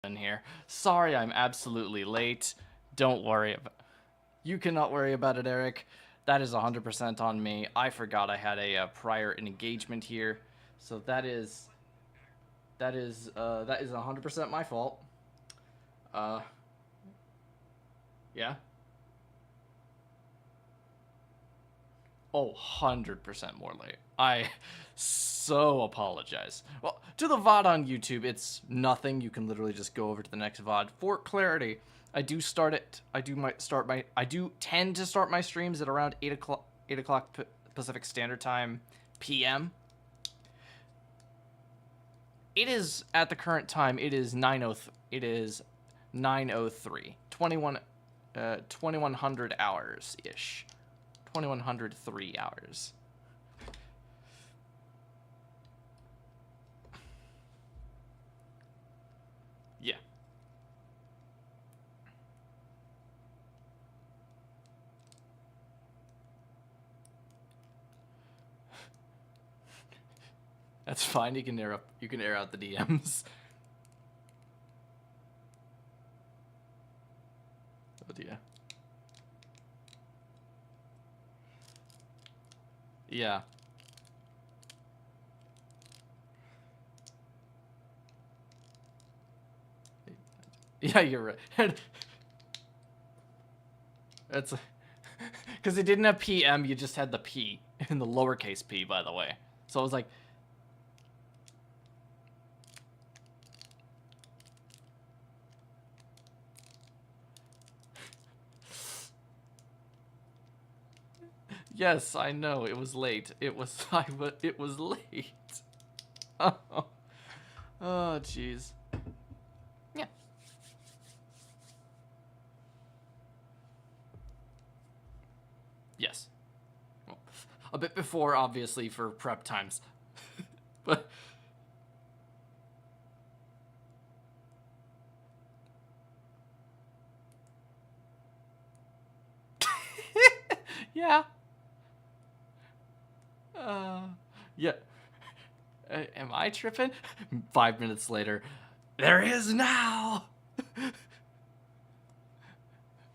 in here. Sorry, I'm absolutely late. Don't worry. You cannot worry about it, Eric. That is 100% on me. I forgot I had a prior engagement here, so that is 100% my fault. Uh, yeah. Oh, 100% more late. I so apologize. Well, to the VOD on YouTube, it's nothing. You can literally just go over to the next VOD. For clarity, I do tend to start my streams at around 8 o'clock Pacific Standard Time PM. It is, at the current time, it is 9:03. 2100 hours ish. 2103 hours. Yeah. That's fine. You can air out the DMs. Oh dear. Yeah. Yeah, you're right. That's because it didn't have PM. You just had the P in the lowercase p, by the way. So I was like, yes, I know it was late. It was it was late. Oh, oh, jeez. Yeah. Yes. Well, a bit before, obviously, for prep times, but. Yeah. Yeah. Am I tripping? 5 minutes later, there is now.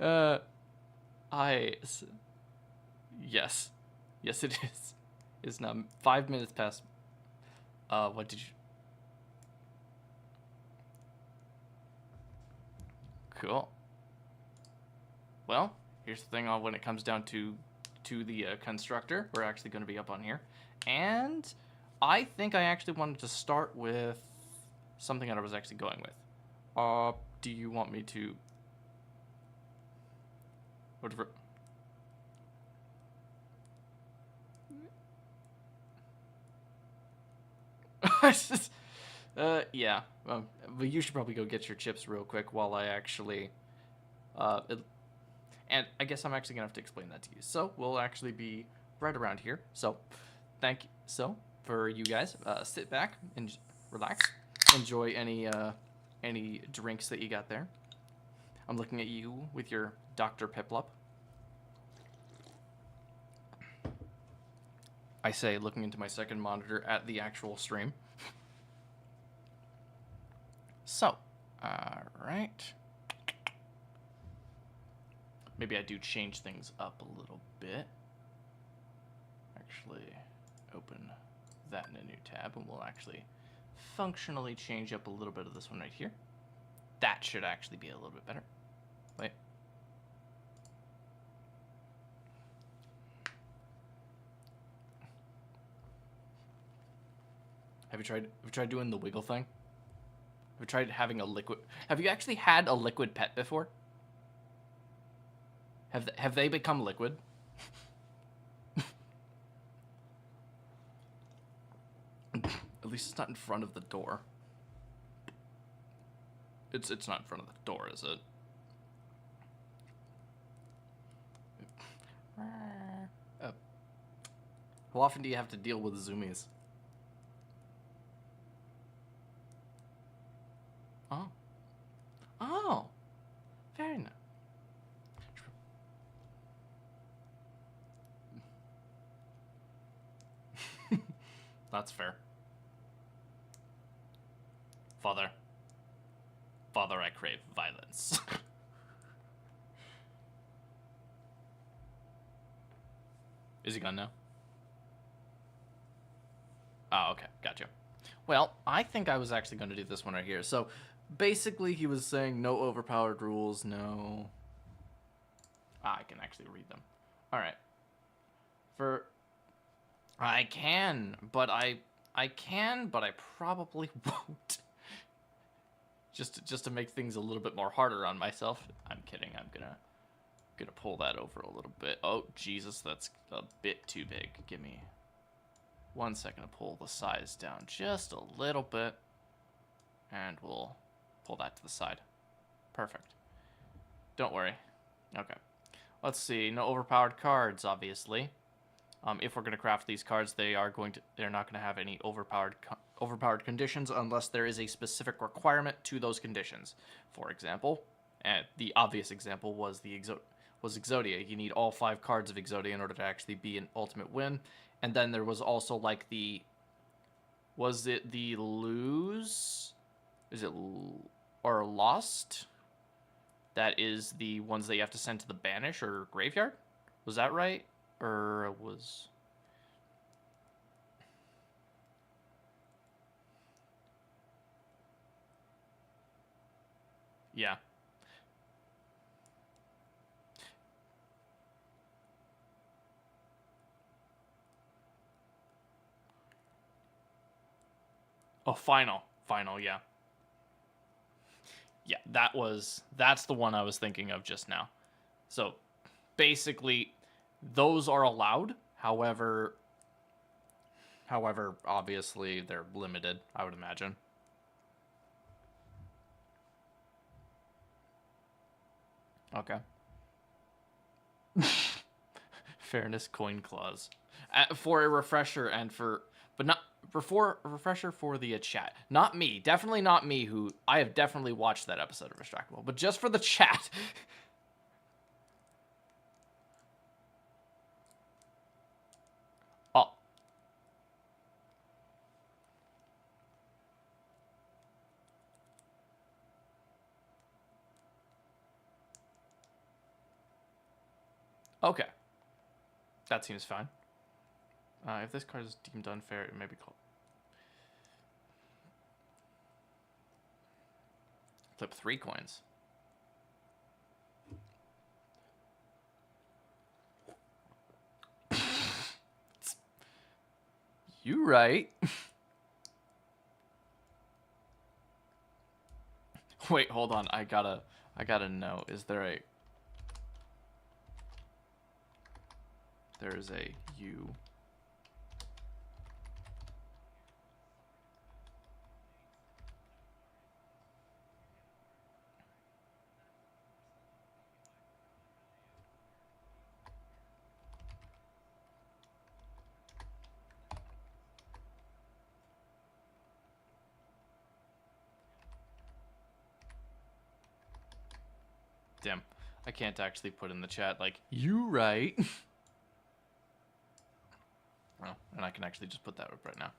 uh, I. Yes, yes, it is. It's now 5 minutes past. What did you? Cool. Well, here's the thing. When it comes down to the constructor, we're actually going to be up on here, and I think I actually wanted to start with something that I was actually going with. Do you want me to? Whatever. Yeah. But you should probably go get your chips real quick while I actually, and I guess I'm actually gonna have to explain that to you. So we'll actually be right around here. So, thank you. So for you guys, sit back and relax, enjoy any drinks that you got there. I'm looking at you with your Dr. Piplup. I say, looking into my second monitor at the actual stream. So, alright. Maybe I do change things up a little bit. Actually, open that in a new tab, and we'll actually functionally change up a little bit of this one right here. That should actually be a little bit better. Wait. Have you tried doing the wiggle thing? Have you tried having a liquid? Have you actually had a liquid pet before? Have they become liquid? At least it's not in front of the door. It's not in front of the door, is it? Oh. How often do you have to deal with zoomies? Oh. Oh. Very nice. That's fair. Father. Father, I crave violence. Is he gone now? Oh, okay. Gotcha. Well, I think I was actually going to do this one right here. So, basically, he was saying no overpowered rules, no... I can actually read them. All right. I can, but I probably won't. Just to make things a little bit more harder on myself. I'm kidding. I'm gonna pull that over a little bit. Oh, Jesus, that's a bit too big. Give me 1 second to pull the size down just a little bit. And we'll pull that to the side. Perfect. Don't worry. Okay. Let's see. No overpowered cards, obviously. If we're going to craft these cards, they're not going to have any overpowered conditions unless there is a specific requirement to those conditions. For example, the obvious example was Exodia. You need all 5 cards of Exodia in order to actually be an ultimate win. And then there was also like was it the lose? Is it or lost? That is the ones that you have to send to the banish or graveyard. Was that right? Or was... Yeah. Oh, final, yeah. Yeah, that's the one I was thinking of just now. So, basically, those are allowed. However, obviously, they're limited, I would imagine. Okay. Fairness coin clause. For a refresher and for... But not... Before a refresher for the chat. Not me. Definitely not me, who... I have definitely watched that episode of Distractable. But just for the chat... Oh. Okay. That seems fine. If this card is deemed unfair, it may be called... Flip 3 coins. You right. Wait, hold on. I gotta know. Is there a... There's a U... Damn, I can't actually put in the chat, like, you right. Oh, and I can actually just put that up right now.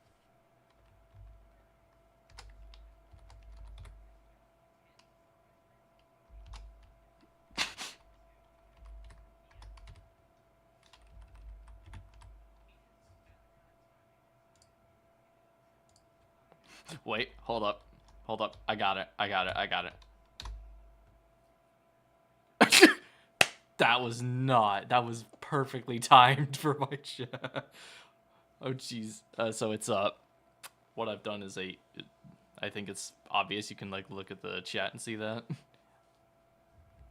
Wait, hold up. Hold up. I got it. That was perfectly timed for my chat. Oh, jeez. So it's, what I've done is I think it's obvious. You can, like, look at the chat and see that.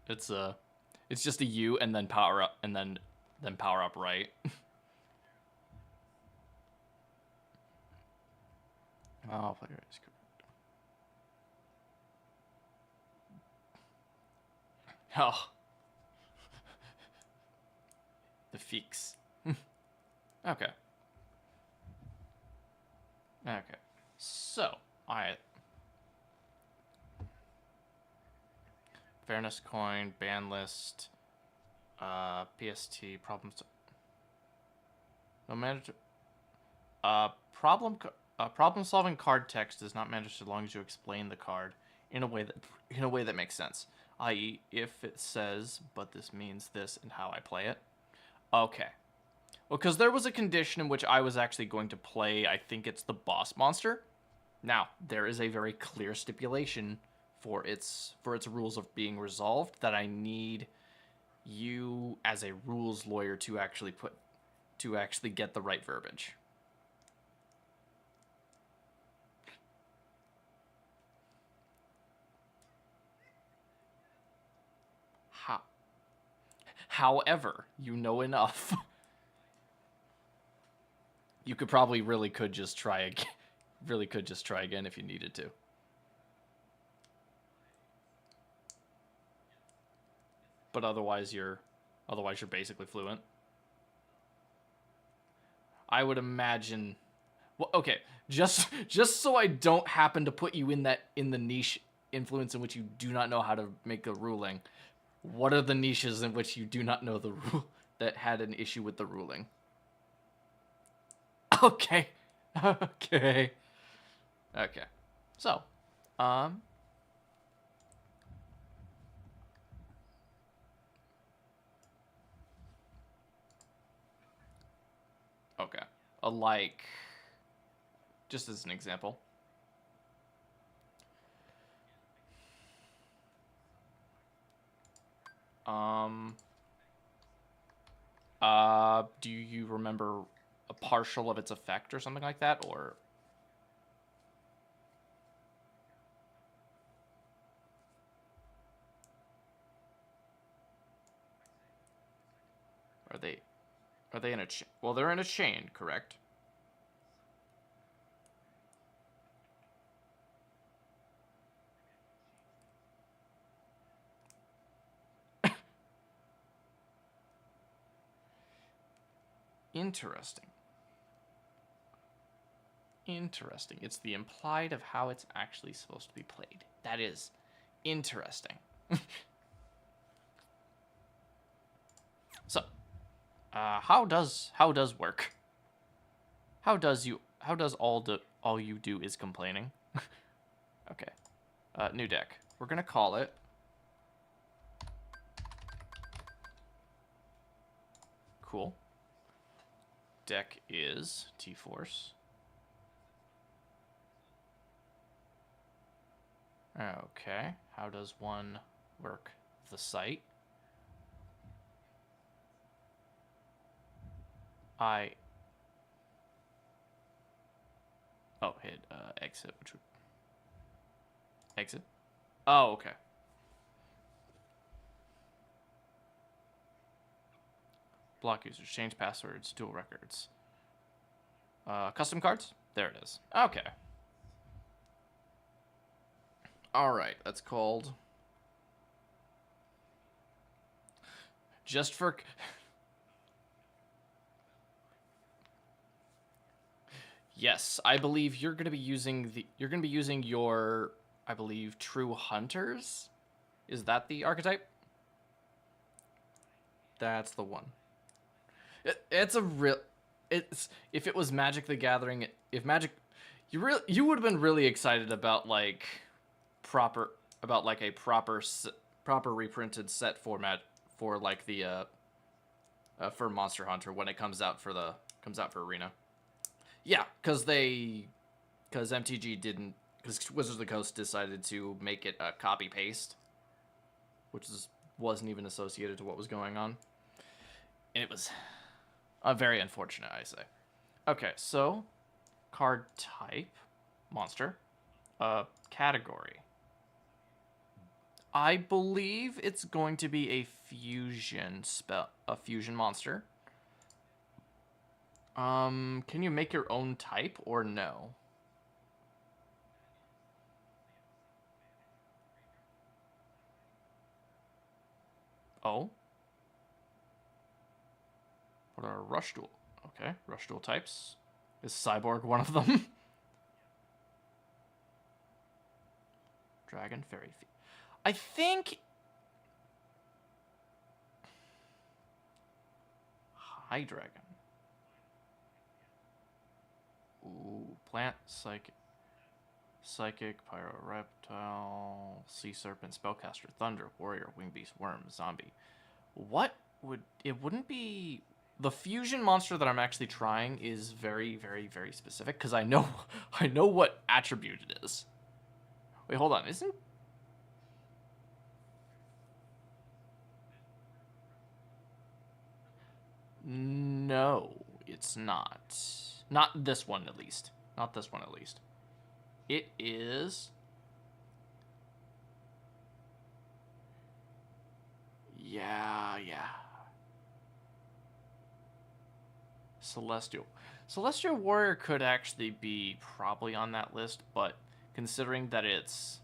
It's just a U and then power up, and then power up right. Oh, player is correct. Oh. The fix. Okay. Okay. So, Fairness coin, ban list, PST, problems. No manager. Problem solving card text does not matter so long as you explain the card. in a way that makes sense. I.e., if it says, but this means this, and how I play it. Okay. Well, because there was a condition in which I was actually going to play, I think it's the boss monster. Now, there is a very clear stipulation for its rules of being resolved that I need you as a rules lawyer to actually get the right verbiage. However, you know enough. You could probably really could just try again. Really could just try again if you needed to. But otherwise you're basically fluent. I would imagine. Well, okay, just so I don't happen to put you in the niche influence in which you do not know how to make a ruling. What are the niches in which you do not know the rule that had an issue with the ruling? Okay. Okay. Okay. So, okay. Like, just as an example. Do you remember a partial of its effect or something like that, or? Are they in a chain? Well, they're in a chain, correct? Interesting. Interesting. It's the implied of how it's actually supposed to be played. That is interesting. So, how does work? How does all you do is complaining? Okay. New deck. We're gonna call it. Cool. Deck is T-Force. Okay. How does one work the site? Hit exit, which would exit. Oh, okay. Block users, change passwords, dual records. Custom cards? There it is. Okay. Alright, that's called... Just for... Yes, I believe you're going to be using your, I believe, True Hunters? Is that the archetype? That's the one. It's if it was Magic the Gathering, you would have been really excited about like a proper reprinted set format for like the for Monster Hunter when it comes out for Arena. Yeah, because MTG didn't, because Wizards of the Coast decided to make it a copy paste, which wasn't even associated to what was going on, and it was very unfortunate, I say. Okay, so card type, monster, category. I believe it's going to be a fusion monster. Can you make your own type or no? Oh. What are rush duel? Okay, rush duel types. Is Cyborg one of them? Dragon, Fairy. I think... High Dragon. Ooh, plant, psychic. Psychic, Pyro, Reptile, Sea Serpent, Spellcaster, Thunder, Warrior, Wing Beast, Worm, Zombie. What would... It wouldn't be... The fusion monster that I'm actually trying is very, very, very specific, because I know what attribute it is. Wait, hold on. Isn't... No, it's not. Not this one, at least. Not this one, at least. It is... Yeah. Celestial. Celestial Warrior could actually be probably on that list, but considering that it's...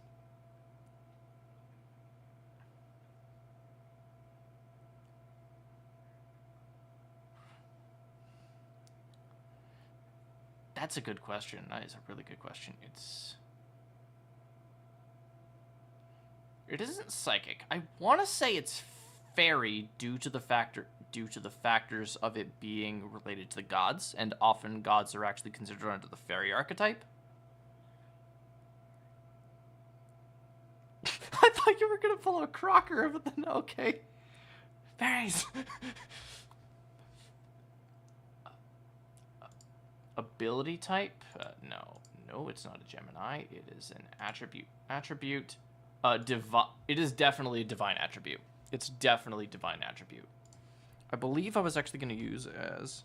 That's a good question. That is a really good question. It isn't psychic. I want to say it's fairy due to the factors of it being related to the gods, and often gods are actually considered under the fairy archetype. I thought you were gonna pull a Crocker, but then okay. Fairies. Ability type? No, it's not a Gemini. It is an attribute. It is definitely a divine attribute. It's definitely divine attribute. I believe I was actually going to use as...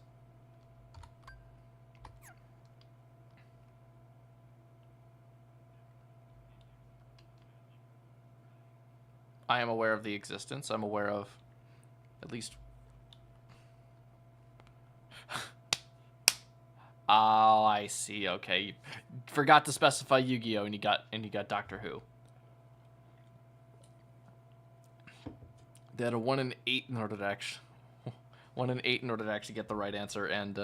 I am aware of the existence. I'm aware of at least... Oh, I see. Okay, you forgot to specify YuGiOh, and you got Doctor Who. They had a 1 in 8 in order to actually 1 in 8 in order to actually get the right answer, and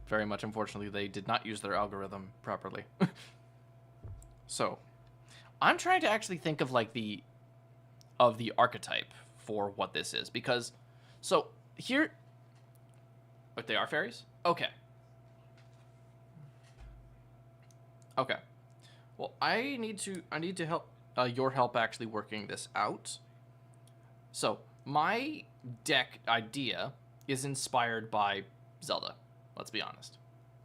very much unfortunately they did not use their algorithm properly. So, I'm trying to actually think of like the archetype for what this is, because so here, but they are fairies? Okay. Okay. Well, I need to help your help actually working this out. So, my deck idea is inspired by Zelda. Let's be honest.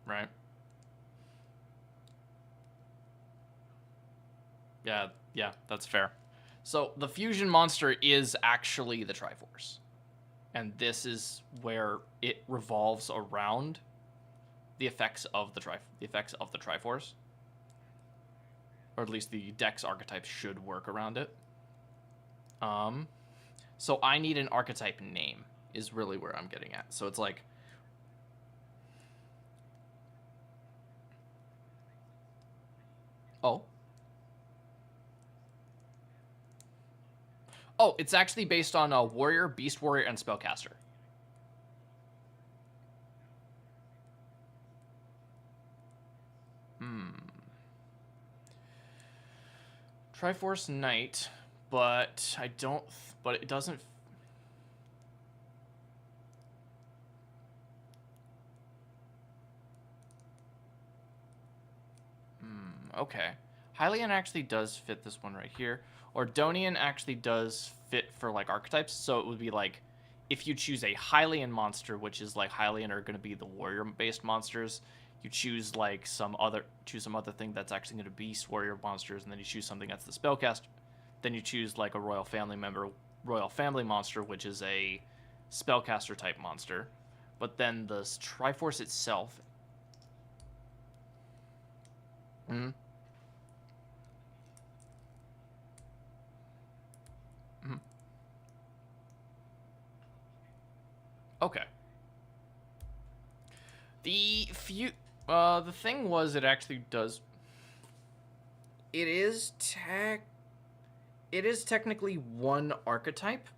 Right? Yeah, that's fair. So, the fusion monster is actually the Triforce. And this is where it revolves around the effects of the Triforce. Or at least the deck's archetype should work around it. So I need an archetype name, is really where I'm getting at. So it's like... Oh, it's actually based on a Warrior, Beast Warrior, and Spellcaster. Triforce Knight, but I don't... But it doesn't... Okay. Hylian actually does fit this one right here. Ordonian actually does fit for, like, archetypes. So it would be, like, if you choose a Hylian monster, which is, like, Hylian are going to be the warrior-based monsters, you choose, like, some other thing that's actually going to be warrior monsters, and then you choose something that's the spellcaster. Then you choose, like, a royal family monster, which is a spellcaster-type monster. But then the Triforce itself... Okay. The thing was, it actually does... It is technically one archetype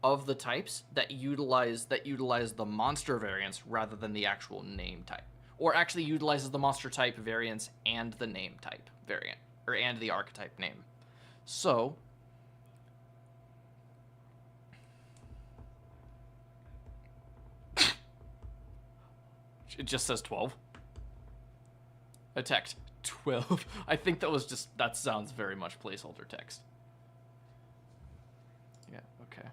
of the types that utilize the monster variants rather than the actual name type. Or actually utilizes the monster type variants and the name type variant. And the archetype name. So... It just says 12. A text. 12. I think that was just, that sounds very much placeholder text. Yeah, okay.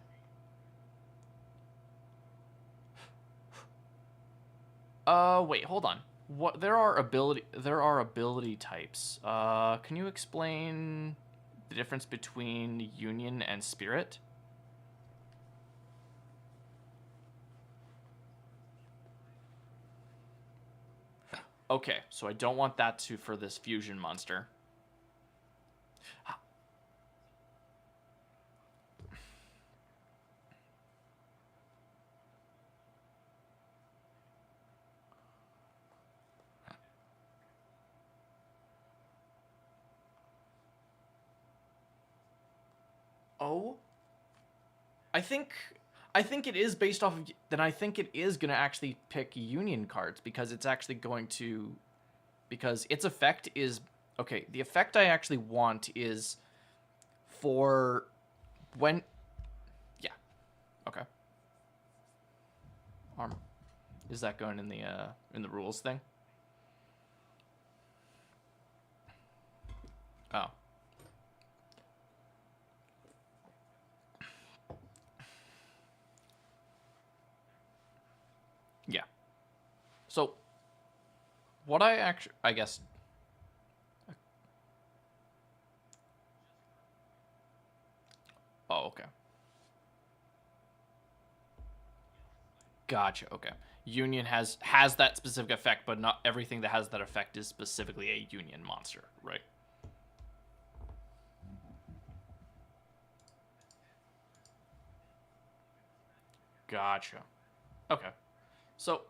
Wait, hold on. What, there are ability types. Can you explain the difference between Union and Spirit? Okay, so I don't want that for this fusion monster. Oh, I think it is based off of, then I think it is going to actually pick Union cards, because it's actually going to, because its effect is, okay, the effect I actually want is for when, yeah, okay. Is that going in the rules thing? Oh. Yeah. So, what I guess. Oh, okay. Gotcha. Okay. Union has that specific effect, but not everything that has that effect is specifically a Union monster, right? Gotcha. Okay. So,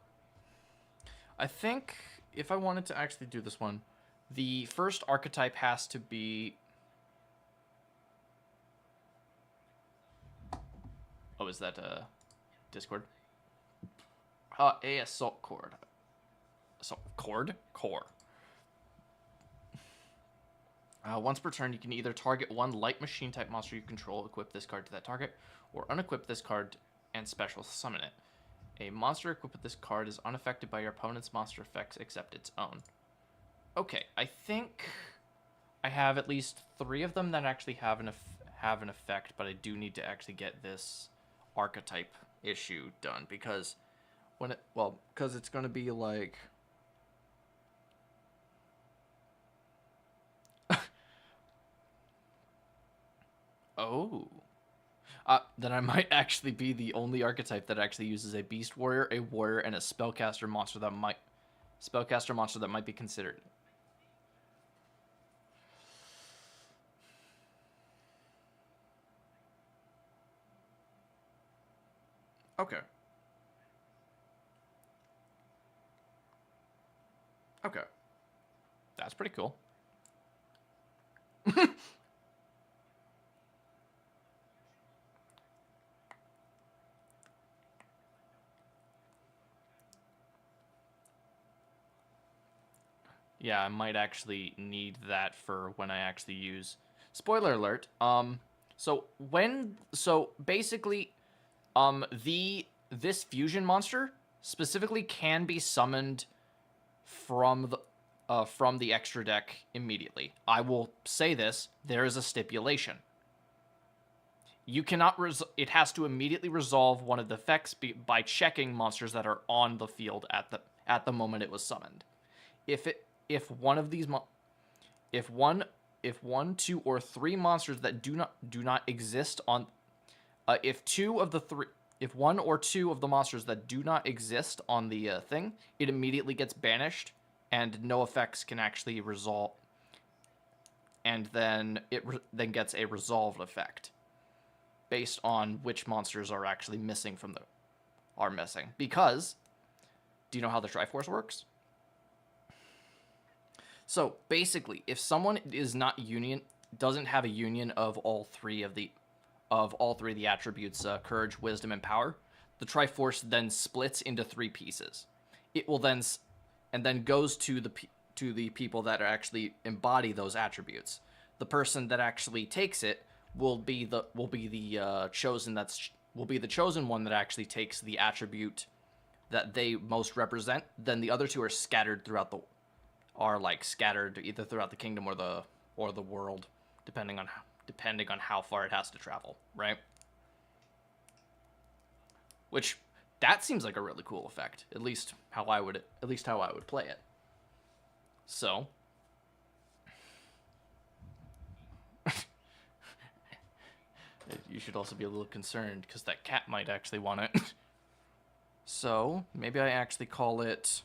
I think if I wanted to actually do this one, the first archetype has to be... Oh, is that Discord? A assault cord. Assault cord? Core. Once per turn, you can either target one light machine type monster you control, equip this card to that target, or unequip this card and special summon it. A monster equipped with this card is unaffected by your opponent's monster effects except its own. Okay, I think I have at least 3 of them that actually have an effect, but I do need to actually get this archetype issue done, because because it's going to be like... Oh. Then I might actually be the only archetype that actually uses a Beast Warrior, a Warrior, and a Spellcaster monster that might be considered. Okay. Okay. That's pretty cool. Yeah, I might actually need that for when I actually use... Spoiler alert. So basically, this fusion monster specifically can be summoned from the extra deck immediately. I will say this: there is a stipulation. You cannot it has to immediately resolve one of the effects by checking monsters that are on the field at the moment it was summoned. If one of these if one, 2, or 3 monsters that do not exist on if 1 or 2 of the monsters that do not exist on the thing, it immediately gets banished and no effects can actually resolve, and then then gets a resolved effect based on which monsters are actually missing because do you know how the Triforce works? So basically, if someone doesn't have a union of all three of the attributes, courage, wisdom, and power, the Triforce then splits into 3 pieces. It will then and then goes to the people that actually embody those attributes. The person that actually takes it will be the chosen one that actually takes the attribute that they most represent. Then the other 2 are scattered throughout are like scattered either throughout the kingdom or the world, depending on how far it has to travel, right? Which that seems like a really cool effect, at least how I would play it. So you should also be a little concerned because that cat might actually want it. So maybe I actually call it.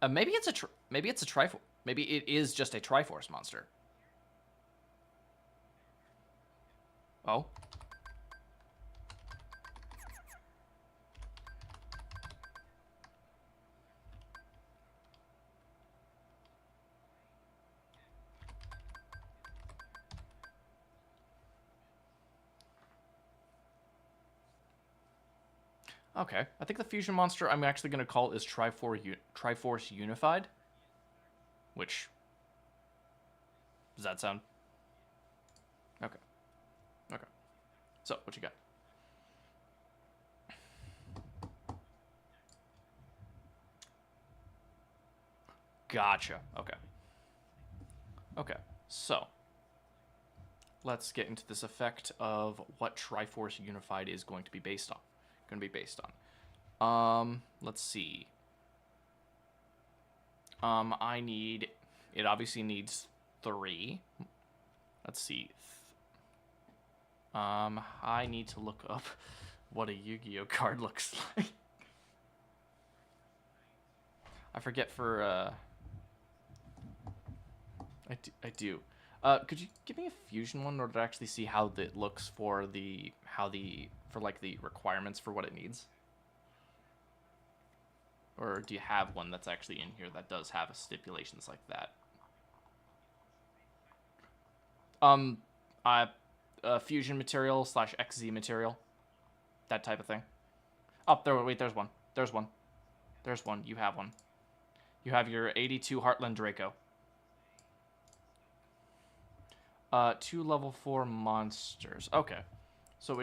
Maybe it's a Triforce. Maybe it is just a Triforce monster. Oh. Okay, I think the fusion monster I'm actually going to call is Triforce Unified. Which, does that sound? Okay. Okay. So, what you got? Gotcha. Okay. Okay, so let's get into this effect of what Triforce Unified is going to be based on. Let's see. It obviously needs 3. Let's see. I need to look up what a Yu-Gi-Oh card looks like. I forget for, I do. Could you give me a fusion one in order to actually see how it looks for the requirements for what it needs? Or do you have one that's actually in here that does have stipulations like that? Fusion material / XZ material, that type of thing. Oh, wait, there's one. There's one. You have one. You have your 82 Heartland Draco. 2 level 4 monsters. Okay. So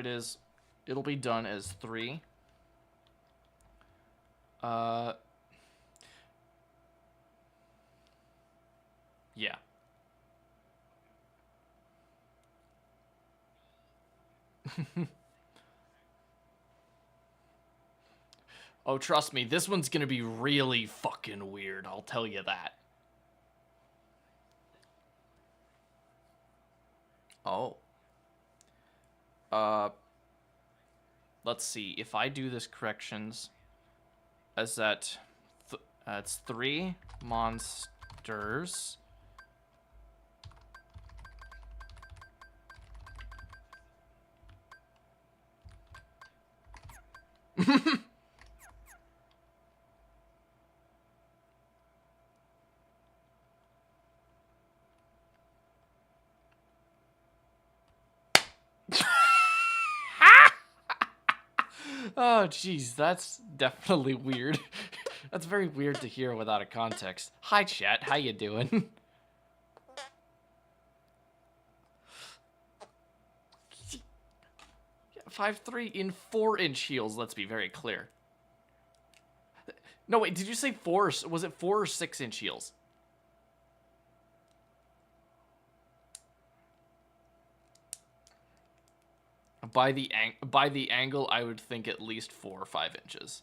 it'll be done as 3. Yeah. Oh, trust me, this one's gonna be really fucking weird, I'll tell you that. Oh. Let's see, if I do this corrections, as that, it's 3 monsters. Oh, jeez, that's definitely weird. That's very weird to hear without a context. Hi, chat. How you doing? 5'3" in 4-inch heels. Let's be very clear. No, wait. Did you say 4? Was it 4 or 6-inch heels? By the angle, I would think at least 4 or 5 inches.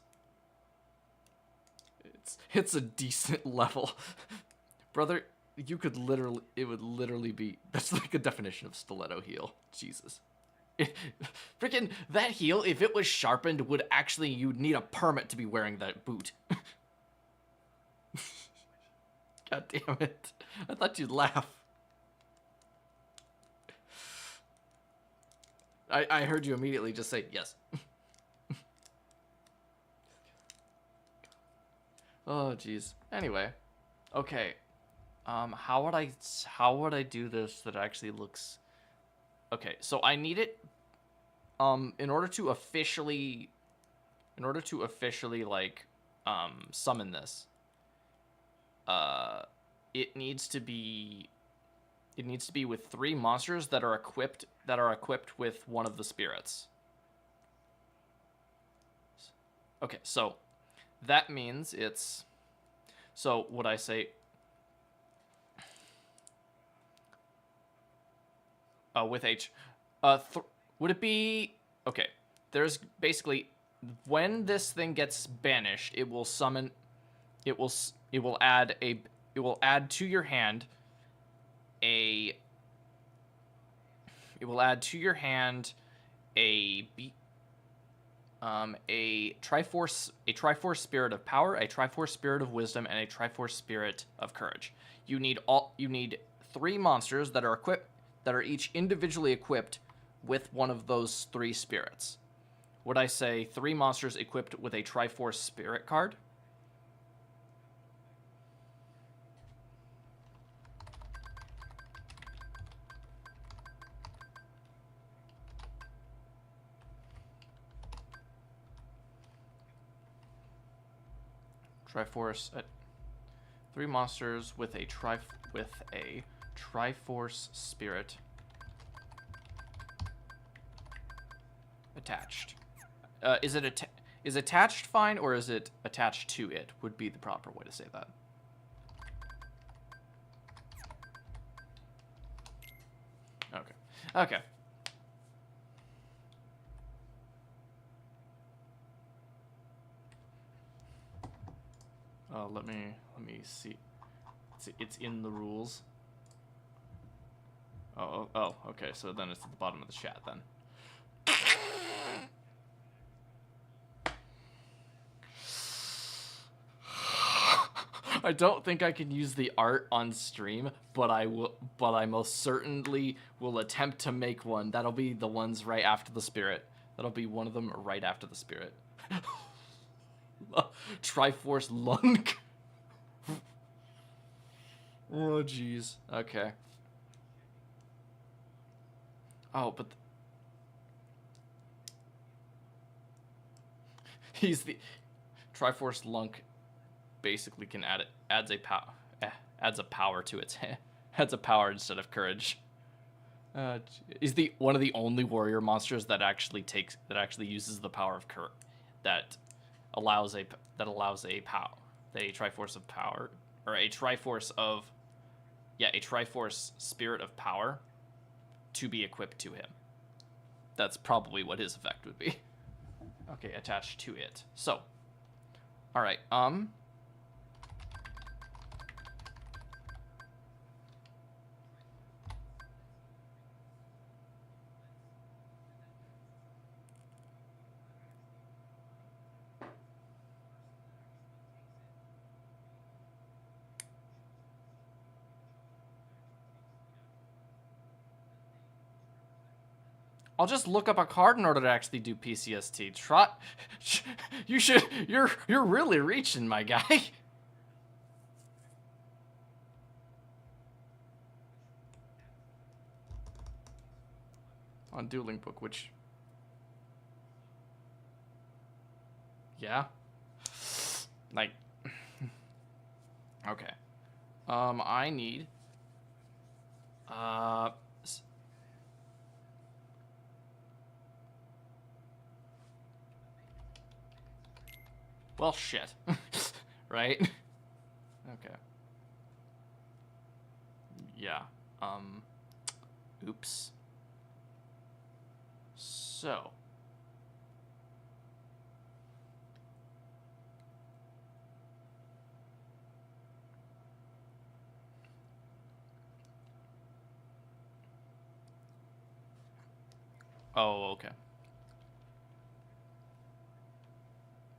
It's a decent level, brother. You could literally, it would literally be, that's like a definition of stiletto heel. Jesus, freaking that heel, if it was sharpened, would actually, you'd need a permit to be wearing that boot. God damn it! I thought you'd laugh. I heard you immediately just say yes. Oh, jeez. Anyway, okay. How would I do this that actually looks? Okay, so I need it. In order to officially like, summon this. It needs to be with 3 monsters that are equipped with one of the spirits. Okay, so that means it's... So, would I say... with H... would it be... Okay, there's basically... When this thing gets banished, it will summon... It will add to your hand a... It will add to your hand a Triforce Spirit of Power, a Triforce Spirit of Wisdom, and a Triforce Spirit of Courage. You need 3 monsters that are each individually equipped with one of those 3 spirits. Would I say 3 monsters equipped with a Triforce Spirit card? Triforce, 3 monsters with a Triforce Spirit attached. Is attached fine, or is it attached to it? Would be the proper way to say that. Okay. Okay. Let me see. It's in the rules. Oh, okay. So then it's at the bottom of the chat then. I don't think I can use the art on stream, but I most certainly will attempt to make one. That'll be the ones right after the spirit. That'll be one of them right after the spirit. Triforce Lunk. Oh, jeez. Okay. Oh, but... He's the... Triforce Lunk basically can adds a power to its hand. Adds a power instead of courage. Is one of the only warrior monsters that actually uses the power of courage, that allows a Triforce of Power, or a Triforce Spirit of Power to be equipped to him. That's probably what his effect would be. Okay, attached to it. So, all right. I'll just look up a card in order to actually do PCST. You're really reaching, my guy. On Dueling Book, which... Yeah? Like... Okay. I need... Well, shit. Right? Okay. Yeah. Oops. So. Oh, okay.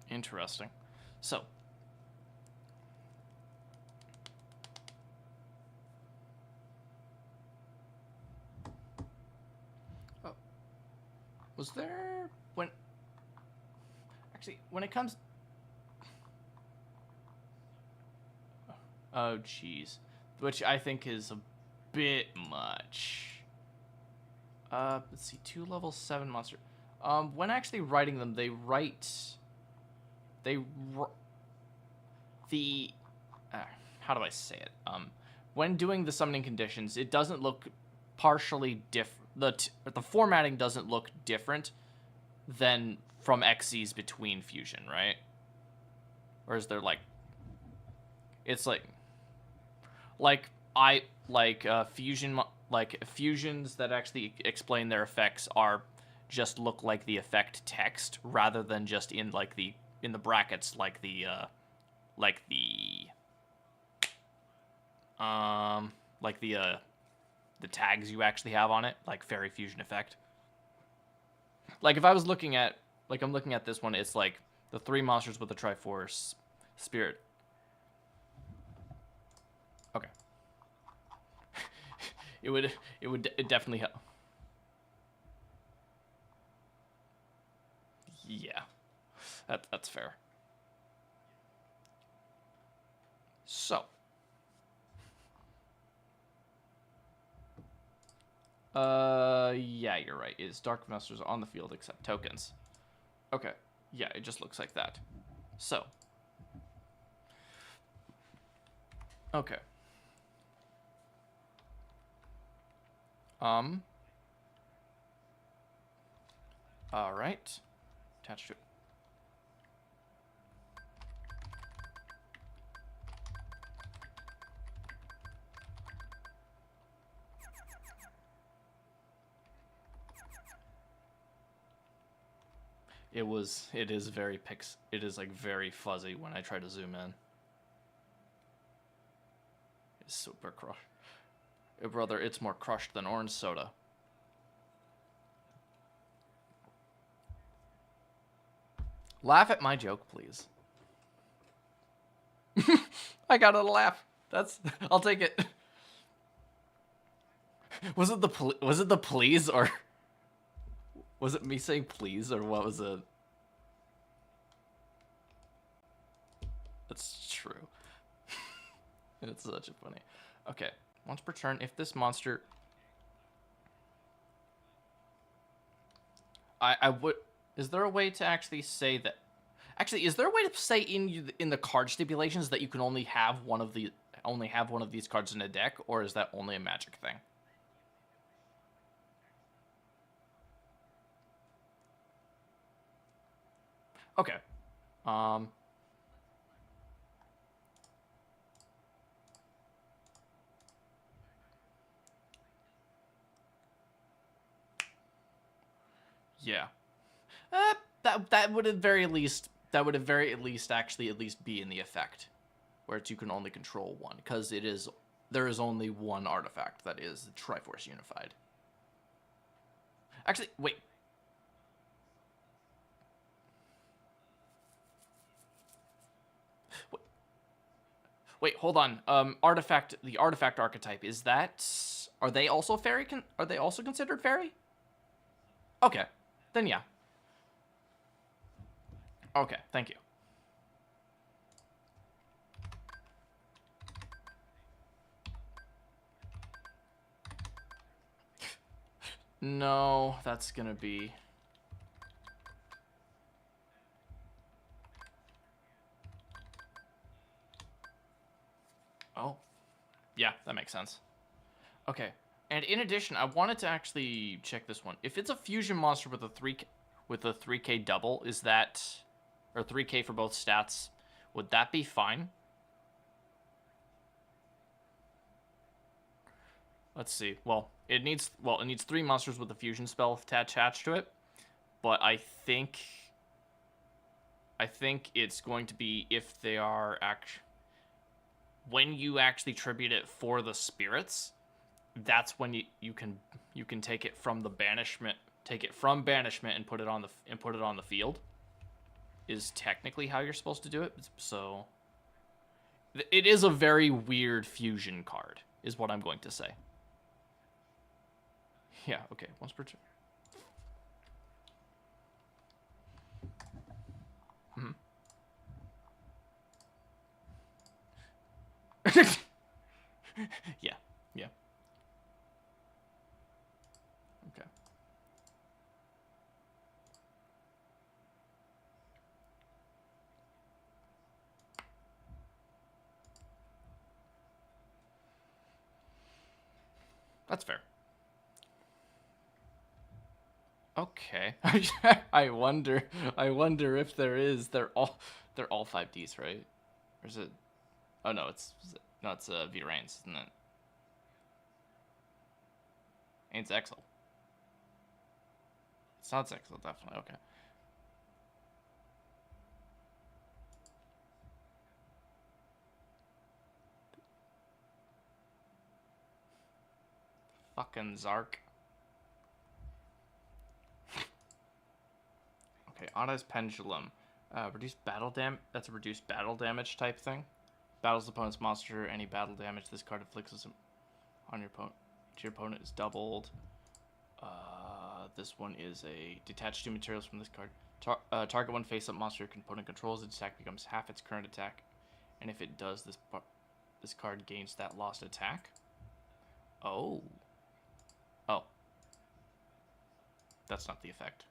Interesting. So. Oh. Was there... Actually, when it comes... Oh, jeez. Which I think is a bit much. Let's see. 2 level 7 monster. When actually writing them, they write... how do I say it? When doing the summoning conditions, it doesn't look partially different. The formatting doesn't look different than from XCs between fusion, right? Or is there, like... It's fusions that actually explain their effects are just look like the effect text rather than just in the brackets like the tags you actually have on it, like fairy fusion effect. Like if I was looking at I'm looking at this one, it's like the 3 monsters with the Triforce Spirit. Okay. it would definitely help. Yeah. That's fair. So, yeah, you're right. Is Dark Masters on the field except tokens? Okay. Yeah, it just looks like that. So. Okay. All right. Attached to it. It is like very fuzzy when I try to zoom in. It's super crushed. Brother, it's more crushed than orange soda. Laugh at my joke, please. I got a laugh. I'll take it. Was it the please, or was it me saying please, or what was it? That's true. It's such a funny. Okay, once per turn, if this monster, I would. Is there a way to actually say that? Actually, is there a way to say in the card stipulations that you can only have one of these cards in a deck, or is that only a Magic thing? Okay. Yeah. That would at very least be in the effect, where you can only control one, because there is only one artifact that is Triforce Unified. Actually, wait. Wait, hold on. The artifact archetype, are they also fairy? Are they also considered fairy? Okay, then yeah. Okay, thank you. No, that's gonna be... Oh. Yeah, that makes sense. Okay. And in addition, I wanted to actually check this one. If it's a fusion monster with a 3K double, is that... Or 3K for both stats, would that be fine? Let's see. Well, it needs 3 monsters with a fusion spell attached to it. But I think it's going to be if they are when you actually tribute it for the spirits, that's when you can take it from the banishment, and put it on the field. Is technically how you're supposed to do it. So it is a very weird fusion card, is what I'm going to say. Yeah, okay, once per turn. Yeah. Okay. That's fair. Okay. I wonder if they're all They're all 5Ds, right? Or is it? Oh no, it's V-Rains, isn't it? And it's Exile. It's not Exile, definitely. Okay. Fucking Zark. Okay, Ada's Pendulum. Reduced battle that's a reduced battle damage type thing. Battles the opponent's monster. Any battle damage this card inflicts on your opponent. Your opponent is doubled. This one is a detach 2 materials from this card. Target one face-up monster your opponent controls. Its attack becomes half its current attack, and if it does, this card gains that lost attack. Oh. Oh. That's not the effect.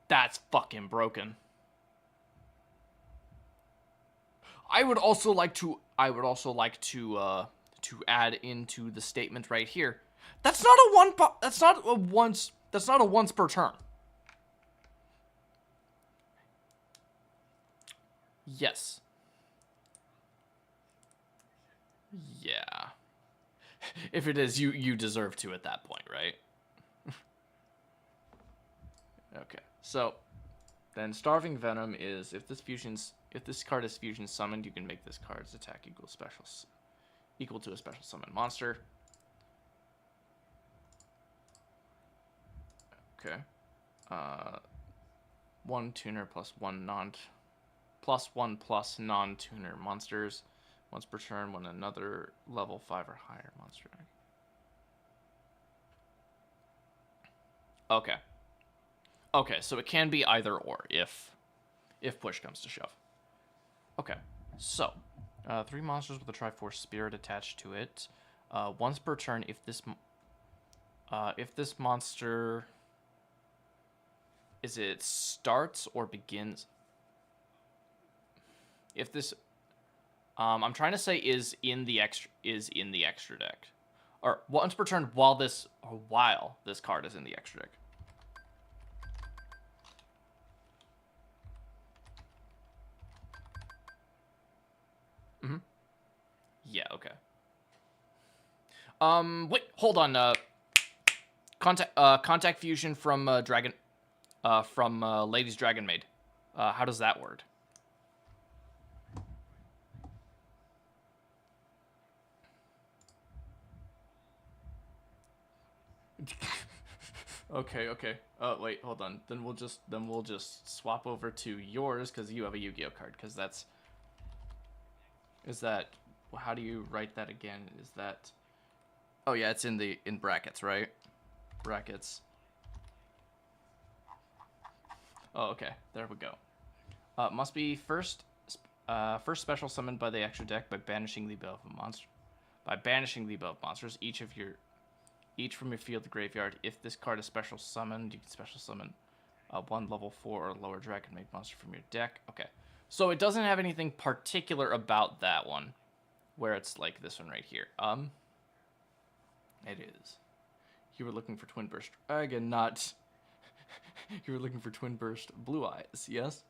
That's fucking broken. I would also like to add into the statement right here. That's not a once per turn. Yes. Yeah. If it is, you deserve to at that point, right? Okay. So then Starving Venom is if this card is fusion summoned, you can make this card's attack equal to a special summon monster. Okay. 1 tuner plus 1 non-tuner monsters. Once per turn when another level 5 or higher monster. Okay. Okay, so it can be either or if push comes to shove. Okay, so 3 monsters with a Triforce Spirit attached to it. Once per turn, if this monster starts or begins. If this, I'm trying to say is in the extra deck, or once per turn while this card is in the extra deck. Mm-hmm. Yeah. Okay. Wait. Hold on. Contact fusion from Lady's Dragon Maid. How does that word? Okay. Wait, hold on. Then we'll just swap over to yours because you have a YuGiOh card. Because how do you write that again? Is that? Oh yeah, it's in brackets, right? Brackets. Oh, okay. There we go. Must be first special summoned by the extra deck by banishing the above monster. By banishing the above monsters, each from your field to graveyard. If this card is special summoned, you can special summon 1 level 4 or lower Dragon Maid monster from your deck. Okay. So it doesn't have anything particular about that one, where it's like this one right here. It is. You were looking for Twin Burst Dragon, not. You were looking for Twin Burst Blue Eyes, yes?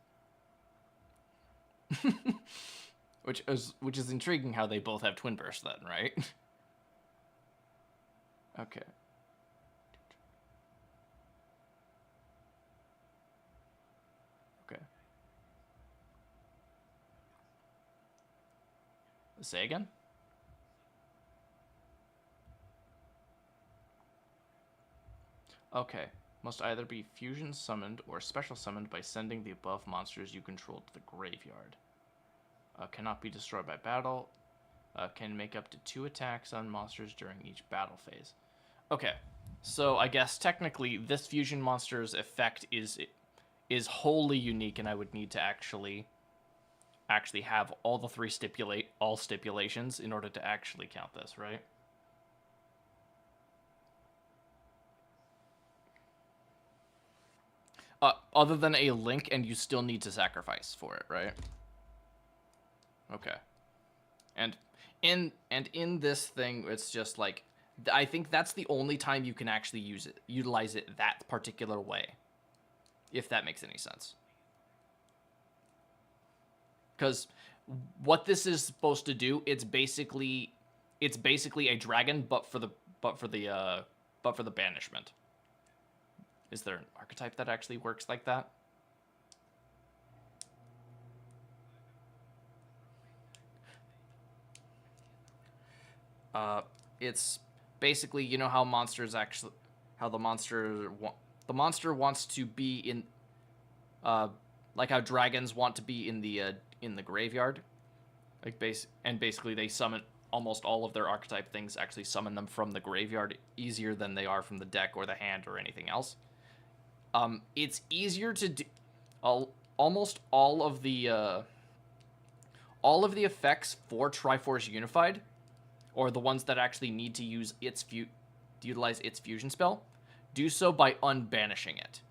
which is intriguing how they both have Twin Burst then, right? Okay. Okay. Say again? Okay. Must either be fusion summoned or special summoned by sending the above monsters you control to the graveyard. Cannot be destroyed by battle. Can make up to 2 attacks on monsters during each battle phase. Okay, so I guess technically this fusion monster's effect is wholly unique, and I would need to actually have all the 3 stipulations in order to actually count this, right? Other than a link, and you still need to sacrifice for it, right? Okay. And in this thing, it's just like I think that's the only time you can actually utilize it that particular way, if that makes any sense. Because what this is supposed to do, it's basically a dragon, but for the banishment. Is there an archetype that actually works like that? It's basically, you know how monsters actually, how the monster wants to be in, like how dragons want to be in the graveyard, like basically they summon almost all of their archetype things actually summon them from the graveyard easier than they are from the deck or the hand or anything else. It's easier to do. Almost all of the effects for Triforce Unified, or the ones that actually need to use utilize its fusion spell, do so by unbanishing it.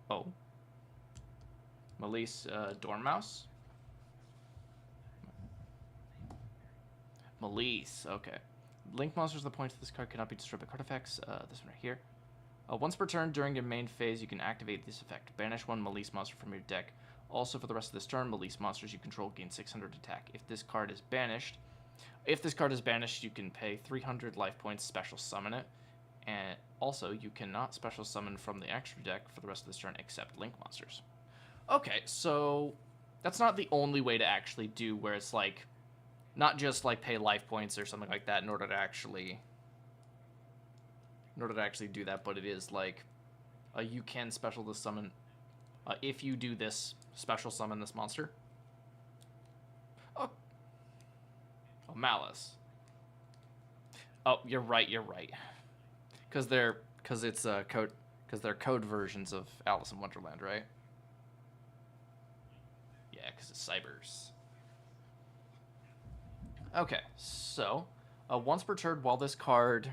Oh. Melise Dormouse? Melise, okay. Link monsters, the point of this card cannot be destroyed by card effects. This one right here. Once per turn during your main phase, you can activate this effect. Banish one Melise monster from your deck. Also, for the rest of this turn, Melise monsters you control gain 600 attack. If this card is banished, you can pay 300 life points, special summon it. And also, you cannot special summon from the extra deck for the rest of this turn except Link monsters. Okay, so that's not the only way to actually do where it's like, not just like pay life points or something like that in order to actually do that, but it is like you can special summon if you do this, special summon this monster. Oh, Malice. Oh, you're right. Because they're code versions of Alice in Wonderland, right? Yeah, because it's cybers. Okay, so once per turn, while this card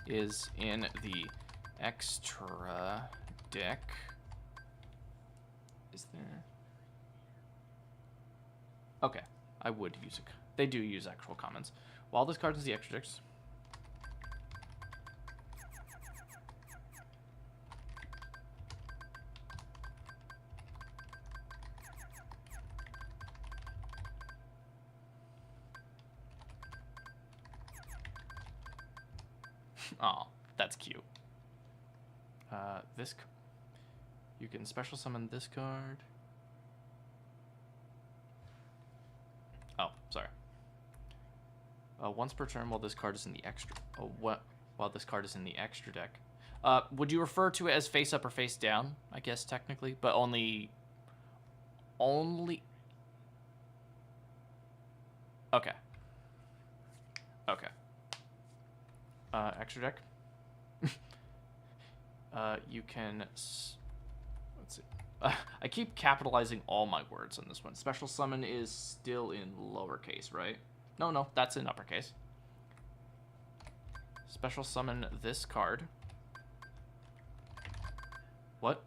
is in the extra deck, is there? Okay, I would use it. They do use actual commons. While this card is the extra decks. Oh, that's cute. You can special summon this card. Oh, sorry. Once per turn, while this card is in the extra. While this card is in the extra deck. Would you refer to it as face up or face down? I guess technically, but only. Okay. Okay. Extra deck. You can. Let's see. I keep capitalizing all my words on this one. Special summon is still in lowercase, right? No, that's in uppercase. Special summon this card. What?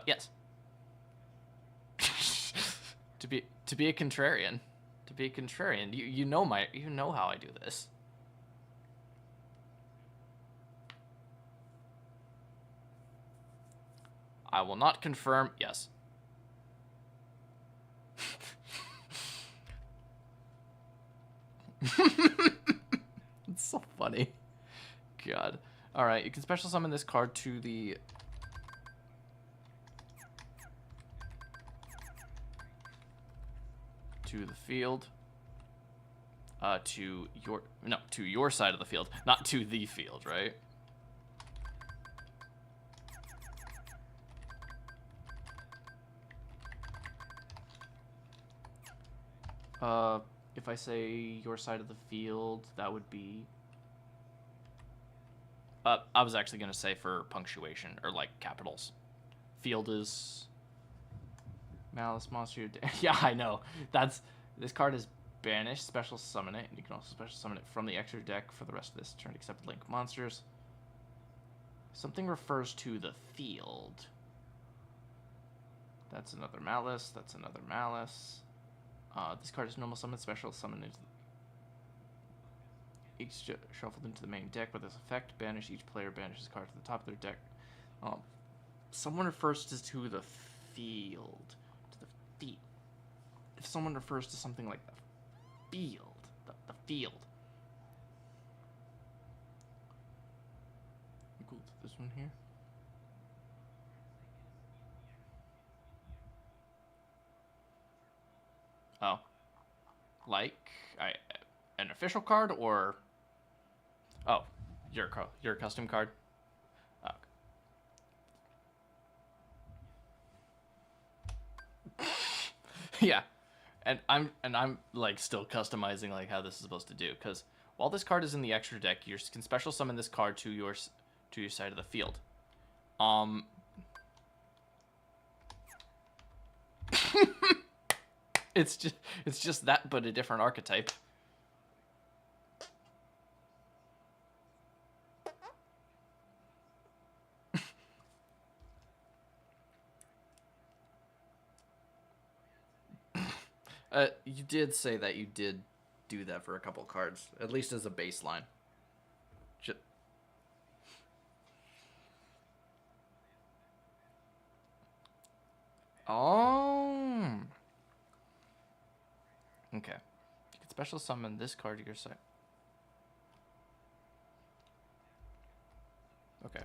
Yes. To be a contrarian. To be a contrarian. You know how I do this. I will not confirm. Yes. It's so funny. God. Alright, you can special summon this card to the... field. To your side of the field. Not to the field, right? If I say your side of the field, that would be... I was actually going to say for punctuation, or like capitals. Field is... Malice monster. Yeah, I know. This card is banish, special summon it, and you can also special summon it from the extra deck for the rest of this turn, except link monsters. Something refers to the field. That's another Malice. That's another Malice. This card is normal summon, special summon into each shuffled into the main deck with this effect. Banish. Each player banishes a card to the top of their deck. Someone refers to the field. To the field. If someone refers to something like the field. The field. Cool. This one here. Oh. Like an official card or... Oh, your custom card. Yeah, and I'm like still customizing like how this is supposed to do, because while this card is in the extra deck, you can special summon this card to your side of the field. It's just that, but a different archetype. You did say that you did do that for a couple cards, at least as a baseline. Oh. Okay. You can special summon this card to your side. Okay.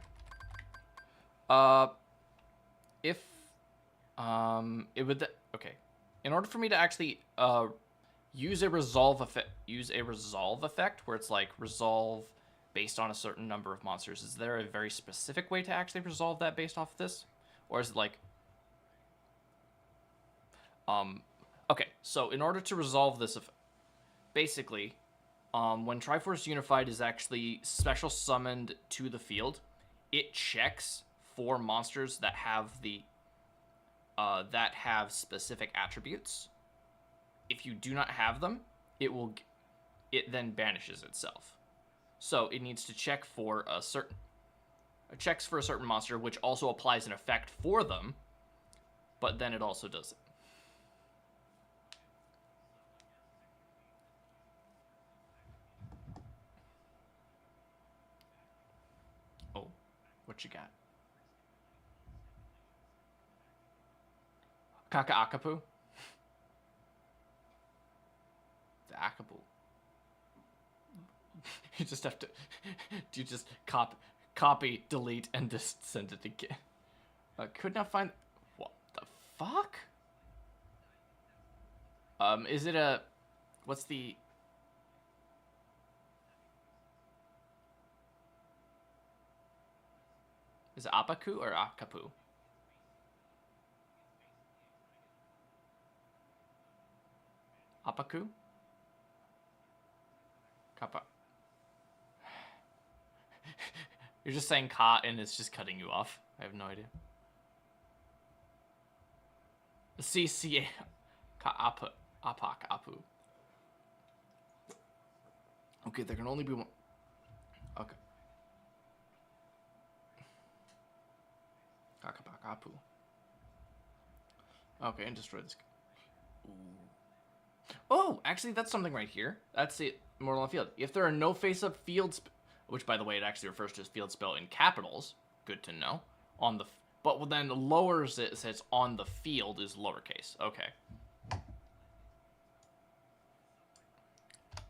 If it would okay. In order for me to actually use a resolve effect where it's like resolve based on a certain number of monsters, is there a very specific way to actually resolve that based off of this? Or is it like okay, so in order to resolve this, basically, when Triforce Unified is actually special summoned to the field, it checks for monsters that have specific attributes. If you do not have them, it then banishes itself. So it needs to check for a certain monster, which also applies an effect for them, but then it also does it. Oh, what you got? Kaka-Akapu? The Akapu. You just have to... You just copy, delete, and just send it again. Could not find... What the fuck? Is it a... What's the... Is it Apaku or Akapu? Apaku? Kappa. You're just saying ka and it's just cutting you off. I have no idea. CCA. Ka apak apu. Okay, there can only be one. Okay. Kakapak apu. Okay, and destroy this. Ooh. Oh, actually, that's something right here. That's it. Mortal on field. If there are no face-up fields, which, by the way, it actually refers to as field spell in capitals. Good to know. But then lowers it says on the field is lowercase. Okay.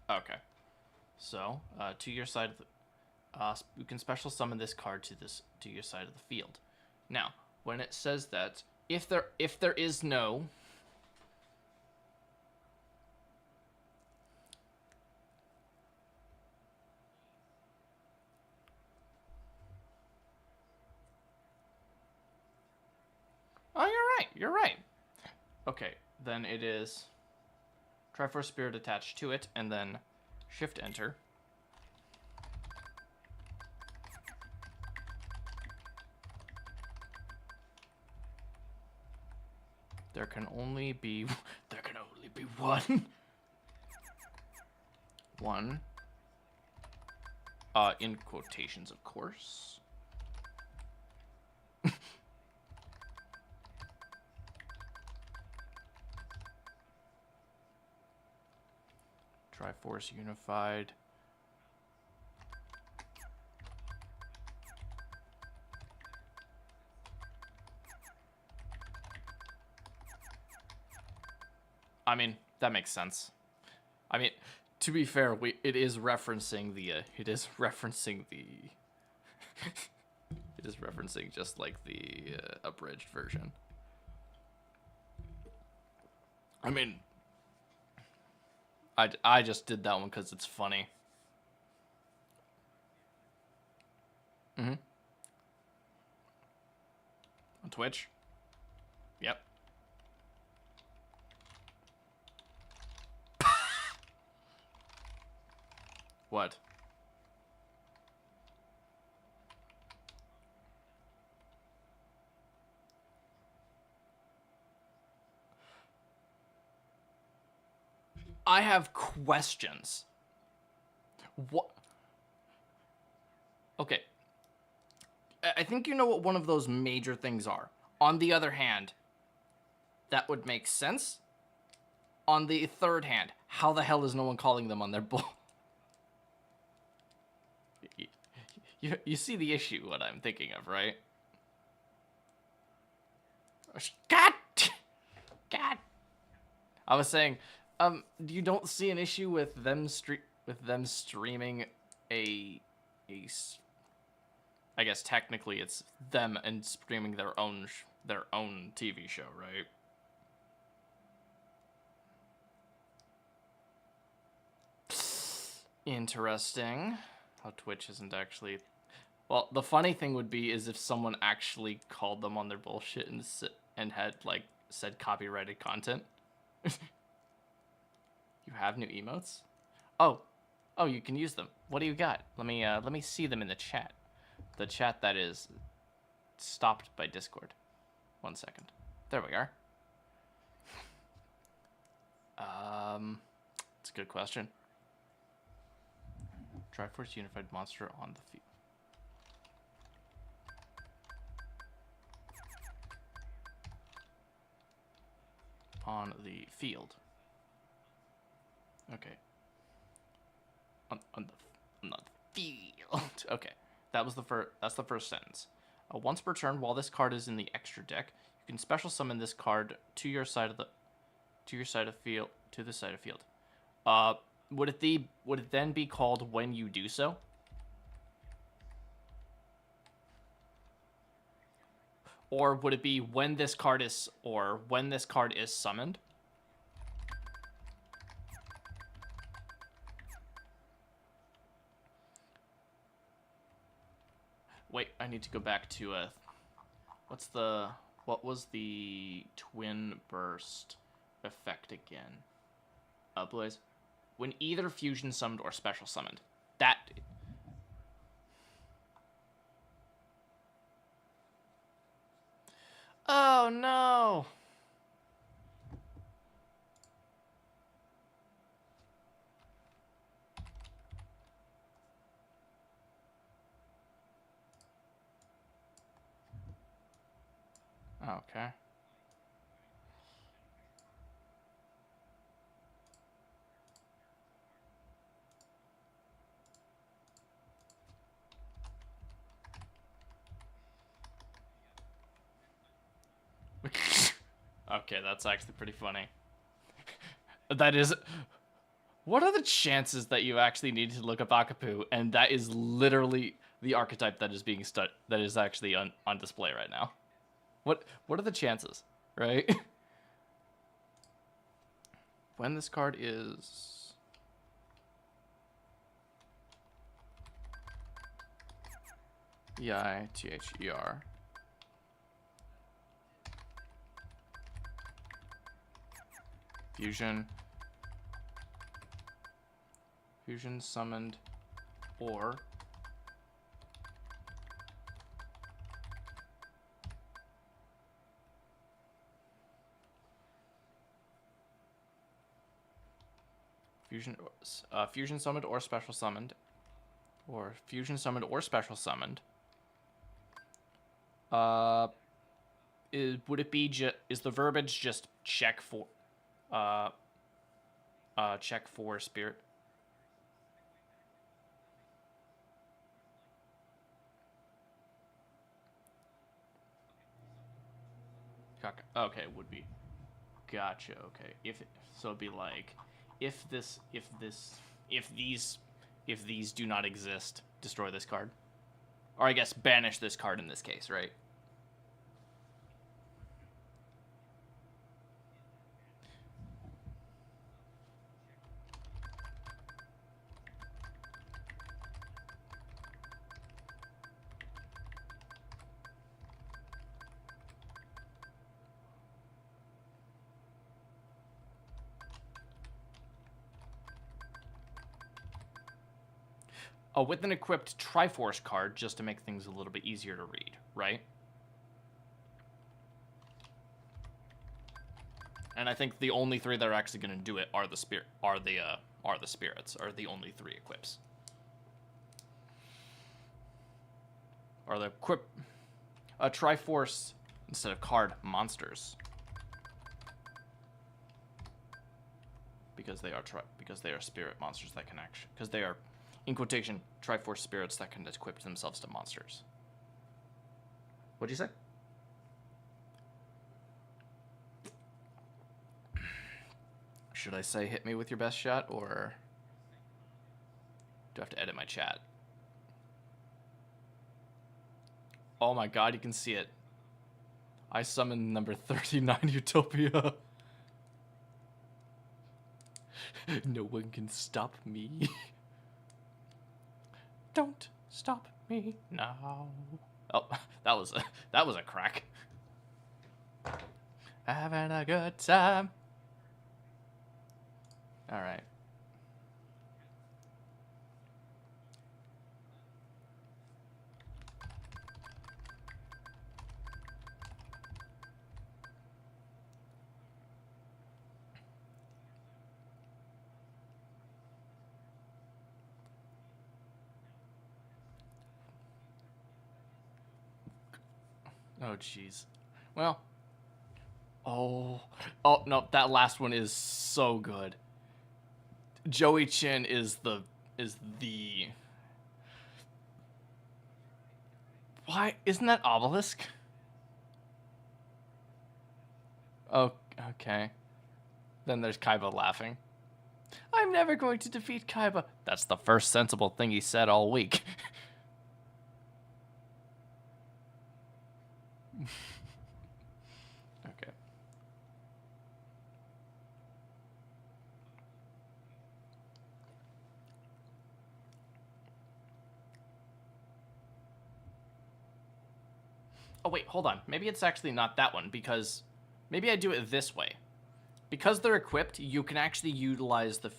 Okay. So, to your side of the, you can special summon this card to your side of the field. Now, when it says that, if there is no. Oh, you're right. Okay, then it is Triforce Spirit attached to it, and then Shift Enter. There can only be one. 1, in quotations, of course. Triforce Unified. I mean, that makes sense. I mean, to be fair, it is referencing the it is referencing just like the abridged version. I mean, I just did that one because it's funny. On Twitch. Yep. What? I have questions. What? Okay. I think you know what one of those major things are. On the other hand, that would make sense. On the third hand, how the hell is no one calling them on their bull? You see the issue, what I'm thinking of, right? God! God! I was saying, you don't see an issue with them streaming I guess technically it's them and streaming their own TV show, right? Interesting. How Twitch isn't actually... Well, the funny thing would be is if someone actually called them on their bullshit and had, like, said copyrighted content. You have new emotes? Oh, you can use them. What do you got? Let me see them in the chat. The chat that is stopped by Discord. 1 second. There we are. It's a good question. Triforce Unified Monster on the field. On the field. Okay. On the field. Okay. That's the first sentence. Once per turn, while this card is in the extra deck, you can special summon this card to the side of field. Would it then be called when you do so? Or would it be when this card is summoned? Wait, I need to go back to what was the twin burst effect again? Blaze. When either fusion summoned or special summoned. That... Oh, no! Okay. Okay, that's actually pretty funny. That is... What are the chances that you actually need to look up Akapu, and that is literally the archetype that is being that is actually on display right now? What are the chances, right? When this card is... E-I-T-H-E-R. Fusion summoned or Fusion summoned or special summoned. Or fusion summoned or special summoned. Would it be is the verbiage just check for spirit? Okay, would be. Gotcha. Okay. So it'd be like if these do not exist, destroy this card. Or I guess banish this card in this case, right? With an equipped Triforce card, just to make things a little bit easier to read, right? And I think the only three that are actually going to do it are the spirits. Are the only three equips. Or the equip Triforce instead of card monsters. Because they are spirit monsters that can actually, because they are, in quotation, Triforce spirits that can equip themselves to monsters. What'd you say? Should I say hit me with your best shot, or do I have to edit my chat? Oh my god, you can see it. I summoned number 39 Utopia. No one can stop me. Don't stop me now. Oh, that was a crack. Having a good time. All right. Oh, jeez. Well. Oh no, that last one is so good. Joey Chin is the. Why isn't that Obelisk? Oh, okay. Then there's Kaiba laughing. I'm never going to defeat Kaiba. That's the first sensible thing he said all week. Okay. Oh, wait, hold on. Maybe it's actually not that one, because maybe I do it this way. Because they're equipped, you can actually utilize the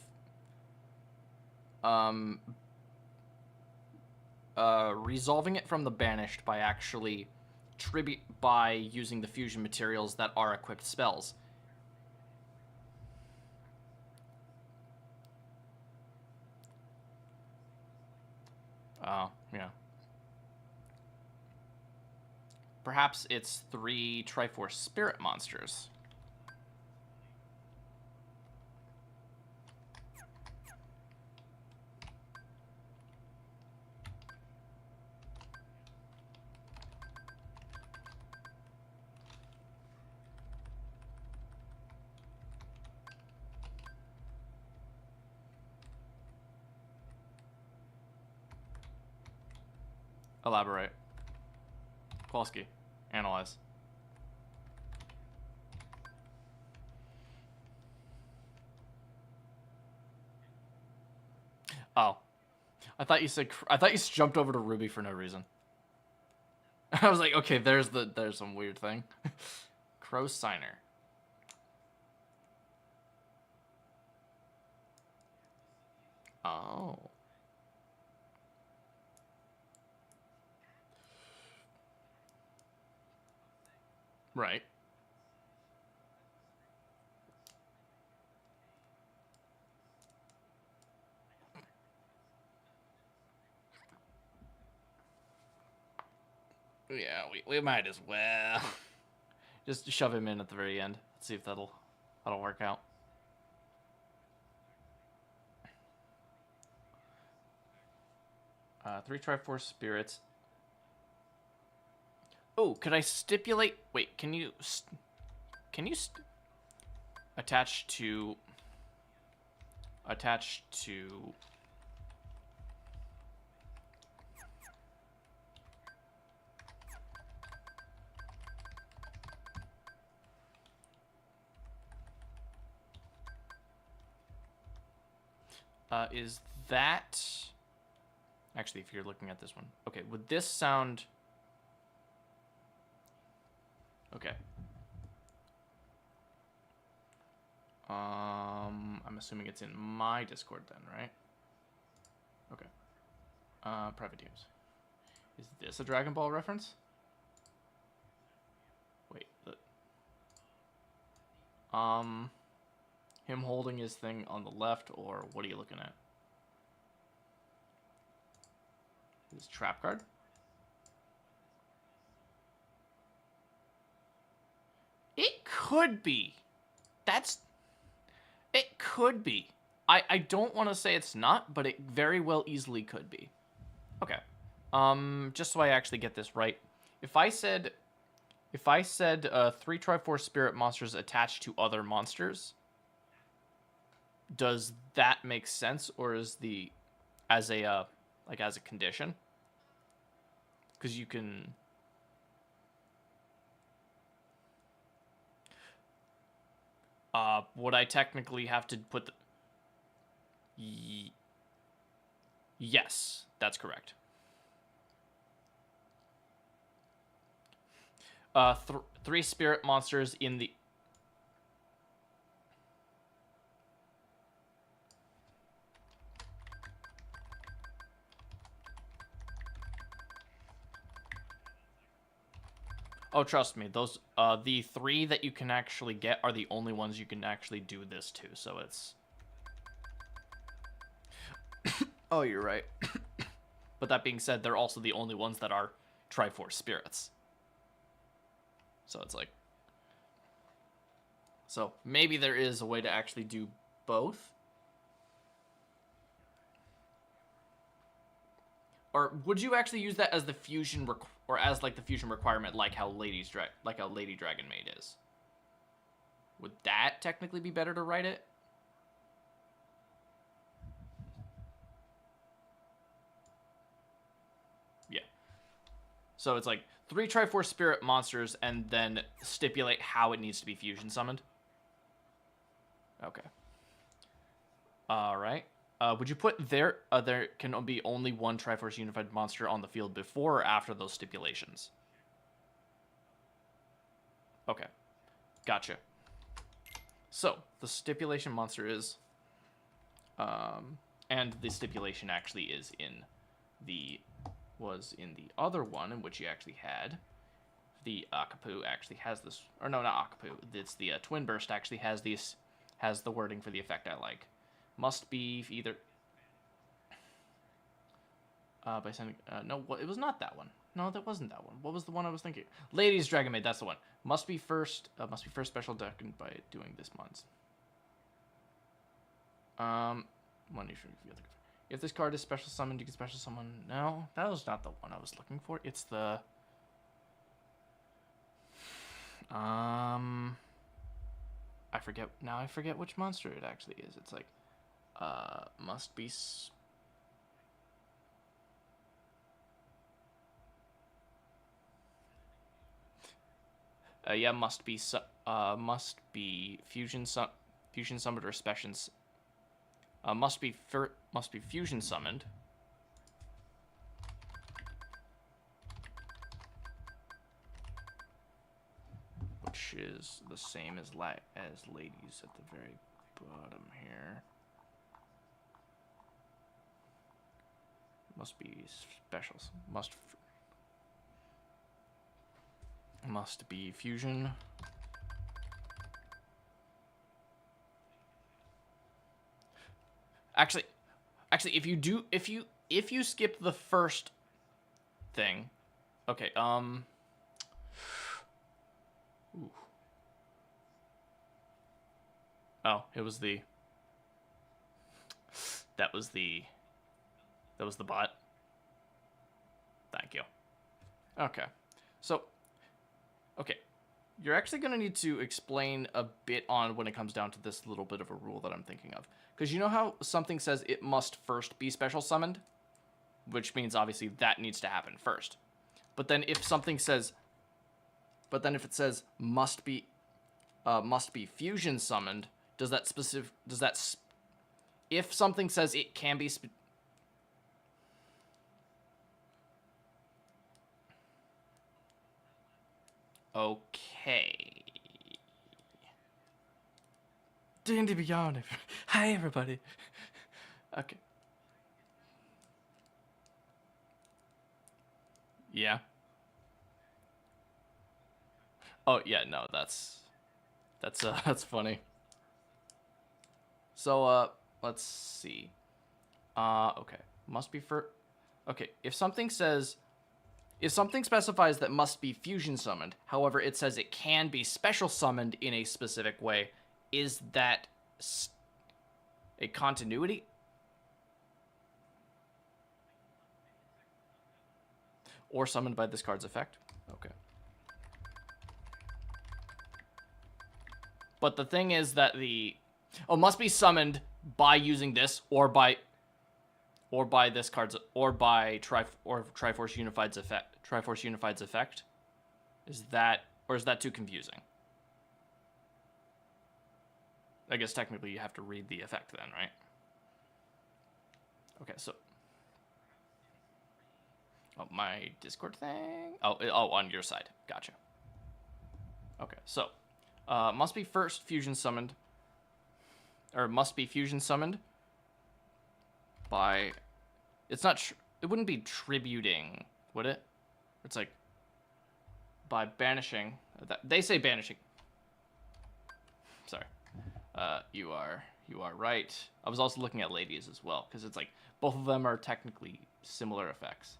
resolving it from the banished by actually by using the fusion materials that are equipped spells. Oh, yeah. Perhaps it's 3 Triforce Spirit monsters. Elaborate. Kowalski. Analyze. Oh. I thought you jumped over to Ruby for no reason. I was like, okay, there's some weird thing. Crow Signer. Oh. Right. Yeah, we might as well. Just shove him in at the very end. Let's see if that'll work out. Three Triforce Spirits. Oh, could I stipulate? Wait, can you attach to is that actually, if you're looking at this one, okay, would this sound okay? I'm assuming it's in my Discord then, right? Okay. Private teams. Is this a Dragon Ball reference? Wait. Him holding his thing on the left, or what are you looking at? His trap card? It could be. It could be. I don't want to say it's not, but it very well easily could be. Okay. Just so I actually get this right. If I said 3 Triforce Spirit monsters attached to other monsters, does that make sense, or is as a condition? Because you can. Would I technically have to put the... Yes, that's correct. Three spirit monsters in the... Oh, trust me, those the 3 that you can actually get are the only ones you can actually do this to, so it's... Oh, you're right. But that being said, they're also the only ones that are Triforce Spirits. So it's like... So maybe there is a way to actually do both. Or would you actually use that as the fusion or as like the fusion requirement, like how Lady Dragon Maid is? Would that technically be better to write it? Yeah. So it's like 3 Triforce Spirit monsters and then stipulate how it needs to be fusion summoned. Okay. All right. Would you put there can be only one Triforce Unified monster on the field before or after those stipulations? Okay. Gotcha. So, the stipulation monster is... and the stipulation actually is was in the other one, in which you actually had... The Akapu actually has this... Or no, not Akapu. It's the Twin Burst actually has the wording for the effect I like. Must be either by sending no, it was not that one. No, that wasn't that one. What was the one I was thinking? Ladies Dragon Maid, that's the one. Must be first special deck by doing this month. If this card is special summoned, you can special summon. No, that was not the one I was looking for. It's the I forget which monster it actually is. It's like must be yeah, must be fusion summoned or special must be fusion summoned. Which is the same as ladies at the very bottom here. Must be specials. Must be fusion. Actually, if you skip the first thing, Okay, ooh. Oh, it was the... That was the bot. Thank you. Okay. So, okay. You're actually going to need to explain a bit on when it comes down to this little bit of a rule that I'm thinking of. Because you know how something says it must first be special summoned? Which means, obviously, that needs to happen first. But then if something says... But then if it says must be fusion summoned, does that specific... Does that... If something says it can be... Okay. D&D Beyond. Hi, everybody. Okay. Yeah. Oh, yeah, no, that's that's funny. So, let's see. Okay. Must be for... Okay, if something specifies that must be fusion summoned, however, it says it can be special summoned in a specific way, is that a continuity? Or summoned by this card's effect? Okay. But the thing is that the... Oh, must be summoned by using this, or by this card's... Or by Triforce Unified's effect. Triforce Unified's effect? Is that... Or is that too confusing? I guess technically you have to read the effect then, right? Okay, so... Oh, my Discord thing? Oh, on your side. Gotcha. Okay, so... must be first fusion summoned. Or must be fusion summoned by... It's not... It wouldn't be tributing, would it? It's like... By banishing... They say banishing. Sorry. You are right. I was also looking at ladies as well, because it's like... Both of them are technically similar effects.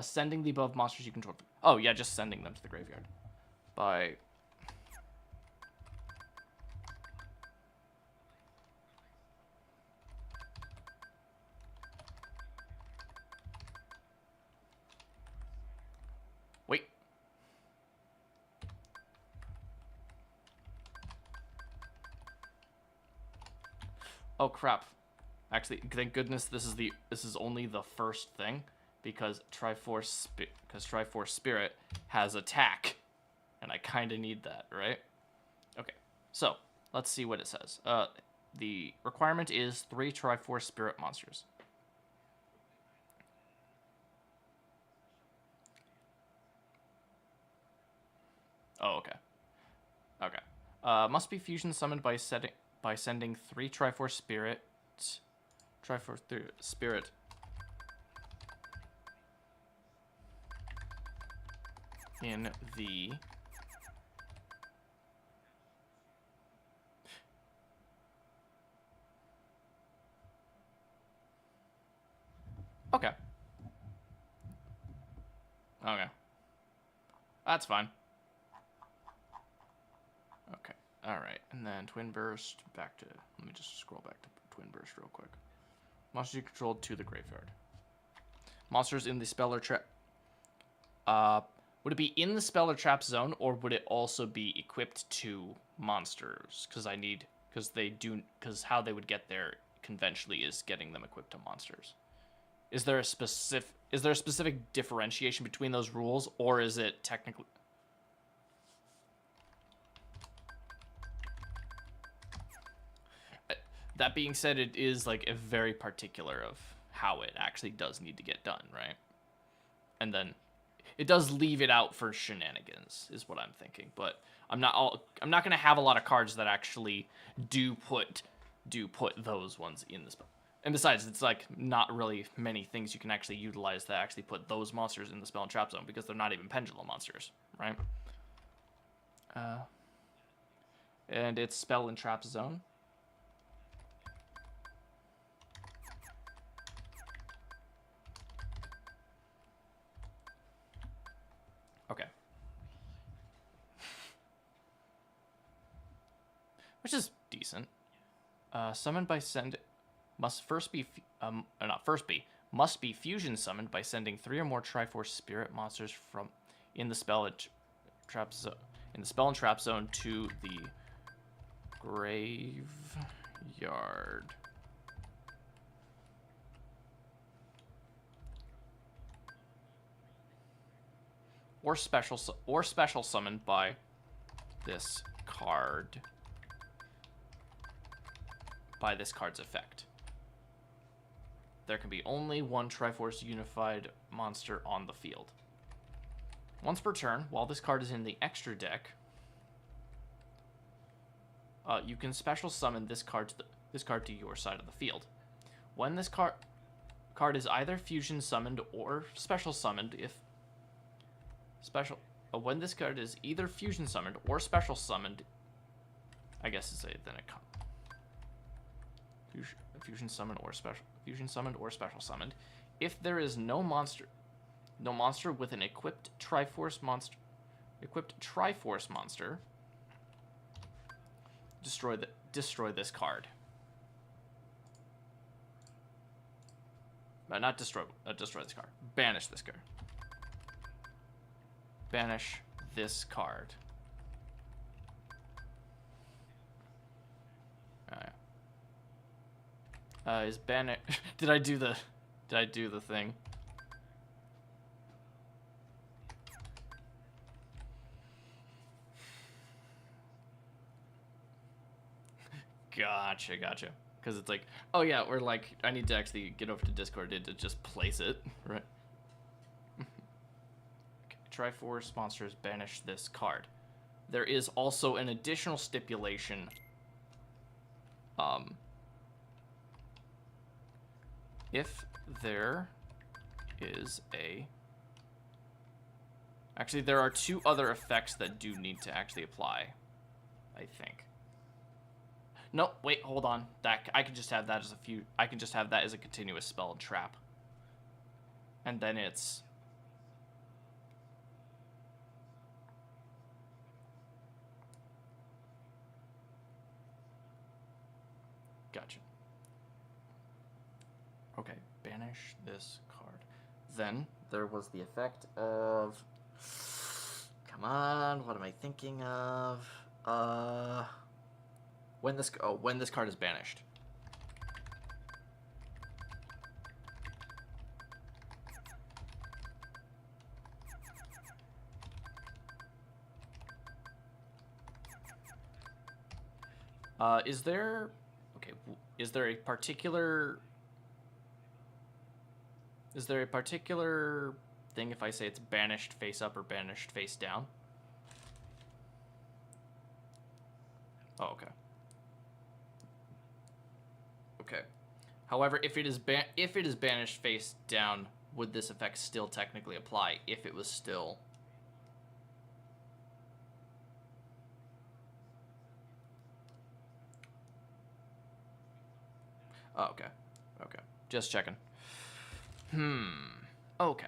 Sending the above monsters you control... Oh, yeah, just sending them to the graveyard. By... Wait. Oh, crap. Actually, thank goodness this is only the first thing, because Triforce Spirit has attack, and I kind of need that, right? Okay, so let's see what it says. The requirement is 3 Triforce Spirit monsters. Oh, okay. Okay. Must be fusion summoned by sending 3 Triforce Spirit in the... Okay. Okay. That's fine. Okay. Alright. And then Twin Burst back to... Let me just scroll back to Twin Burst real quick. Monsters you controlled to the graveyard. Monsters in the spell or trap... would it be in the spell or trap zone, or would it also be equipped to monsters? Because how they would get there conventionally is getting them equipped to monsters. Is there a specific differentiation between those rules, or is it technically... That being said, it is like a very particular of how it actually does need to get done, right? And then it does leave it out for shenanigans, is what I'm thinking. But I'm not going to have a lot of cards that actually do put those ones in the spell. And besides, it's like not really many things you can actually utilize that actually put those monsters in the spell and trap zone, because they're not even pendulum monsters, right? And it's spell and trap zone. which is decent. Summoned by send must first be not first be must be fusion summoned by sending 3 or more Triforce spirit monsters from in the spell and trap zone to the graveyard. Or special summoned by this card. By this card's effect. There can be only one Triforce Unified monster on the field. Once per turn, while this card is in the extra deck, you can special summon this card to your side of the field. When this card is either fusion summoned or special summoned, when this card is either fusion summoned or special summoned, I guess to say then it comes. Fusion summoned or special summoned. If there is no monster with an equipped Triforce monster, destroy this card. Not destroy this card. Banish this card. Banish this card. Is banish? Did I do the thing? Gotcha. Because it's like, oh yeah, we're like, I need to actually get over to Discord to just place it, right? Okay, Triforce monsters banish this card. There is also an additional stipulation. If there is actually, there are 2 other effects that do need to actually apply, I think. No, wait, hold on. I can just have that as a continuous spell and trap. And then it's gotcha. Okay, banish this card. Then there was the effect of, come on, what am I thinking of? When this card is banished. Is there a particular thing if I say it's banished face up or banished face down? Oh, okay. Okay. However, if it is banished face down, would this effect still technically apply if it was still? Oh, okay. Okay. Just checking. Okay.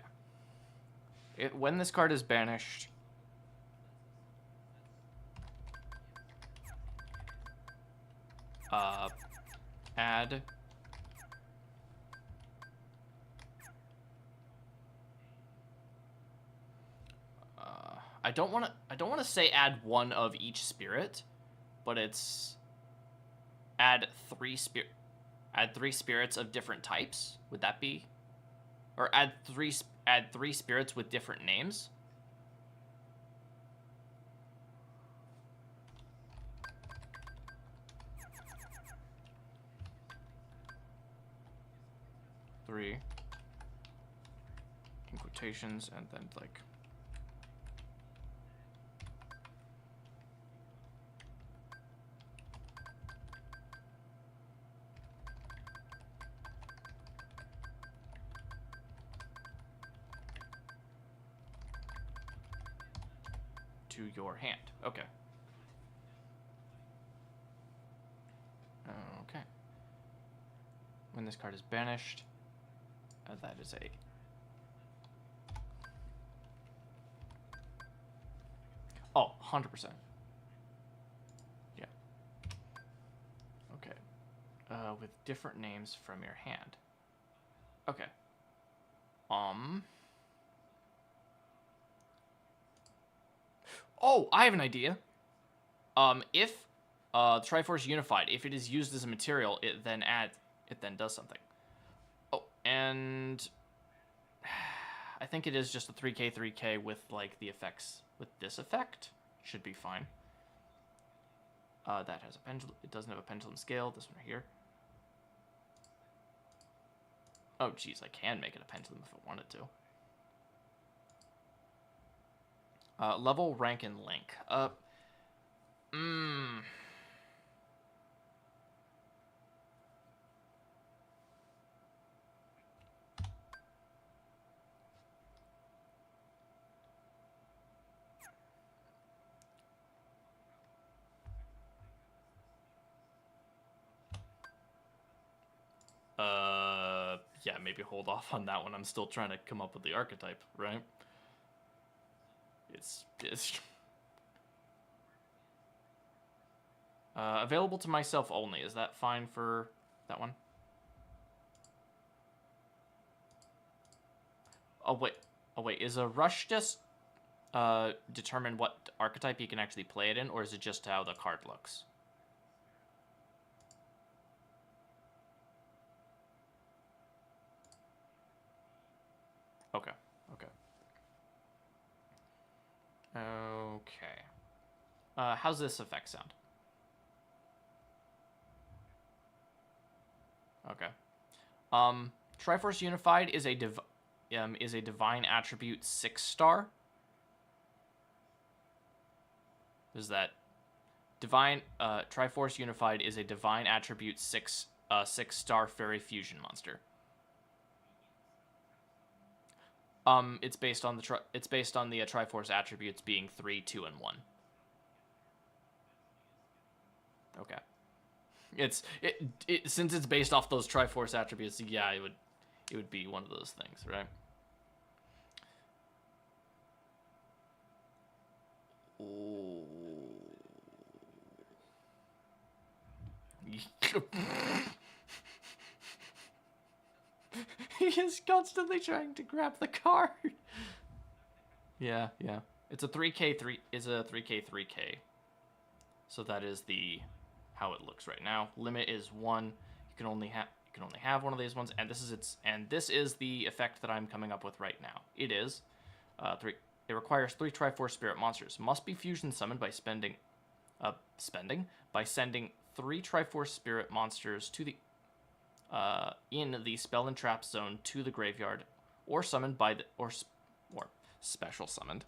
When this card is banished, add I don't want to say add 1 of each spirit, but it's add 3 spirits of different types. Would that be? Or add 3 spirits with different names? Three in quotations, and then like to your hand. Okay. Okay. When this card is banished, that is a... Oh, 100%. Yeah. with different names from your hand. Okay. Oh, I have an idea. If Triforce Unified, if it is used as a material, it then does something. Oh, and I think it is just a 3K 3K with like the effects. With this effect, should be fine. That has a pendulum. It doesn't have a pendulum scale. This one right here. Oh, geez, I can make it a pendulum if I wanted to. Level, rank, and link. Yeah, maybe hold off on that one. I'm still trying to come up with the archetype, right? It's available to myself only. Is that fine for that one? Oh wait. Is a rush just determine what archetype you can actually play it in, or is it just how the card looks? Okay. How's this effect sound? Okay. Triforce Unified is a divine attribute 6-star. Is that divine? Triforce Unified is a divine attribute 6-star fairy fusion monster. It's based on the Triforce attributes being 3, 2, and 1. Okay. Since it's based off those Triforce attributes, yeah, it would be one of those things, right? Oh. He is constantly trying to grab the card. Yeah. It's a 3K 3K. So that is how it looks right now. Limit is 1. You can only have one of these ones, and this is the effect that I'm coming up with right now. It is 3. It requires 3 Triforce Spirit monsters. Must be fusion summoned by sending 3 Triforce Spirit monsters to the in the spell and trap zone to the graveyard, or summoned by the or special summoned.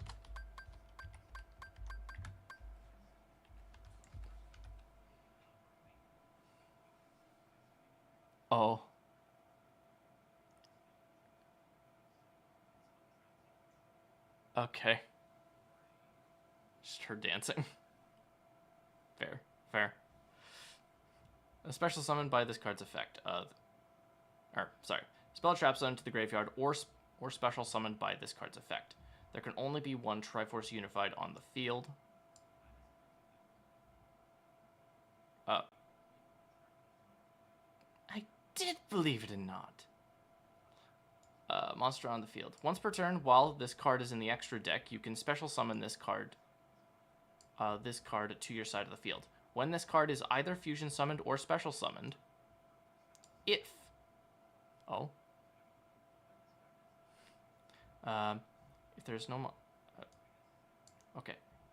Oh. Okay. Just her dancing. Fair. A special summoned by this card's effect. Spell trap zone to the graveyard, or special summoned by this card's effect. There can only be one Triforce Unified on the field. I did, believe it or not. Monster on the field. Once per turn, while this card is in the extra deck, you can special summon this card to your side of the field. When this card is either fusion summoned or special summoned, if there's no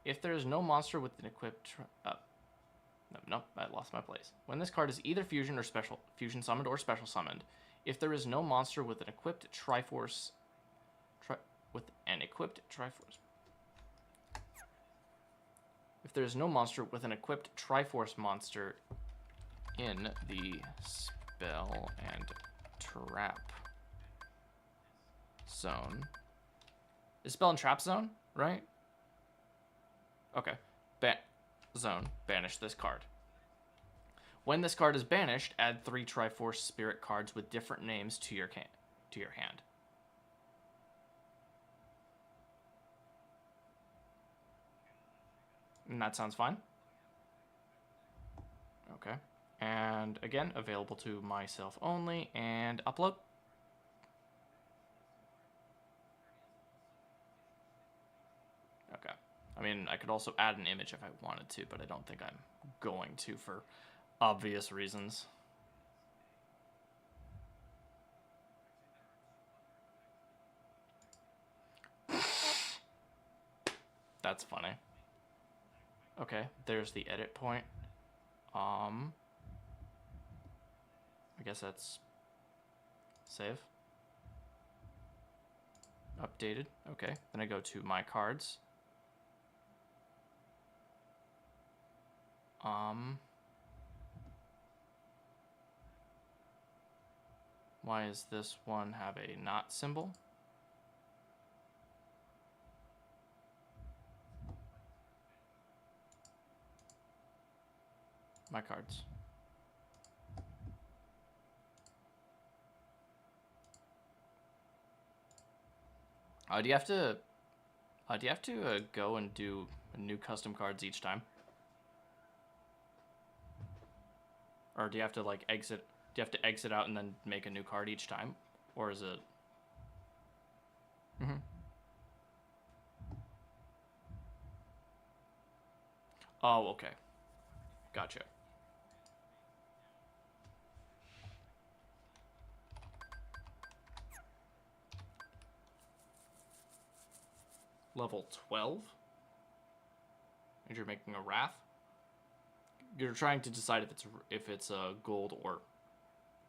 if there is no monster with an equipped no, I lost my place. When this card is either fusion summoned or special summoned, if there is no monster with an equipped Triforce if there is no monster with an equipped Triforce monster in the spell and trap zone. Is spell and trap zone, right? Okay. Banish this card. When this card is banished, add 3 Triforce Spirit cards with different names to your hand. And that sounds fine. Okay. And again, available to myself only, and upload. Okay. I mean, I could also add an image if I wanted to, but I don't think I'm going to for obvious reasons. That's funny. Okay, there's the edit point. I guess that's save. Updated. Okay, then I go to my cards. Why does this one have a not symbol? My cards. Do you have to go and do new custom cards each time? Or do you have to like exit? Do you have to exit out and then make a new card each time, or is it? Oh, okay. Gotcha. Level 12? And you're making a Wrath? You're trying to decide if it's a gold or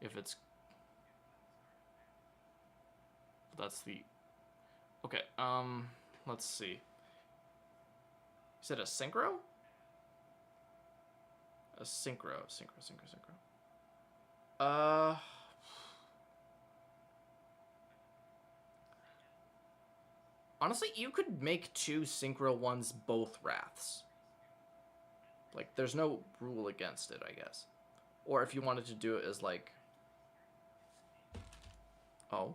if it's... That's the... Okay, let's see. You said a synchro? A synchro. Honestly, you could make 2 synchro ones both Wraths. Like, there's no rule against it, I guess. Or if you wanted to do it as, like... Oh.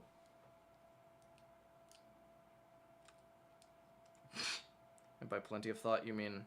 And by plenty of thought, you mean...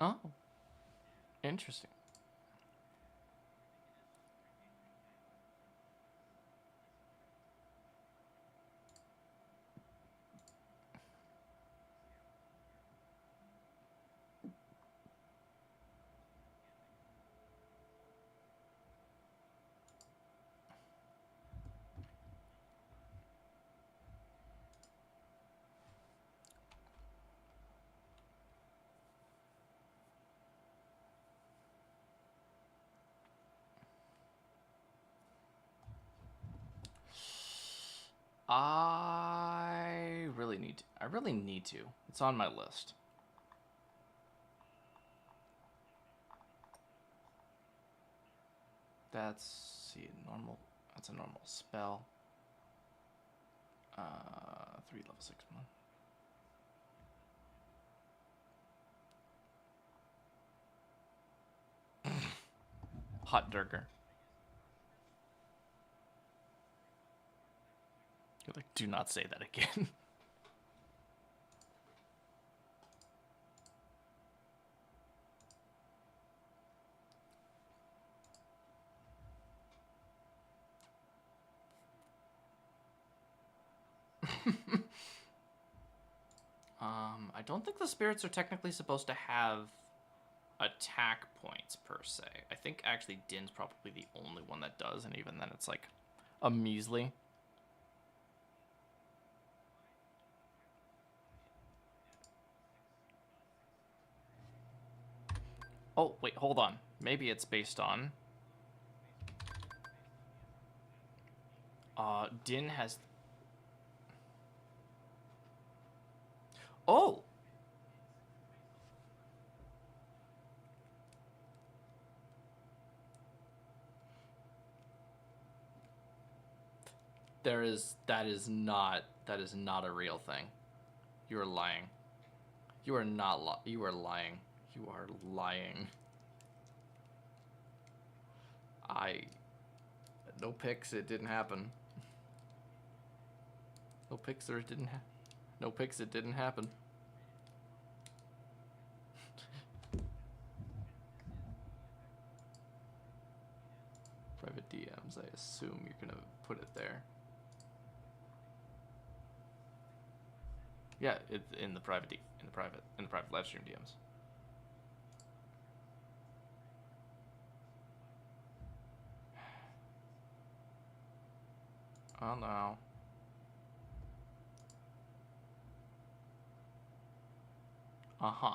Oh. Interesting. I really need to. It's on my list. That's normal. That's a normal spell. 3 level 6 1. Hot Durger. You're like, do not say that again. I don't think the spirits are technically supposed to have attack points per se. I think actually Din's probably the only one that does, and even then it's like a measly. Oh, wait, hold on. Maybe it's based on... Din has... Oh! That is not a real thing. You are lying. You are not you are lying. You are lying. No picks, it didn't happen. No picks, or it didn't no picks, it didn't happen. Private DMs, I assume you're gonna put it there. Yeah, it's in the private live stream DMs. Oh no. Uh-huh.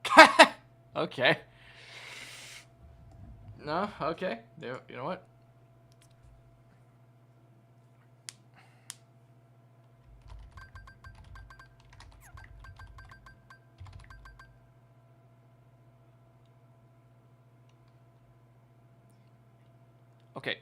Huh. Okay. No, okay. You know what? Okay,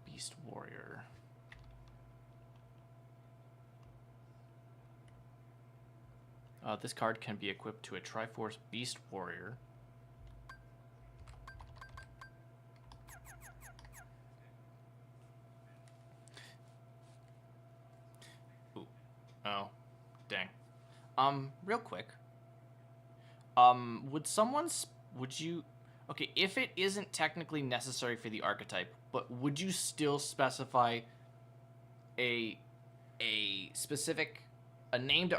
Beast Warrior. This card can be equipped to a Triforce Beast Warrior. Ooh. Oh. Dang. Real quick. Would you... Okay, if it isn't technically necessary for the archetype, but would you still specify a specific... a named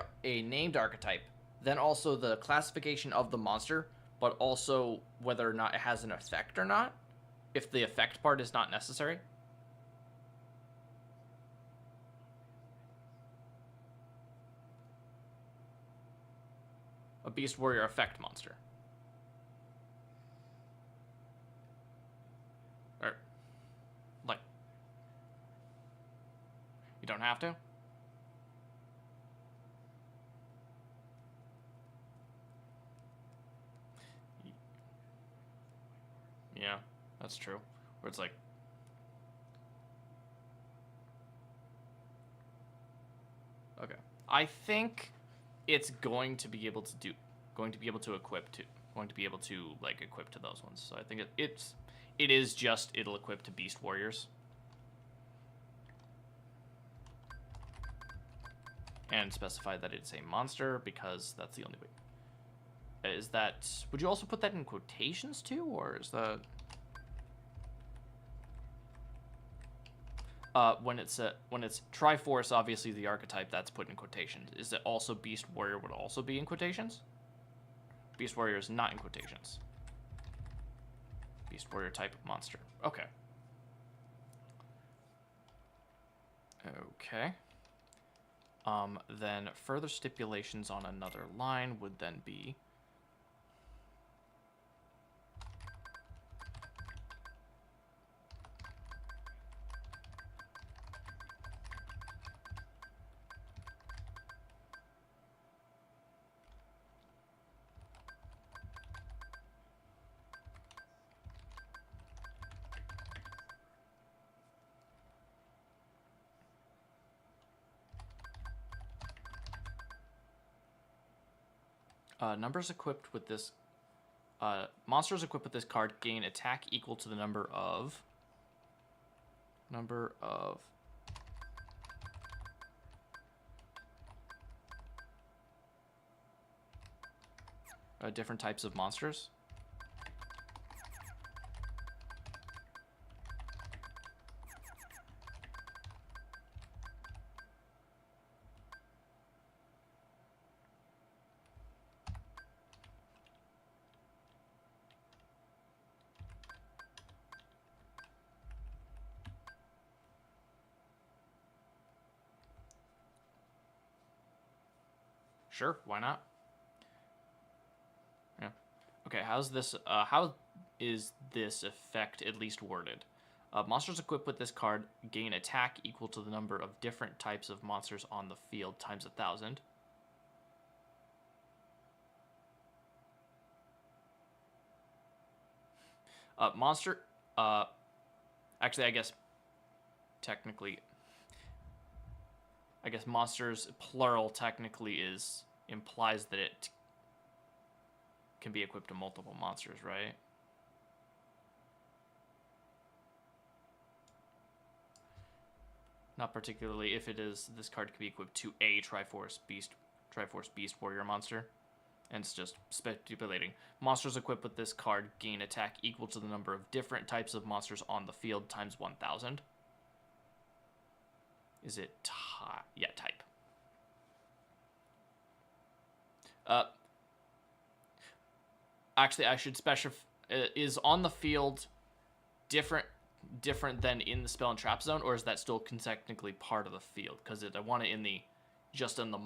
archetype, then also the classification of the monster, but also whether or not it has an effect or not, if the effect part is not necessary? A Beast Warrior effect monster. Or, like, you don't have to? Yeah, that's true. Where it's like... Okay. I think it's going to be able to equip to those ones. So I think it'll equip to Beast Warriors. And specify that it's a monster, because that's the only way. Is that... Would you also put that in quotations too, or is that... When it's Triforce, obviously the archetype, that's put in quotations. Is it also Beast Warrior would also be in quotations? Beast Warrior is not in quotations. Beast Warrior type of monster. Okay. Okay. Then further stipulations on another line would then be... Numbers equipped with this... monsters equipped with this card gain attack equal to the number of... different types of monsters. Sure, why not? Yeah. Okay, how is this effect at least worded? Monsters equipped with this card gain attack equal to the number of different types of monsters on the field times 1,000. Actually, I guess monsters plural technically implies that it can be equipped to multiple monsters, right? Not particularly if it is, this card can be equipped to a Triforce Beast Warrior monster. And it's just stipulating. Monsters equipped with this card gain attack equal to the number of different types of monsters on the field times 1,000. Is it type? Yeah, type. Actually, I should specify, is on the field different than in the spell and trap zone, or is that still technically part of the field? Because I want it in the, just in the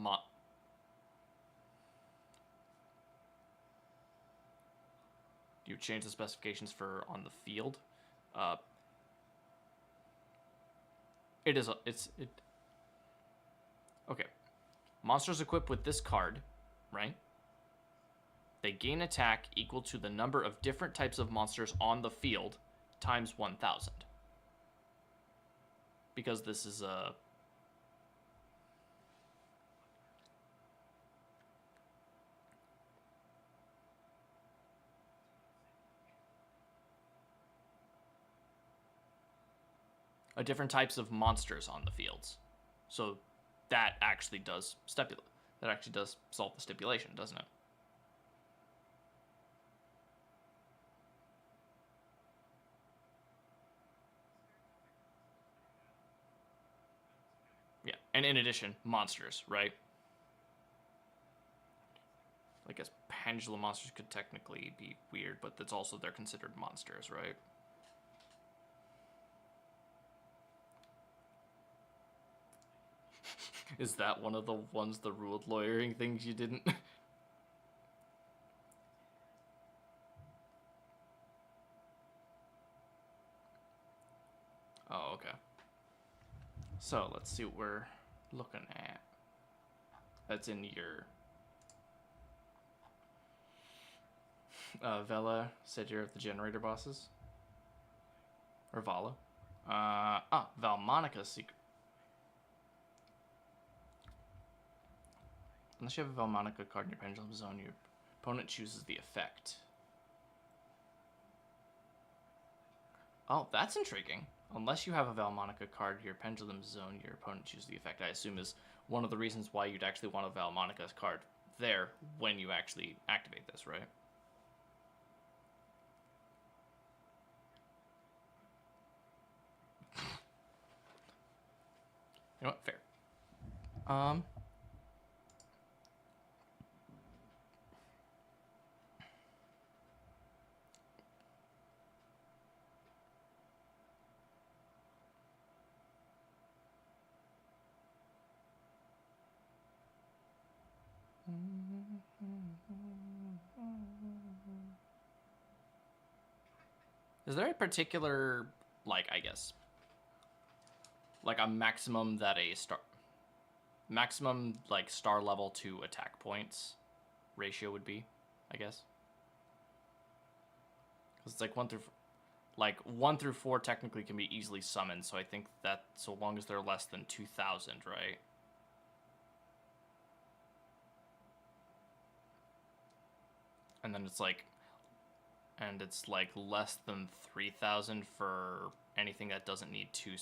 Do you change the specifications for on the field? Okay. Monsters equipped with this card, right? They gain attack equal to the number of different types of monsters on the field times 1,000. Because this is different types of monsters on the fields. So that actually does solve the stipulation, doesn't it? Yeah, and in addition, monsters, right? I guess pendulum monsters could technically be weird, but that's also, they're considered monsters, right? Is that one of the ones, the ruled lawyering things you didn't? Oh, okay. So, let's see what we're looking at. That's in your... Vela said you're the generator bosses? Or Vala? Valmonica's secret. Unless you have a Valmonica card in your pendulum zone, your opponent chooses the effect. Oh, that's intriguing. Unless you have a Valmonica card in your pendulum zone, your opponent chooses the effect. I assume is one of the reasons why you'd actually want a Valmonica's card there when you actually activate this, right? You know what? Fair. Is there a particular, like, I guess, like a maximum that a maximum, like, star level to attack points ratio would be, I guess? Because it's like 1 through 4 technically can be easily summoned, so I think that so long as they're less than 2,000, right? then it's like, and it's like less than 3,000 for anything that doesn't need two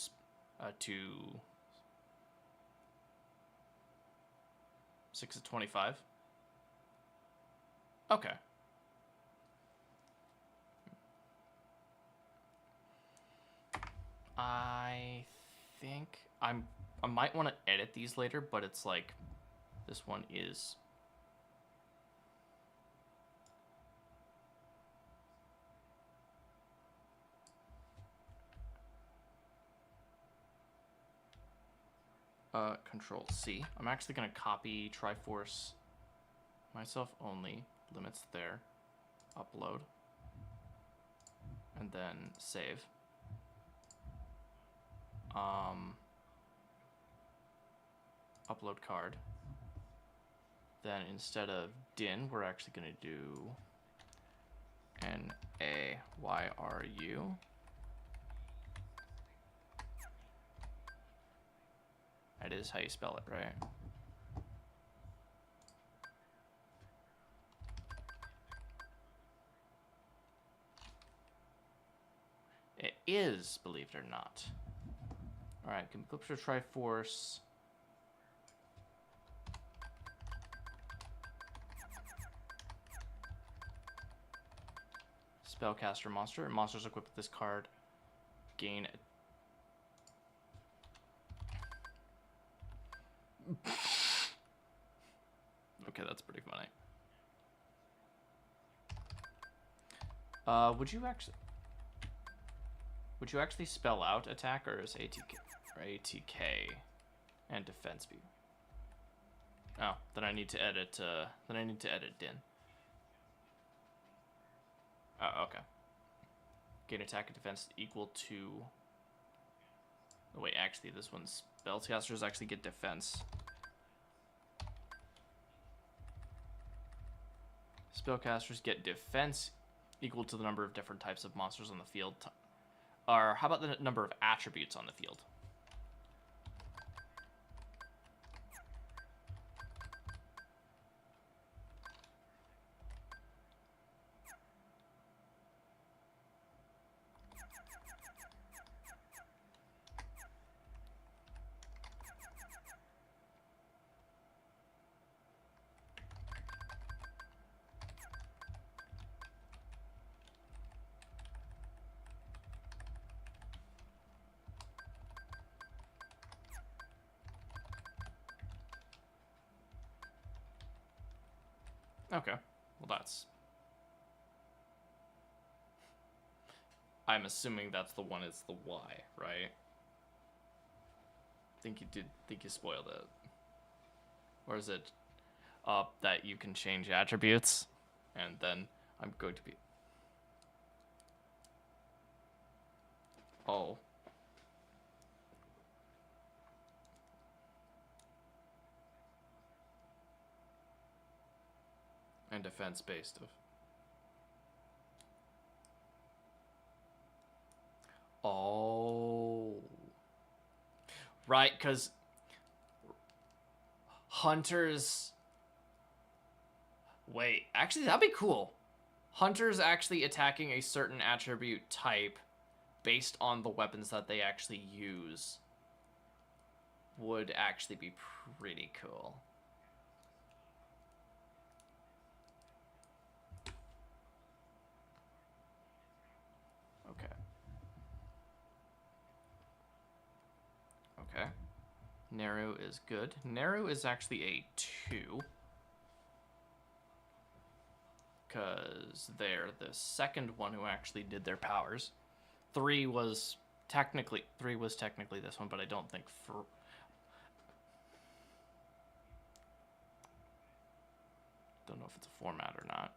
6 to 25. Okay. I think I might want to edit these later, but it's like this one is Control C. I'm actually gonna copy Triforce myself only, limits there, upload, and then save. Upload card. Then instead of din, we're actually gonna do NAYRU. That is how you spell it, right? It is, believe it or not. All right, can clip to Triforce. Spellcaster monster. Monsters equipped with this card gain. Okay, that's pretty funny. Would you actually spell out attack, or is ATK and defense be? Oh, then I need to edit. Then I need to edit din. Oh, okay. Gain attack and defense equal to. Oh, wait, actually, this one's spellcasters actually get defense. Spellcasters get defense equal to the number of different types of monsters on the field. Or how about the number of attributes on the field? Okay, well that's... I'm assuming that's the one is the Y, right? Think you spoiled it. Or is it that you can change attributes? And then I'm going to be... Oh. And defense-based of... Oh. Right, because hunters... Wait, actually, that'd be cool. Hunters actually attacking a certain attribute type based on the weapons that they actually use would actually be pretty cool. Okay. Okay. Narrow is good. Narrow is actually a 2. Because they're the second one who actually did their powers. 3 was technically this one, but I don't think don't know if it's a format or not.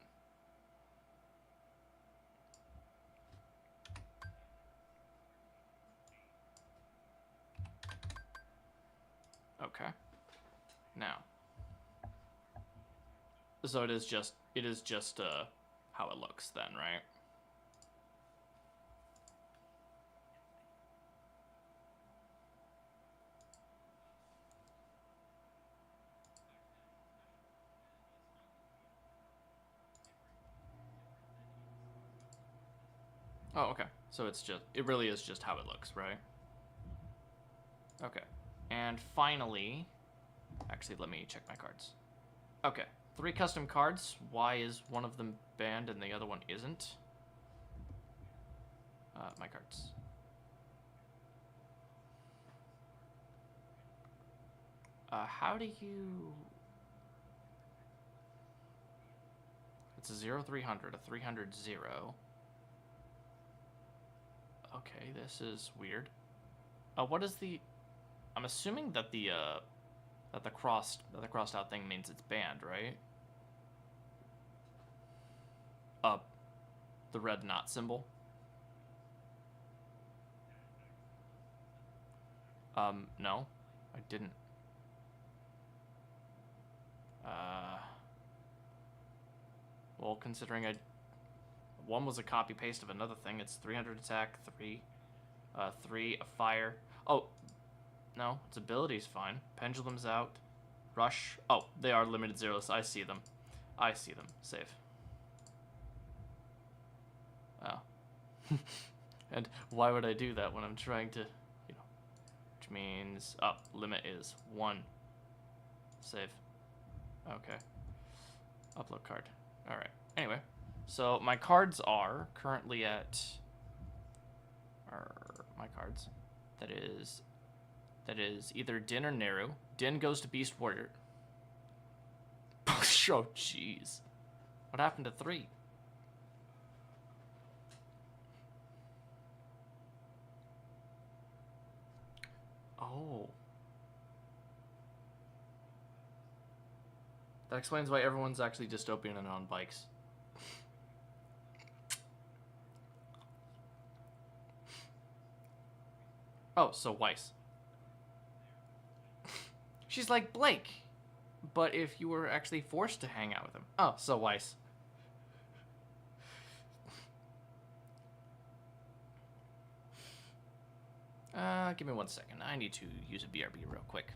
Okay. Now. So it is just how it looks then, right? Oh, okay. So it really is just how it looks, right? Okay. And finally, actually, let me check my cards. Okay. 3 custom cards. Why is one of them banned and the other one isn't? My cards. How do you... It's a 0-300, a 300-0. Okay, this is weird. What is the... I'm assuming that the crossed out thing means it's banned, right? The red knot symbol. No, I didn't. Well, considering one was a copy paste of another thing. It's 300 attack, 3, 3 a fire. Oh, no, its ability's fine. Pendulum's out. Rush. Oh, they are limited zeros. I see them. I see them. Save. Oh. And why would I do that when I'm trying to, which means, limit is 1. Save. Okay. Upload card. Alright. Anyway, so my cards are currently at, my cards, that is either Din or Neru. Din goes to Beast Warrior. Oh, jeez. What happened to 3? Oh. That explains why everyone's actually dystopian and on bikes. Oh, so Weiss. She's like Blake, but if you were actually forced to hang out with him. Oh, so Weiss. Give me 1 second. I need to use a BRB real quick.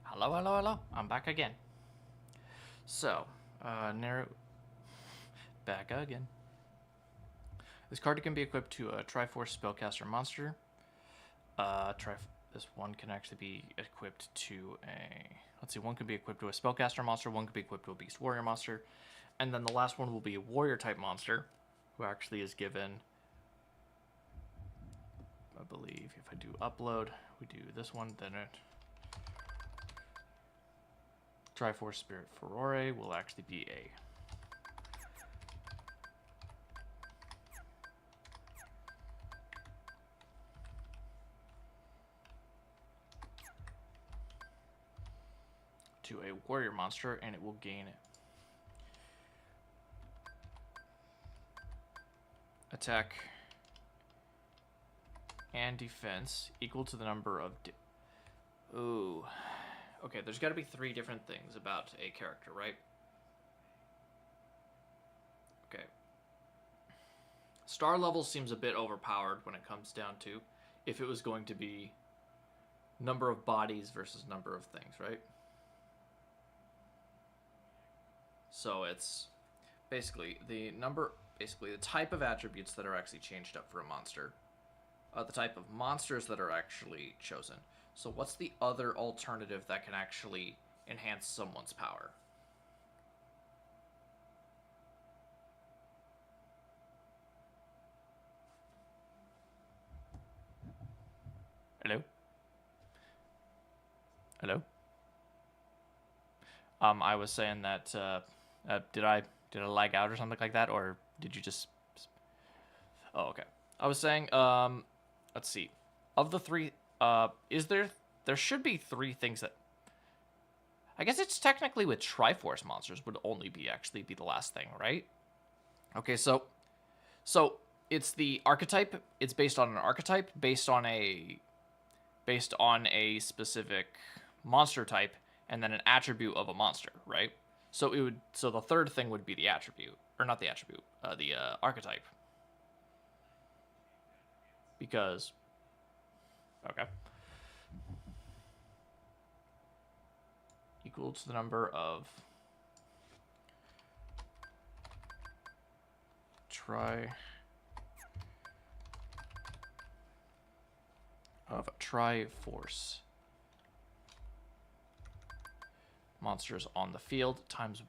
Hello, hello, hello. I'm back again. So, Neru... Back again. This card can be equipped to a Triforce Spellcaster monster. This one can actually be equipped to a... Let's see, one could be equipped to a Spellcaster monster, one could be equipped to a Beast Warrior monster, and then the last one will be a Warrior-type monster, who actually is given... I believe if I do upload, we do this one, then it... Triforce Spirit Furore will actually be a... to a warrior monster, and it will gain attack and defense equal to the number of... Ooh. Okay, there's got to be 3 different things about a character, right? Star level seems a bit overpowered when it comes down to if it was going to be number of bodies versus number of things, right? So it's basically the type of attributes that are actually changed up for a monster, the type of monsters that are actually chosen. So what's the other alternative that can actually enhance someone's power? Hello? Hello? I was saying that did I lag out or something like that, or did you just? Oh, okay. I was saying, let's see. Of the three, is there should be three things that. I guess it's technically with Triforce monsters would only be the last thing, right? Okay, so it's the archetype. It's based on an archetype, based on a specific monster type, and then an attribute of a monster, right? So the third thing would be the attribute, or not the attribute, the archetype. Because, okay, equal to the number of Triforce monsters on the field times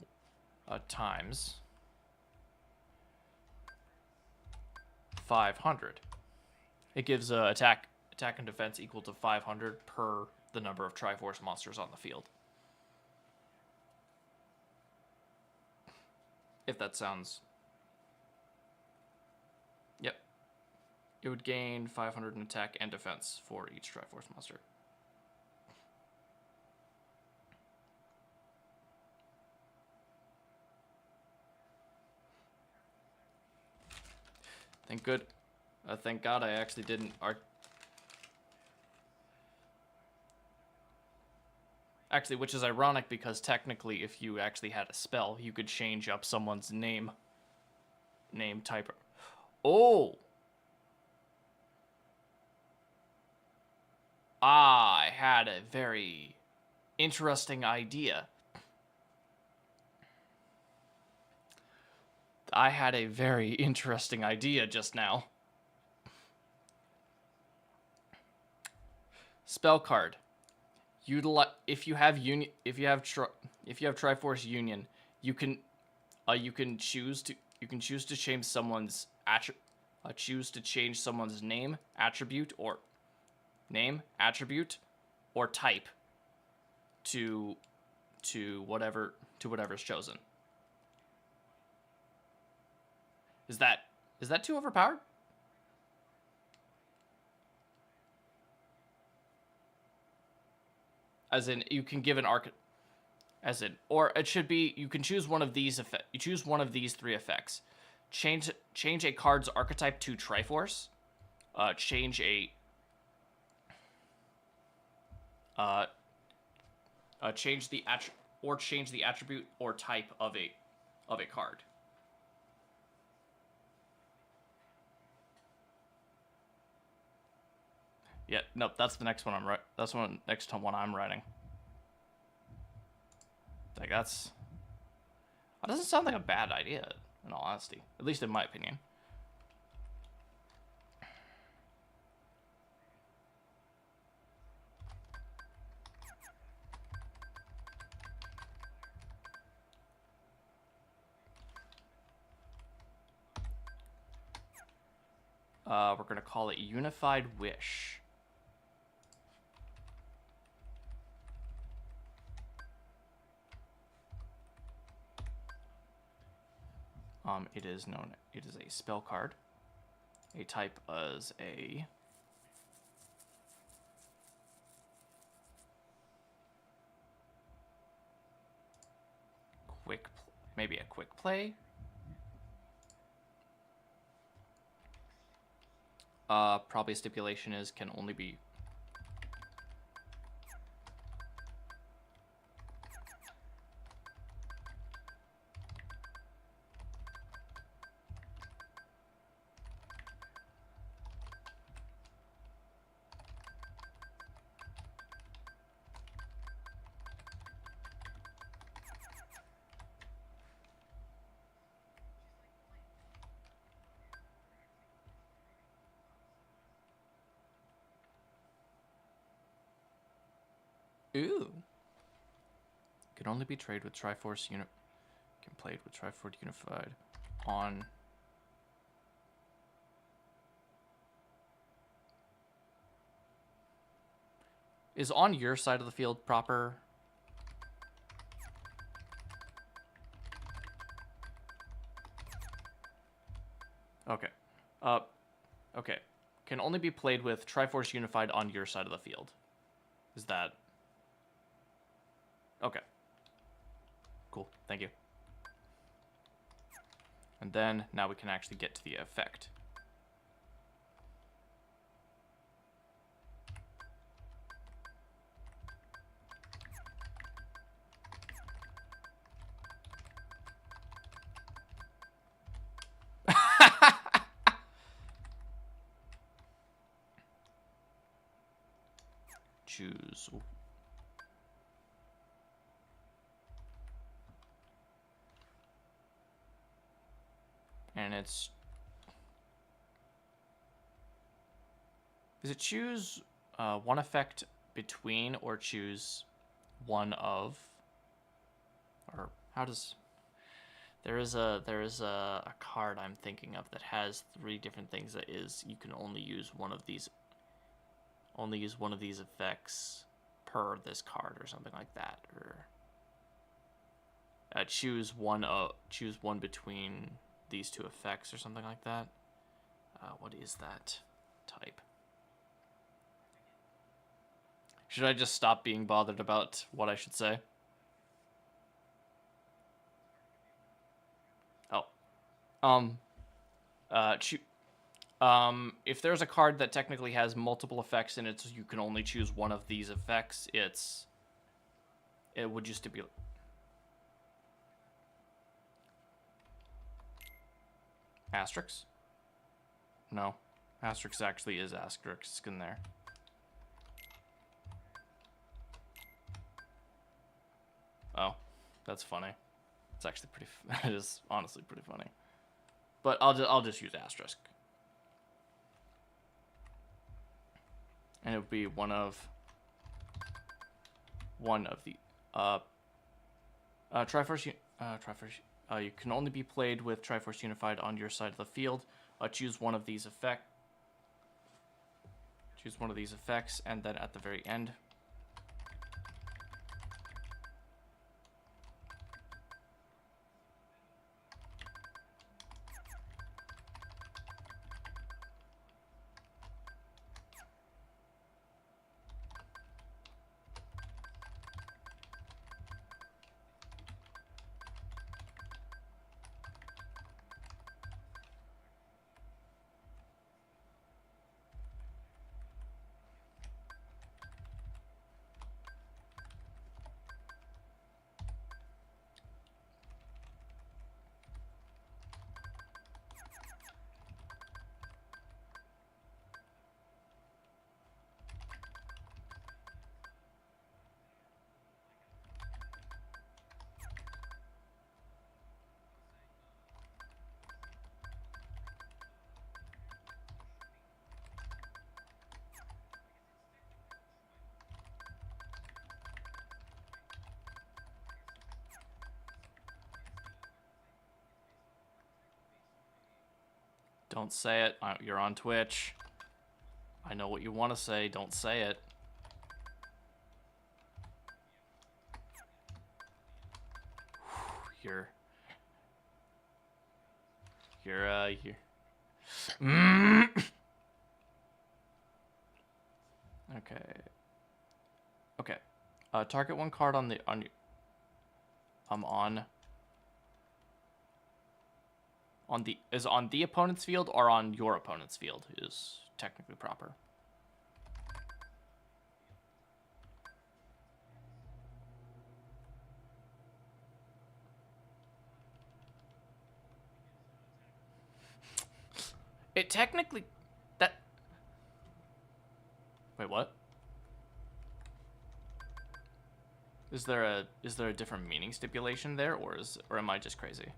500. It gives attack and defense equal to 500 per the number of Triforce monsters on the field. If that sounds... Yep. It would gain 500 in attack and defense for each Triforce monster. Thank God I actually didn't... Actually, which is ironic because technically if you actually had a spell, you could change up someone's name type. Oh! I had a very interesting idea. I had a very interesting idea just now. Spell card. If you have Triforce Union, you can choose to change someone's change someone's name, attribute, or type to whatever's chosen. Is that too overpowered? As in, you can give an or it should be you can choose one of these you choose one of these three effects. Change a card's archetype to Triforce. Change the attribute or type of a card. Yeah, nope, that's the next one that's next one I'm writing. Like that doesn't sound like a bad idea, in all honesty. At least in my opinion. We're gonna call it Unified Wish. It is a spell card. A type as a maybe a quick play. Probably a stipulation is can only be Ooh. Can only be traded with Triforce Uni... Can played with Triforce Unified on... Is on your side of the field proper? Okay. Okay. Can only be played with Triforce Unified on your side of the field. Is that... Okay. Cool. Thank you. And then, now we can actually get to the effect. Choose. And it's... Is it choose one effect between or choose one of? Or how does... There is a card I'm thinking of that has 3 different things that is you can only use one of these effects per this card or something like that, or choose one between these 2 effects or something like that. What is that type? Should I just stop being bothered about what I should say? If there's a card that technically has multiple effects in it, so you can only choose one of these effects, it would just stipulate. Asterisk? No. Asterisk actually is asterisk in there. Oh, that's funny. It's actually pretty... It is honestly pretty funny. But I'll just use asterisk. And it would be one of the Triforce. You can only be played with Triforce Unified on your side of the field. Choose one of these effects. Choose one of these effects, and then at the very end. Don't say it. You're on Twitch. I know what you want to say. Don't say it. You're Okay. Okay. Target one card on the opponent's field or on your opponent's field is technically proper. It technically Wait, what? Is there a different meaning stipulation there, or am I just crazy?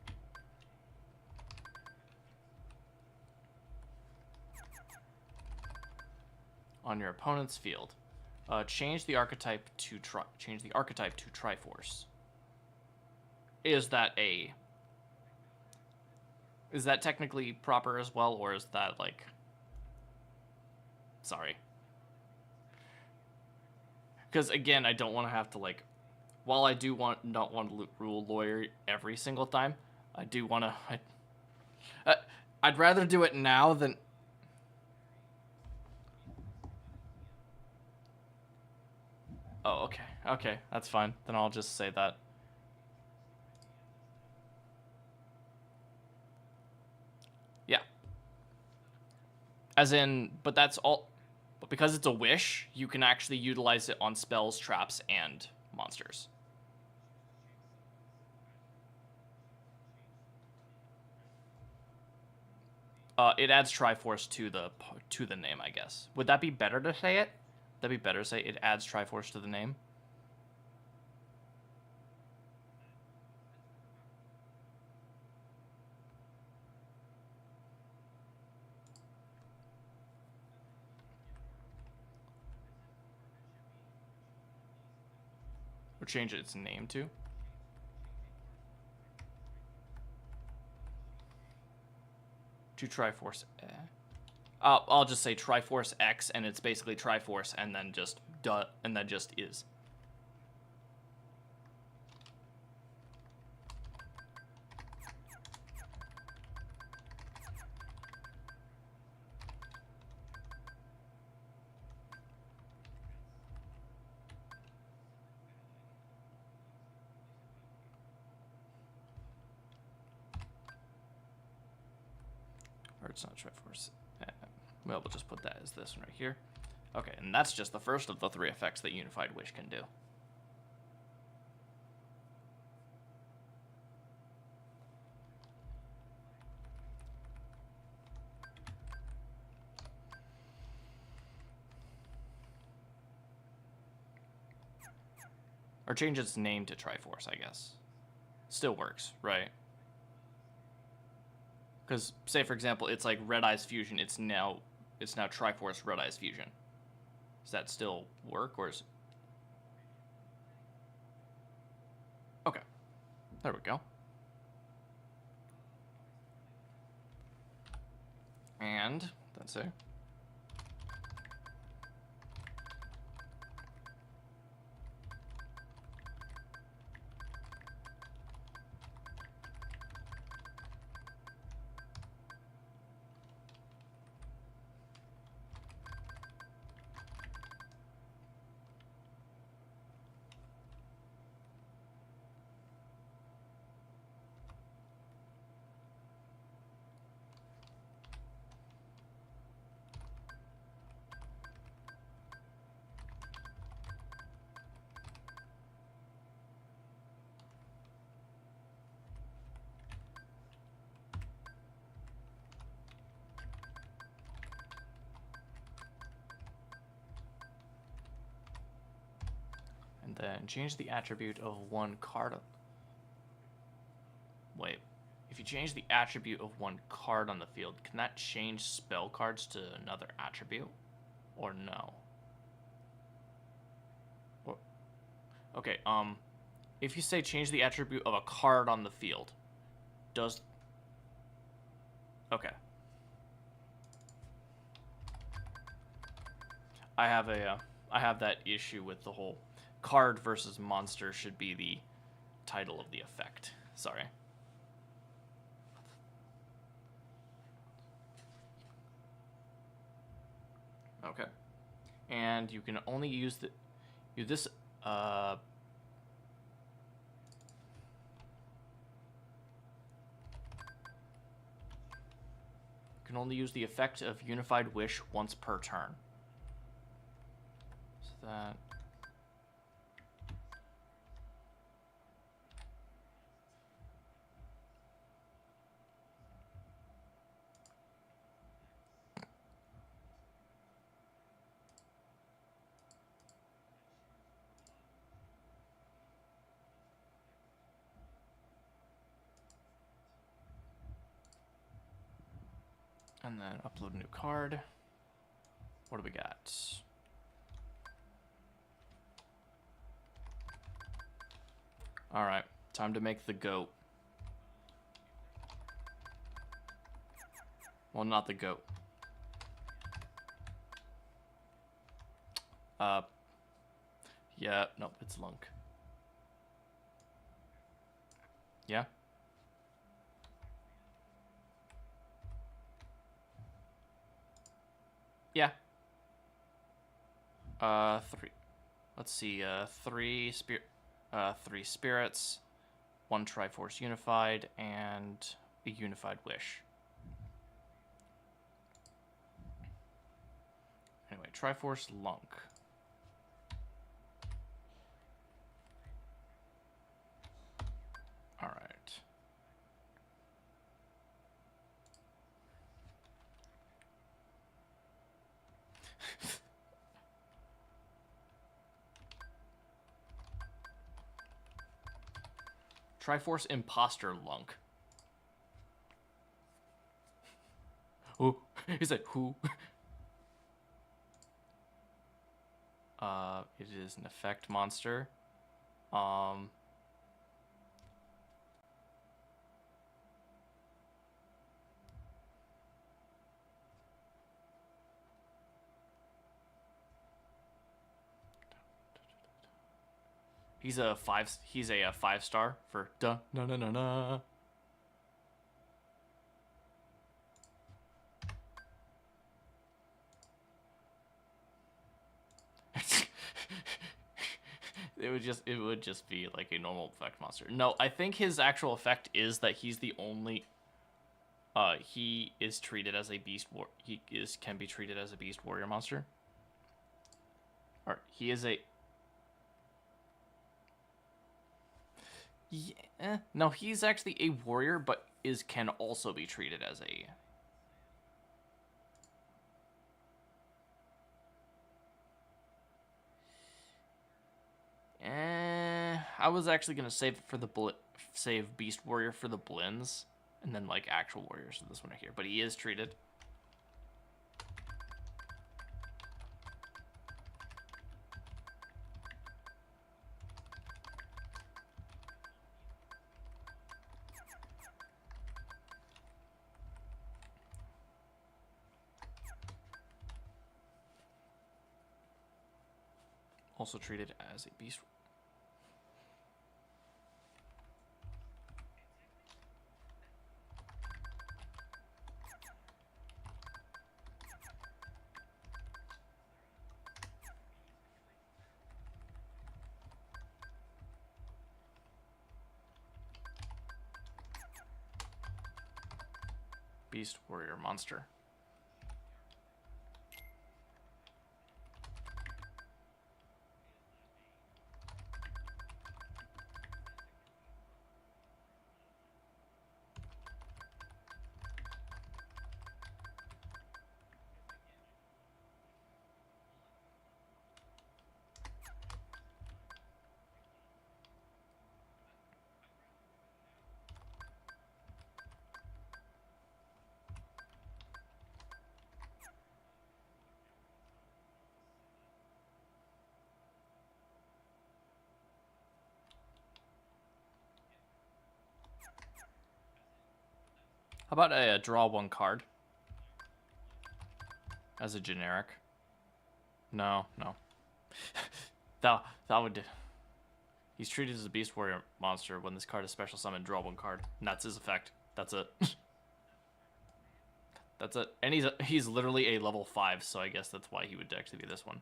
On your opponent's field. Change the archetype to Triforce. Is that technically proper as well, or is that like? Sorry. Because again, I don't want to have to like. While I do not want to rule lawyer every single time, I do want to. I'd rather do it now than. Oh, okay. Okay, that's fine. Then I'll just say that. Yeah. As in, but that's all. But because it's a wish, you can actually utilize it on spells, traps, and monsters. It adds Triforce to the name, I guess. Would that be better to say it? That'd be better to say it adds Triforce to the name. Or change its name to. To Triforce. I'll just say Triforce X, and it's basically Triforce, and then just is. Or it's not Triforce. Well, we'll just put that as this one right here. Okay, and that's just the first of the 3 effects that Unified Wish can do. Or change its name to Triforce, I guess. Still works, right? Because, say for example, it's like Red Eyes Fusion. It's now Triforce Red Eyes Fusion. Does that still work, or is? Okay, there we go. And that's it. And then change the attribute of one card. Wait, if you change the attribute of one card on the field, can that change spell cards to another attribute? Or no? Or, okay, if you say change the attribute of a card on the field, does... Okay. I have that issue with the whole card versus monster should be the title of the effect. Sorry. Okay. And you can only use this can only use the effect of Unified Wish once per turn. So that... And then upload a new card. What do we got? Alright, time to make the goat. Well, not the goat. Yeah, nope, it's Lunk. Yeah? Yeah. Three. Let's see, three spirits, one Triforce Unified, and a Unified Wish. Anyway, Triforce Lunk. Alright. Triforce Imposter Lunk. Who? He said who? It is an effect monster. He's a 5-star for duh no no no no. It would just be like a normal effect monster. No, I think his actual effect is that he's the only he is treated as a can be treated as a beast warrior monster. Or he is a yeah, no, he's actually a warrior, but can also be treated as a I was actually gonna save it for the save Beast Warrior for the Blins, and then like actual warriors for this one right here. But he is treated. Also treated as a beast. Beast warrior monster. How about a draw one card as a generic? No. that would. He's treated as a beast warrior monster. When this card is special summoned, draw one card. And that's his effect. That's it. That's it. And he's literally a level 5, so I guess that's why he would actually be this one.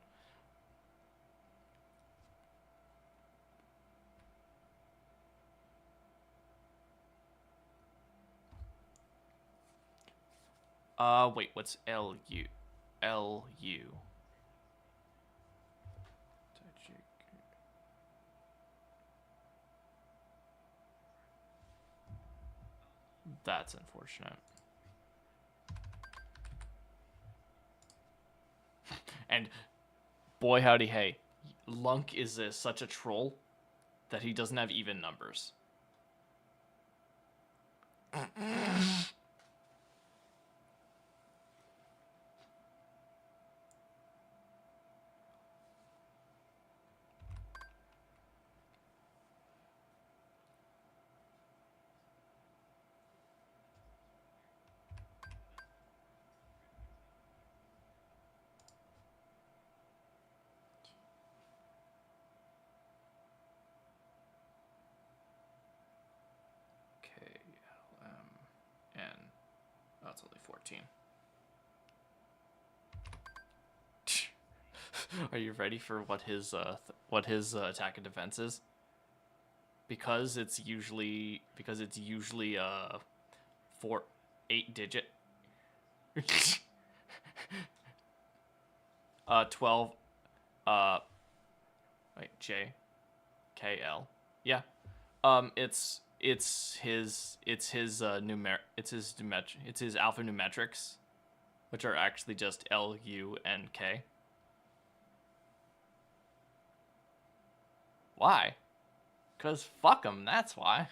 Wait, what's LU? LU. That's unfortunate. And boy howdy hey, Lunk is such a troll that he doesn't have even numbers. 14. Are you ready for what his attack and defense is? Because it's usually 8-digit. 12 wait, J K L. Yeah. It's his alphanumerics, which are actually just L, U, and K. Why? Cause fuck 'em, that's why.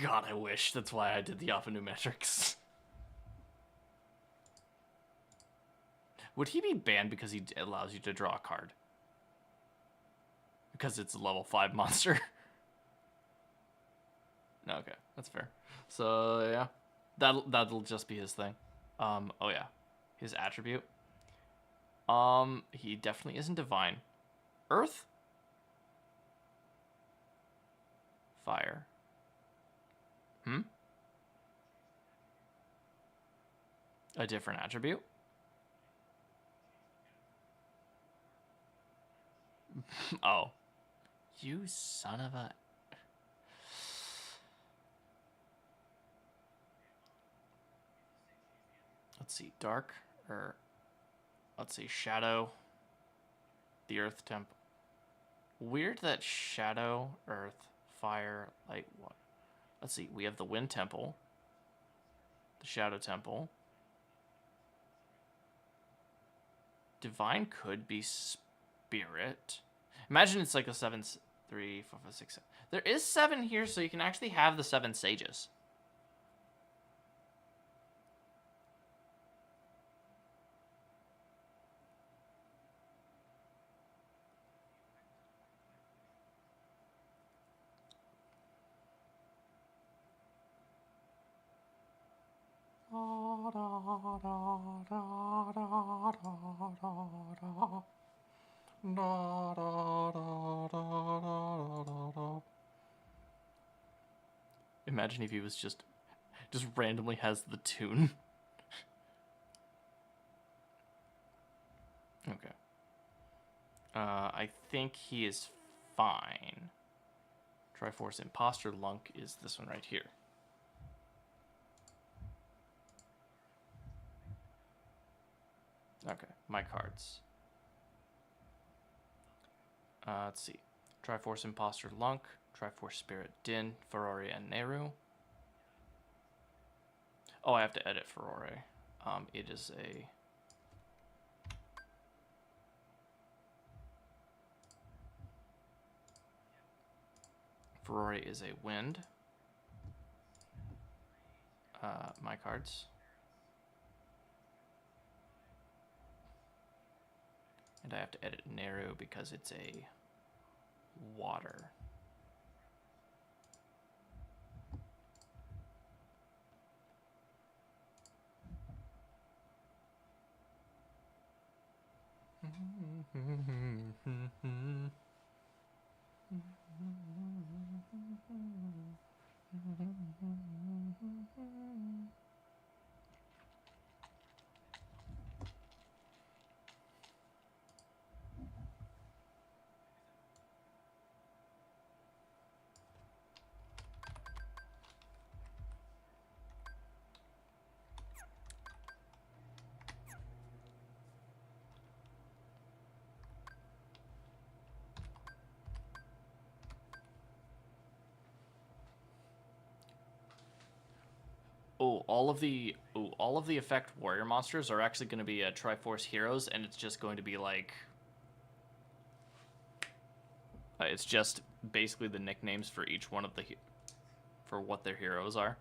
God, I wish. That's why I did the alphanumerics. Would he be banned because he allows you to draw a card? Because it's a level 5 monster? No, okay, that's fair. So yeah, that'll just be his thing. Oh yeah, his attribute. He definitely isn't divine. Earth? Fire. A different attribute? Oh. You son of a... Let's see, dark, or... Let's see, shadow. The earth temple. Weird that shadow, earth, fire, light, what? Let's see, we have the wind temple. The shadow temple. Divine could be spirit. Imagine it's like a 7, 3, 4, 5, 6, 7. There is 7 here, so you can actually have the 7 sages. Imagine if he was just randomly has the tune. Okay. I think he is fine. Triforce Imposter Lunk is this one right here. Okay, my cards. Let's see. Triforce Imposter Lunk, Triforce Spirit Din, Ferrari, and Nehru. Oh, I have to edit Ferrari. It is a... Ferrari is a wind. My cards. And I have to edit Nehru because it's a water. all of the effect warrior monsters are actually going to be Triforce heroes, and it's just going to be like it's just basically the nicknames for each one of the for what their heroes are,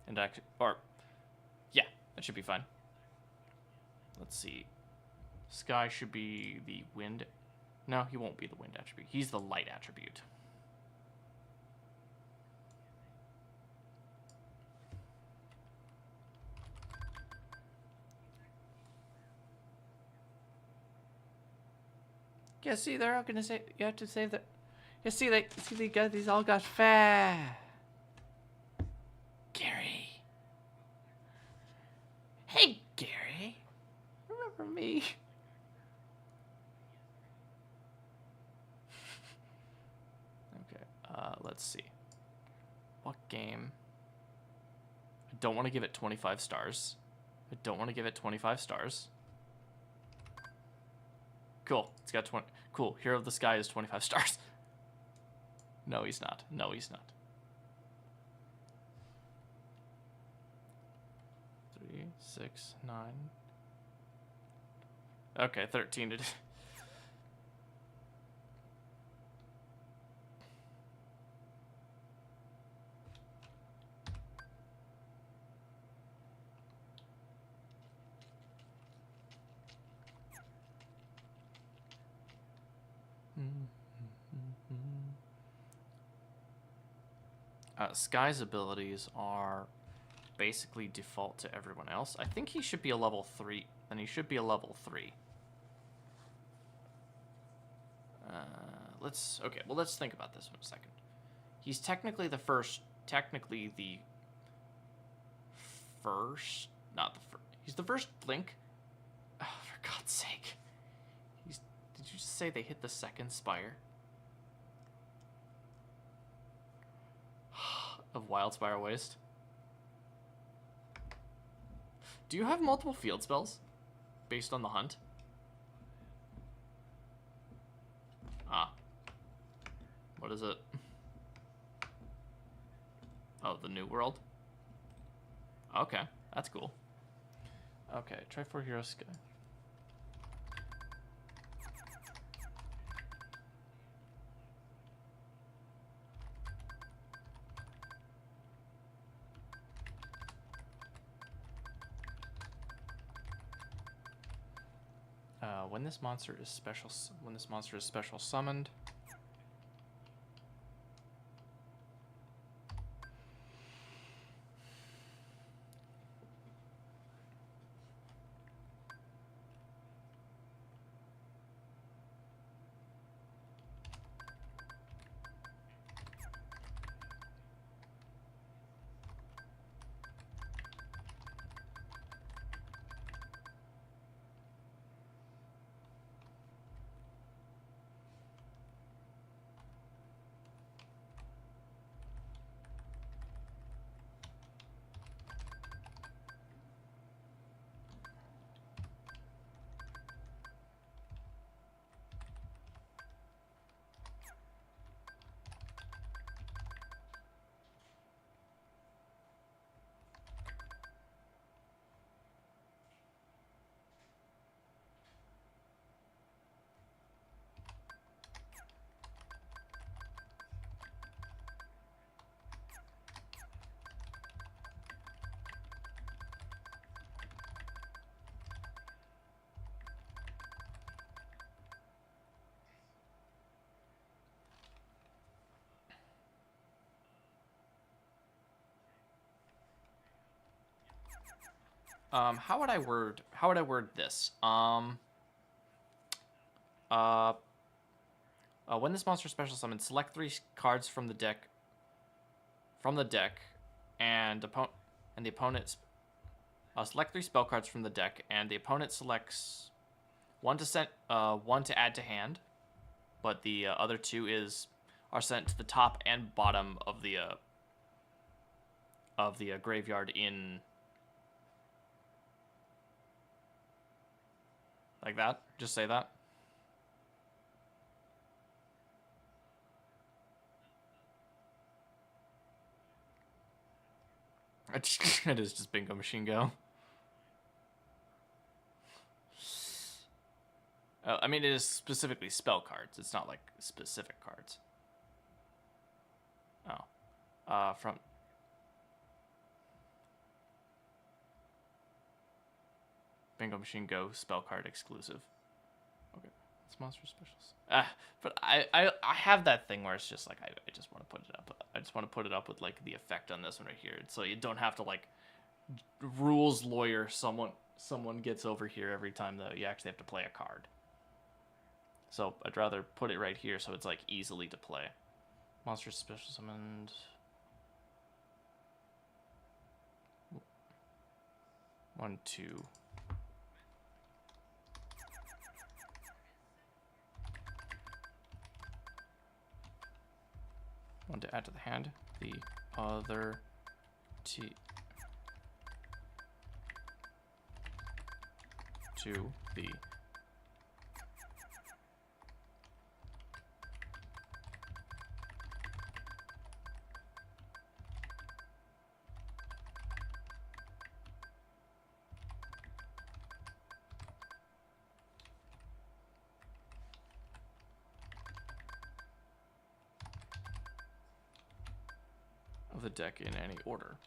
and actually, or yeah, that should be fine. Let's see, Sky should be the wind. No, he won't be the wind attribute. He's the light attribute. Yeah, see, they're all gonna say you have to save that. You see, these all got fat. Gary. Hey, Gary. Remember me? Okay, let's see. What game? I don't want to give it 25 stars. I don't want to give it 25 stars. Cool. It's got 20. Cool. Hero of the Sky is 25 stars. No, he's not. No, he's not. 3, 6, 9. Okay, 13 it is. Sky's abilities are basically default to everyone else. I think he should be a level 3. Then he should be a level 3. Let's think about this for a second. He's technically the first, not the first. He's the first Link. Oh, for God's sake. Did you just say they hit the second spire? Of Wildspire Waste. Do you have multiple field spells based on the hunt? Ah. What is it? Oh, the New World? Okay, that's cool. Okay, try 4 Hero Sky. When this monster is special summoned, how would I word this? When this monster special summons, select 3 cards from the deck. And the opponent's select 3 spell cards from the deck, and the opponent selects one to add to hand, but the other 2 are sent to the top and bottom of the graveyard in. Like that? Just say that. It is just Bingo Machine Go. I mean, it is specifically spell cards. It's not like specific cards. Oh. From... Bingo Machine Go spell card exclusive. Okay, it's monster specials. But I have that thing where it's just like I just want to put it up. I just want to put it up with like the effect on this one right here, so you don't have to like rules lawyer someone gets over here every time that you actually have to play a card. So I'd rather put it right here so it's like easily to play. Monster special summoned. 1, 2. One to add to the hand. The other to the of the deck in any order.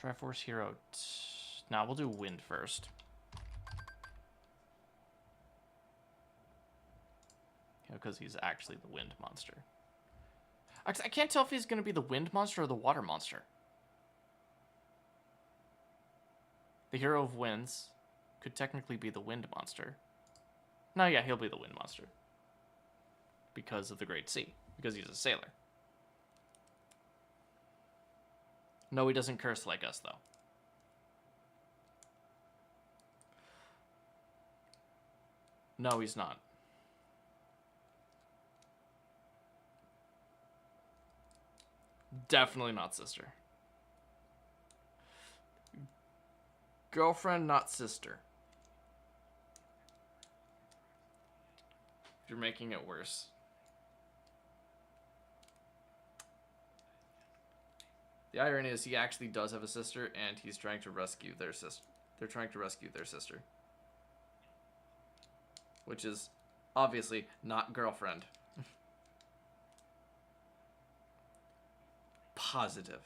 Triforce Hero. Now we'll do Wind first. Because he's actually the Wind monster. I can't tell if he's going to be the Wind monster or the Water monster. The Hero of Winds could technically be the Wind monster. No, yeah, he'll be the Wind monster. Because of the Great Sea. Because he's a sailor. No, he doesn't curse like us, though. No, he's not. Definitely not sister. Girlfriend, not sister. You're making it worse. The irony is he actually does have a sister, and he's trying to rescue their sister. They're trying to rescue their sister. Which is obviously not girlfriend. Positive.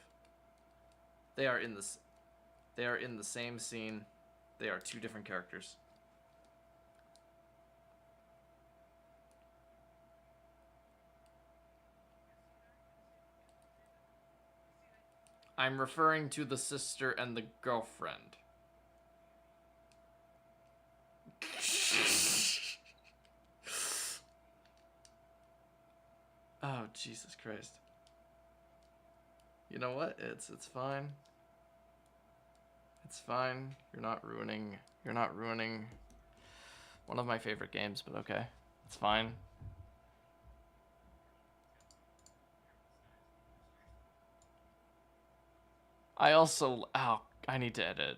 They are in this. They are in the same scene. They are two different characters. I'm referring to the sister and the girlfriend. Oh, Jesus Christ. You know what? It's fine. It's fine. You're not ruining one of my favorite games, but okay. It's fine. I also I need to edit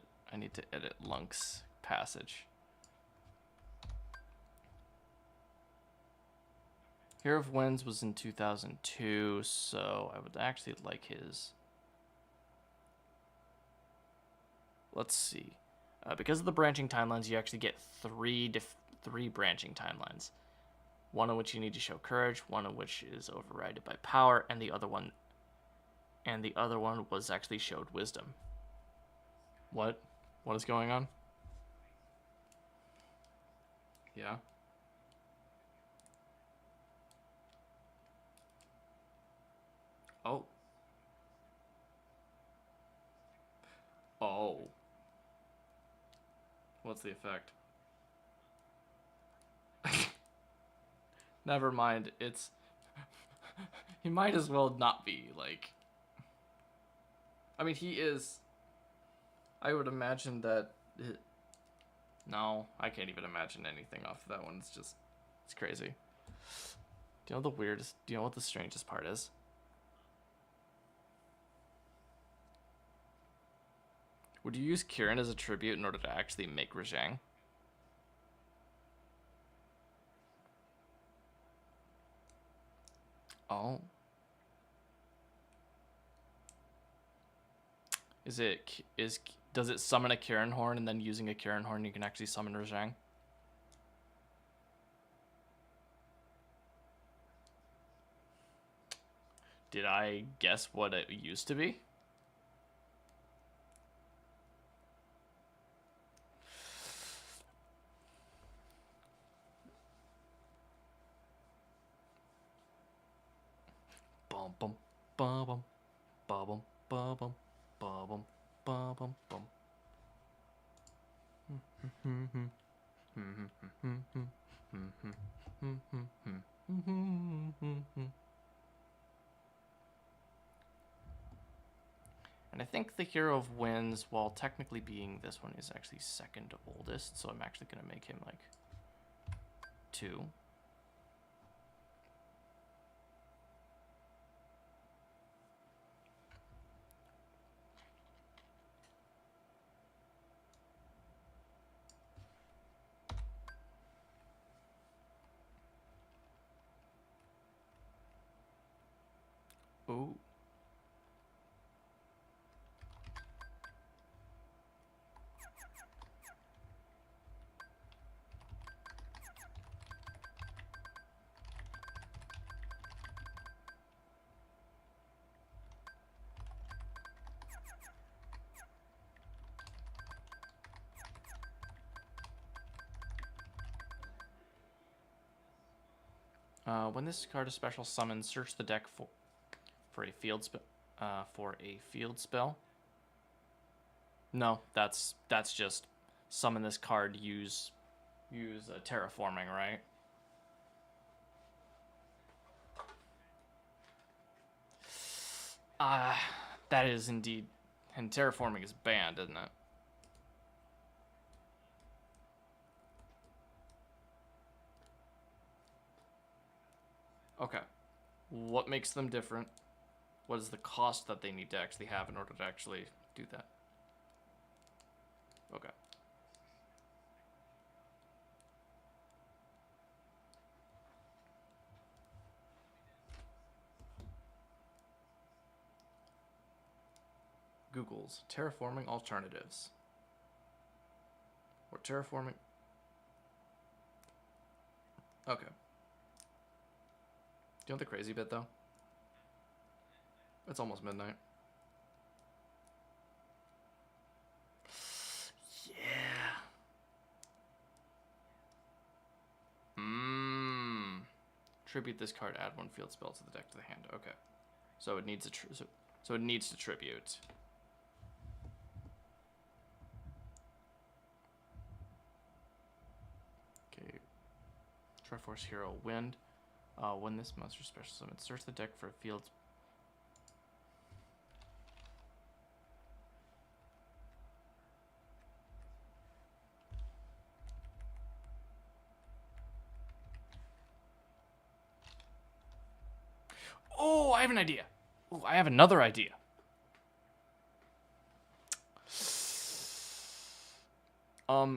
Lunk's passage. Hero of Winds was in 2002, so I would actually like his. Let's see. Because of the branching timelines, you actually get three branching timelines. One in which you need to show courage, one in which is overridden by power, and the other one was actually showed wisdom. What? What is going on? Yeah. Oh. Oh. What's the effect? Never mind. It's... He might as well not be, like... I mean, he is... I would imagine that... No, I can't even imagine anything off of that one. It's just... It's crazy. Do you know the weirdest... Do you know what the strangest part is? Would you use Kirin as a tribute in order to actually make Rajang? Oh. Does it summon a Kirin Horn, and then using a Kirin Horn you can actually summon Rajang? Did I guess what it used to be? Bum bum bum bum bum bum bum bum bum bum bum. And I think the Hero of Winds, while technically being this one, is actually second oldest, so I'm actually going to make him like 2. Oh. When this card is special summoned, search the deck for a field spell. No, that's just summon this card. Use terraforming, right? That is indeed, and terraforming is banned, isn't it? Okay. What makes them different? What is the cost that they need to actually have in order to actually do that? Okay. Google's terraforming alternatives. Or terraforming. Okay. Do you know the crazy bit, though? It's almost midnight. Yeah. Tribute this card. Add 1 field spell to the deck to the hand. Okay. So it needs so it needs to tribute. Okay. Triforce Hero Wind. When this monster special summon, search the deck for a field. Oh, I have an idea. Oh, I have another idea.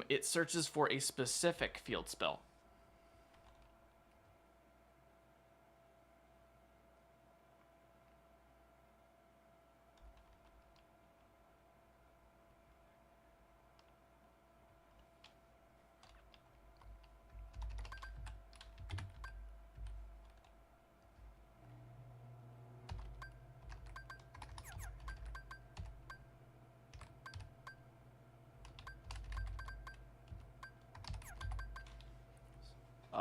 It searches for a specific field spell.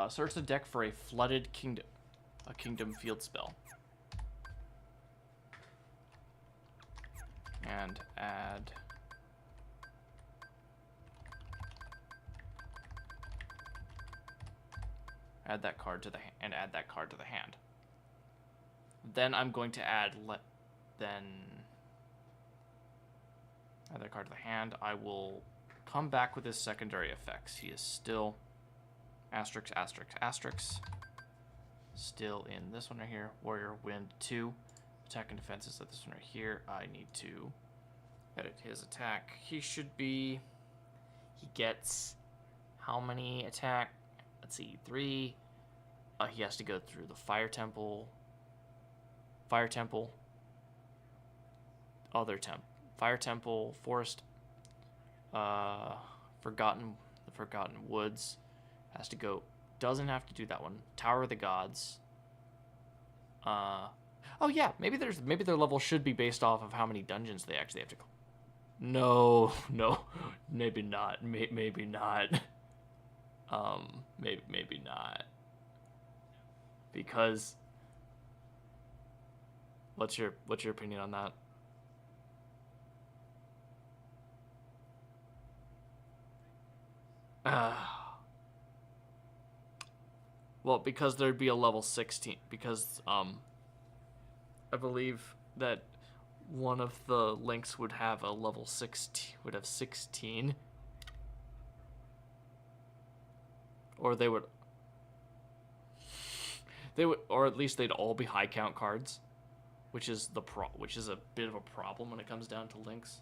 Search the deck for a flooded kingdom, a kingdom field spell, and add that card to the add that card to the hand. Then I'm going to add add that card to the hand. I will come back with his secondary effects. He is still asterisk, asterisk, asterisk. Still in this one right here. Warrior Wind 2. Attack and defense is at this one right here. I need to Edit his attack. He should be... He gets... How many attack? Let's see, 3. He has to go through the Fire Temple. Fire Temple. Other temple. Fire Temple, Forest. The Forgotten Woods. Has to go... Doesn't have to do that one. Tower of the Gods. Oh yeah, maybe their level should be based off of how many dungeons they actually have to go. No, maybe not. Maybe not. Maybe not. Because what's your opinion on that? Well, because there'd be a level 16. Because I believe that one of the links would have a level 16. Would have 16. Or they would, or at least they'd all be high count cards, which is a bit of a problem when it comes down to links.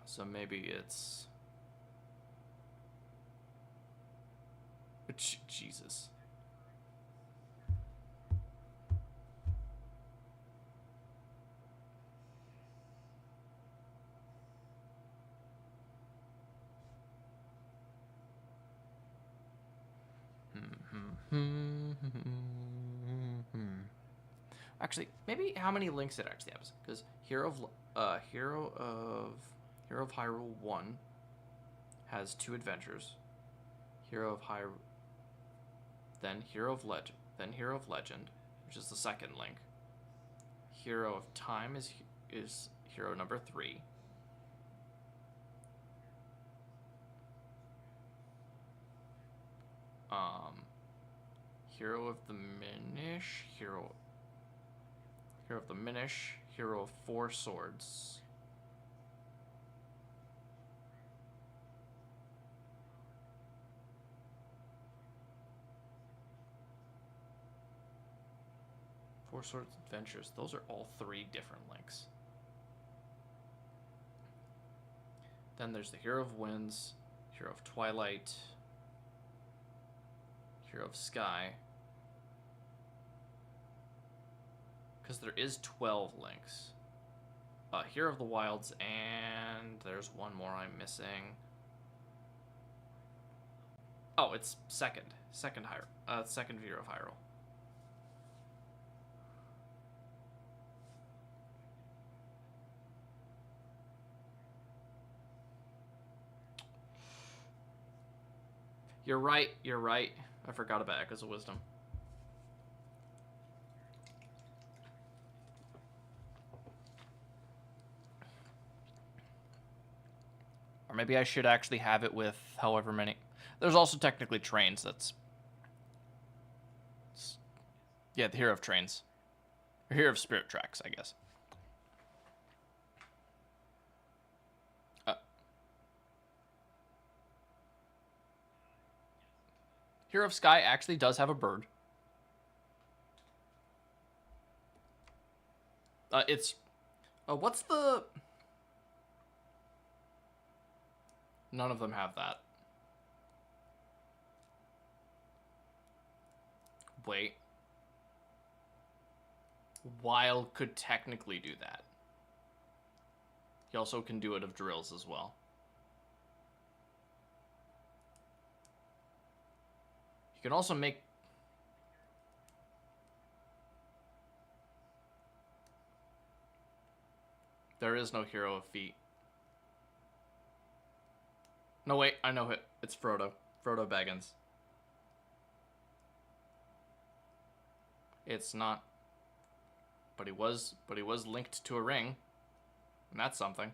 So maybe it's, Jesus. Actually, maybe how many links it actually has? Because Hero of Hyrule 1 has 2 adventures. Hero of Hyrule, then Hero of Legend, which is the second link. Hero of Time is hero number 3. Hero of the Minish, Hero of the Minish, Hero of 4 Swords. Four Swords Adventures. Those are all 3 different links. Then there's the Hero of Winds, Hero of Twilight, Hero of Sky. Because there is 12 links. Hero of the Wilds, and there's one more I'm missing. Oh, it's second Hero of Hyrule. You're right. I forgot about Echoes of Wisdom. Or maybe I should actually have it with however many. There's also technically trains. Yeah, the Hero of Trains. Or Hero of Spirit Tracks, I guess. Hero of Sky actually does have a bird. What's the... None of them have that. Wait. Wild could technically do that. He also can do it of drills as well. He can also make... There is no Hero of Feet. No, wait, I know it. It's Frodo. Frodo Baggins. It's not. But he was linked to a ring. And that's something.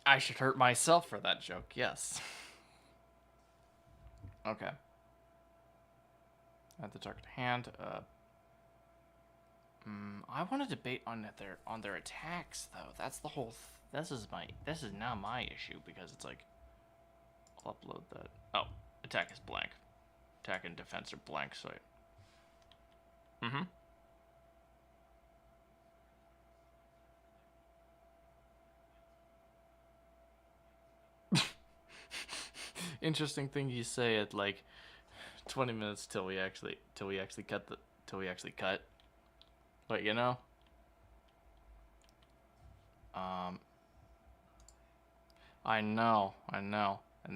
I should hurt myself for that joke, yes. Okay. At the target hand, I want to debate on their attacks though. That's the whole. This is now my issue because it's like, I'll upload that. Oh, attack is blank. Attack and defense are blank, so... Mm-hmm. Interesting thing you say at like 20 minutes till we actually cut. But you know, I know, and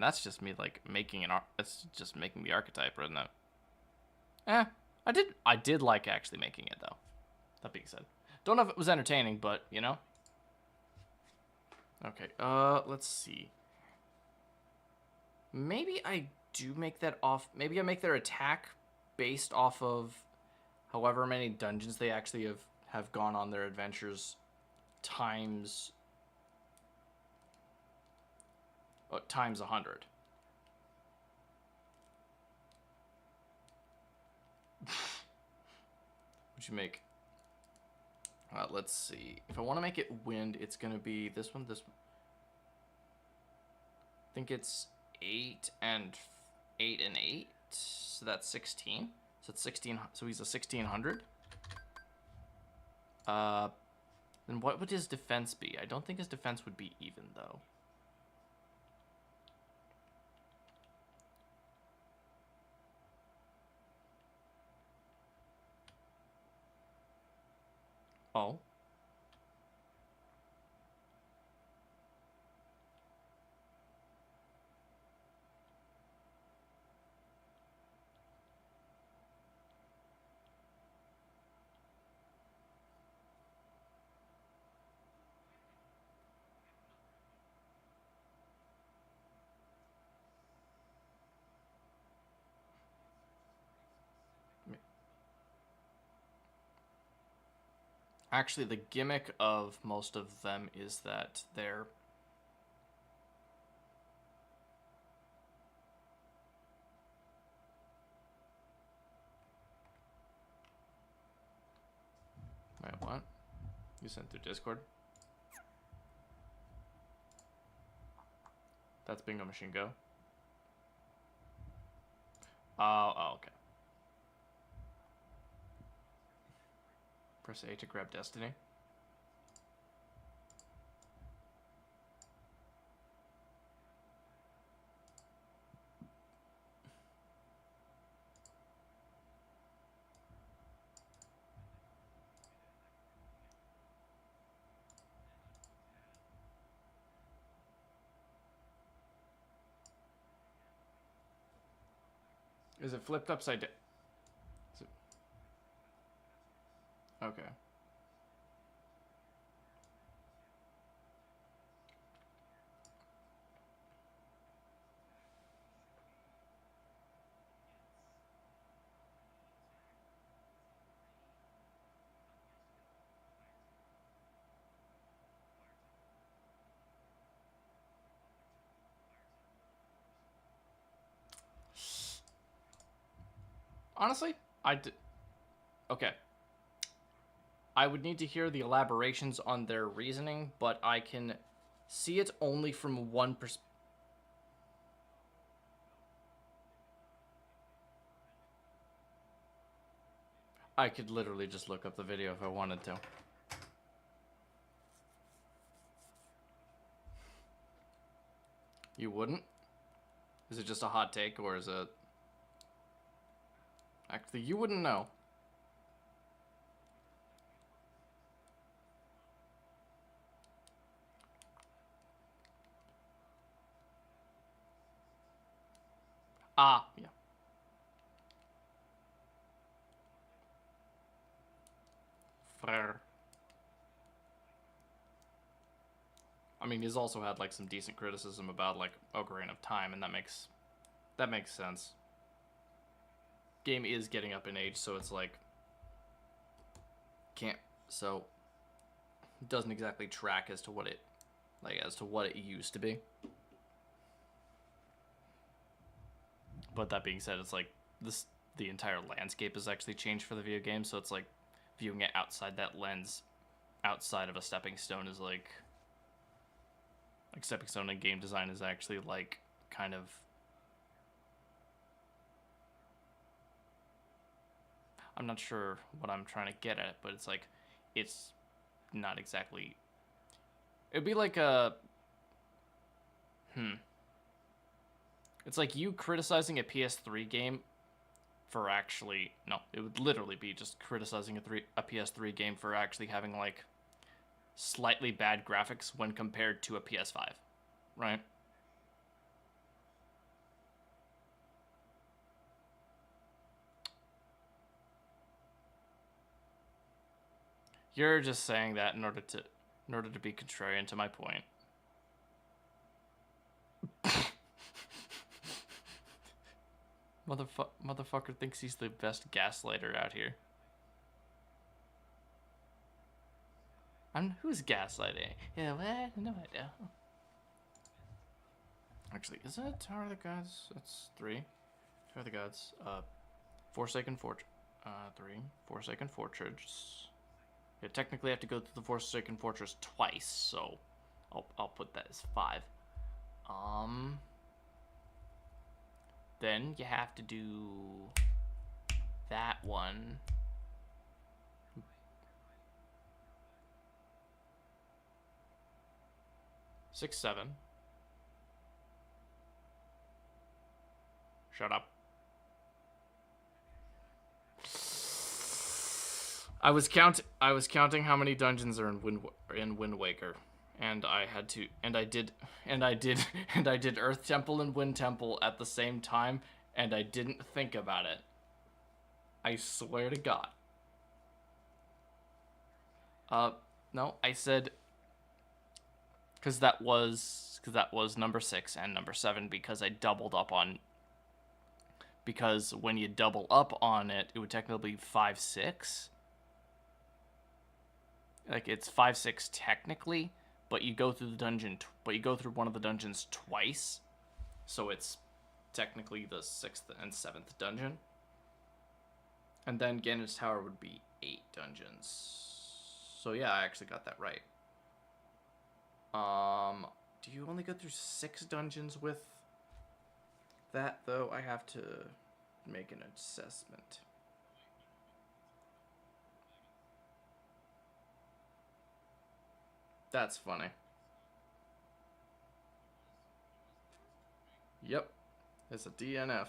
that's just me like making that's just making the archetype, isn't it? I did like actually making it though. That being said, don't know if it was entertaining, but you know. Okay, let's see. Maybe I do make that off. Maybe I make their attack based off of however many dungeons they actually have gone on their adventures times 100. Would you make? Let's see. If I want to make it wind, it's gonna be this one. This one. I think it's 8 and 8 and 8. So that's 16. So it's 16. So he's a 1600. Then what would his defense be? I don't think his defense would be even though. Oh. Actually, the gimmick of most of them is that they're... Wait, what? You sent through Discord? That's Bingo Machine Go. Oh, okay. Press A to grab Destiny. Is it flipped upside down? Okay. Honestly, I did. Okay. I would need to hear the elaborations on their reasoning, but I can see it only from one perspective. I could literally just look up the video if I wanted to. You wouldn't? Is it just a hot take, or is it... Actually, you wouldn't know. Ah, yeah. Frere. I mean, he's also had like some decent criticism about like Ocarina of Time, and that makes sense. Game is getting up in age, so it's like it doesn't exactly track as to what it used to be. But that being said, it's like the entire landscape has actually changed for the video game, so it's like viewing it outside that lens, outside of a stepping stone, is like stepping stone in game design is actually like kind of I'm not sure what I'm trying to get at, but it's like, it's not exactly. It'd be like a. It's like you criticizing a PS3 game for actually. No, it would literally be just criticizing a PS3 game for actually having like slightly bad graphics when compared to a PS5, right? You're just saying that in order to be contrarian to my point. Motherfucker thinks he's the best gaslighter out here. Who's gaslighting? Yeah, what? No idea. Actually, is that Tower of the Gods? That's 3. Tower of the Gods. Forsaken Fortress. 3. Forsaken Fortress. Yeah, technically I have to go through the Forsaken Fortress twice, so I'll put that as 5. Then you have to do that one. Six, 7. Shut up. I was counting how many dungeons are in Wind Waker, and I did Earth Temple and Wind Temple at the same time, and I didn't think about it. I swear to God. No, I said because that was number 6 and number 7 because I doubled up on. Because when you double up on it, it would technically be 5, 6. Like it's 5, 6 technically, but you go through the dungeon. But you go through one of the dungeons twice, so it's technically the 6th and 7th dungeon. And then Ganon's Tower would be 8 dungeons. So yeah, I actually got that right. Do you only go through 6 dungeons with that though? I have to make an assessment. That's funny. Yep, it's a DNF.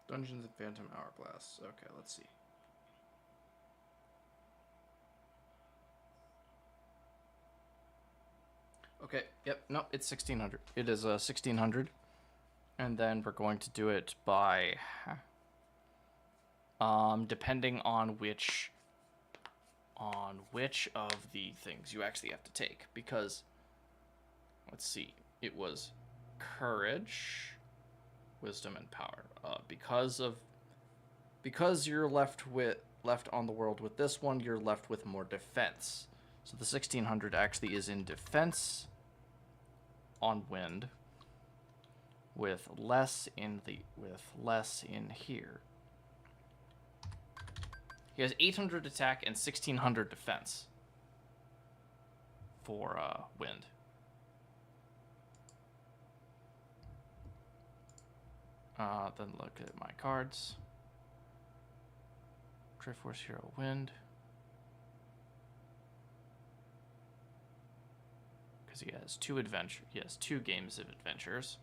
Dungeons and Phantom Hourglass. Okay, let's see. Okay, yep, no, it's 1600. It is 1600. And then we're going to do it by depending on which of the things you actually have to take, because let's see, it was courage, wisdom, and power. Because you're left on the world with this one, you're left with more defense. So the 1600 actually is in defense on wind, with less in here. He has 800 attack and 1600 defense for wind. Then look at my cards. Triforce Hero Wind. Because he has 2 games of adventures.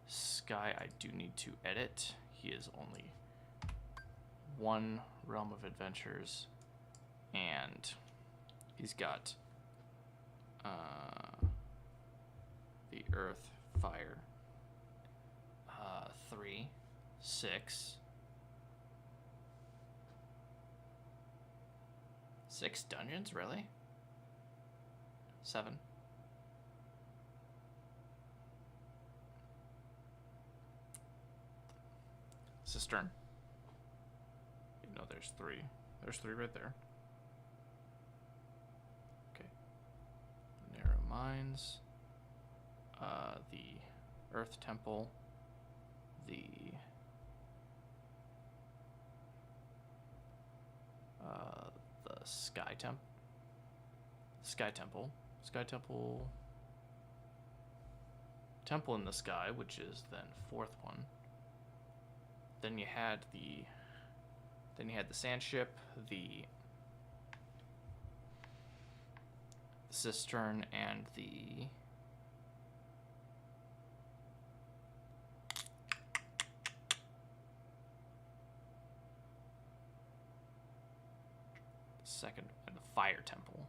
Sky, I do need to edit. He is only one Realm of Adventures, and he's got the Earth, Fire, 3, 6. 6 dungeons, really? 7. Cistern. No, there's 3. There's 3 right there. Okay. Narrow Mines. The Earth Temple. The Sky Temple. Sky Temple. Temple in the Sky, which is then 4th one. Then you had the Sand Ship, the Cistern, and the second, and the Fire Temple.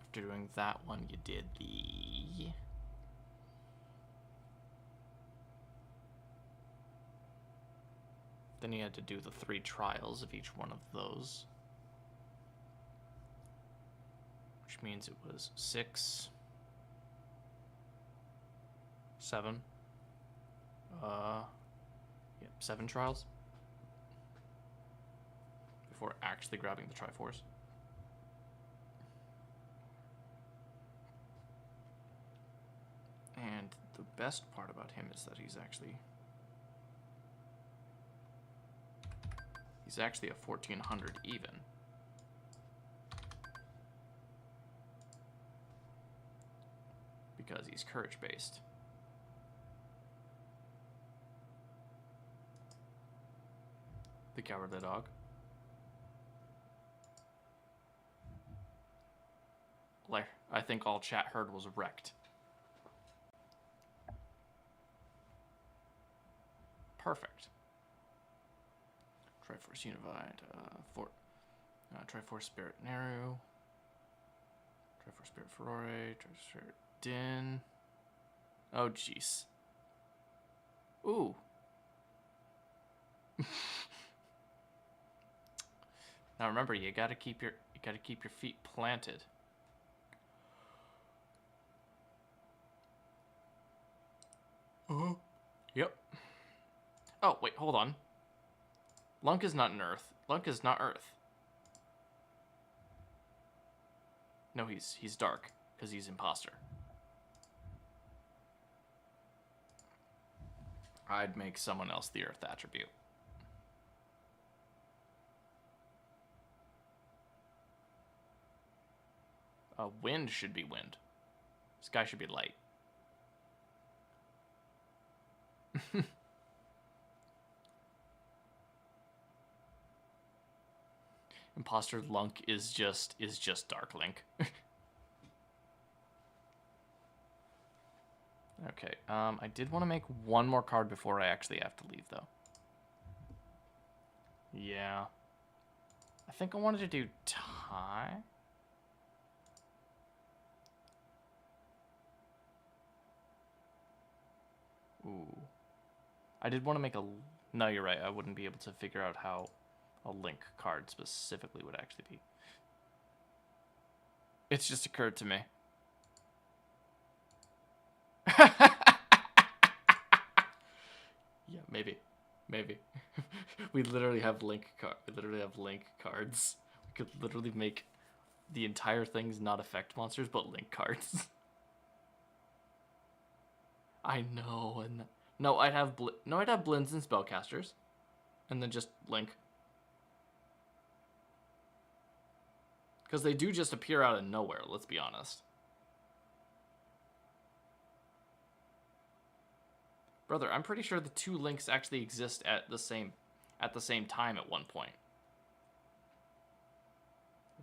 After doing that one, you did the then you had to do the 3 trials of each one of those, which means it was 6, 7. Yep, 7 trials before actually grabbing the Triforce. And the best part about him is that he's actually a 1400 even. Because he's courage based. The Cowardly Dog. I think all chat heard was wrecked. Perfect. Triforce Unified, Triforce Spirit Naru, Triforce Spirit Ferore, Triforce Spirit Din. Oh jeez. Ooh. Now remember, you gotta keep your feet planted. Yep. Oh wait, hold on. Lunk is not an Earth. Lunk is not Earth. No, he's dark because he's imposter. I'd make someone else the Earth attribute. Wind should be wind. Sky should be light. Imposter Lunk is just Dark Link. Okay, I did want to make one more card before I actually have to leave, though. Yeah. I think I wanted to do tie. Ooh. I did want to make a... No, you're right. I wouldn't be able to figure out how a Link card specifically would actually be. It's just occurred to me. Yeah, maybe. We literally have Link cards. We could literally make the entire things not effect monsters, but Link cards. I know, and no, I'd have Blins and Spellcasters, and then just Link. Because they do just appear out of nowhere, let's be honest. Brother, I'm pretty sure the 2 Links actually exist at the same time at one point.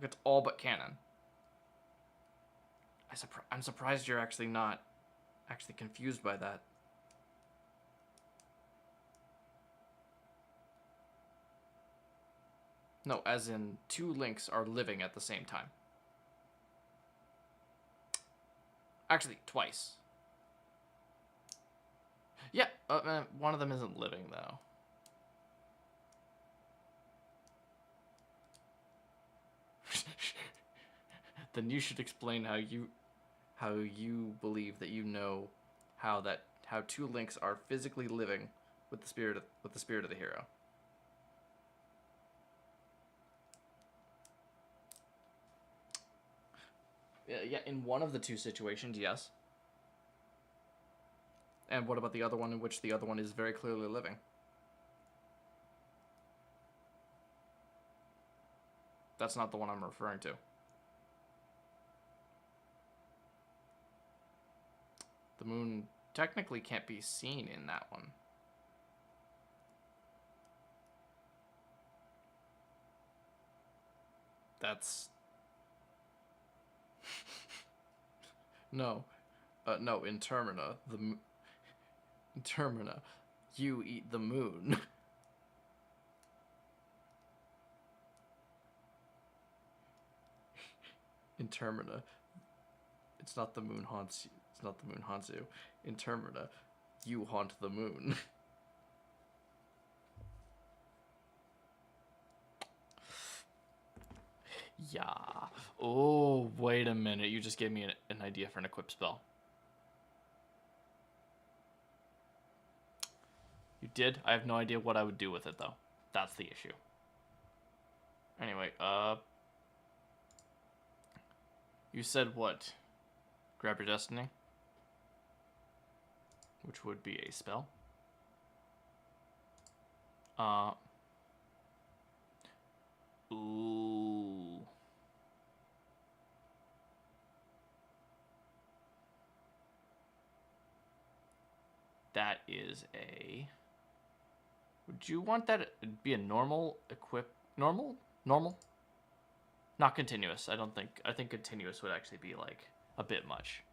It's all but canon. I'm surprised you're actually not actually confused by that. No, as in 2 links are living at the same time. Actually, twice. Yeah, one of them isn't living, though. Then you should explain how you believe that you know how 2 links are physically living with the spirit of the hero. Yeah, in one of the 2 situations, yes. And what about the other one in which the other one is very clearly living? That's not the one I'm referring to. The moon technically can't be seen in that one. That's... No. No, in Termina, in Termina, you eat the moon. In Termina, it's not the moon haunts you. It's not the moon haunts you. In Termina, you haunt the moon. Yeah. Oh, wait a minute. You just gave me an idea for an equip spell. You did? I have no idea what I would do with it, though. That's the issue. Anyway, you said what? Grab your destiny? Which would be a spell. Ooh. That is a... Would you want that to be a normal equip? Normal? Normal? Not continuous, I don't think. I think continuous would actually be, like, a bit much.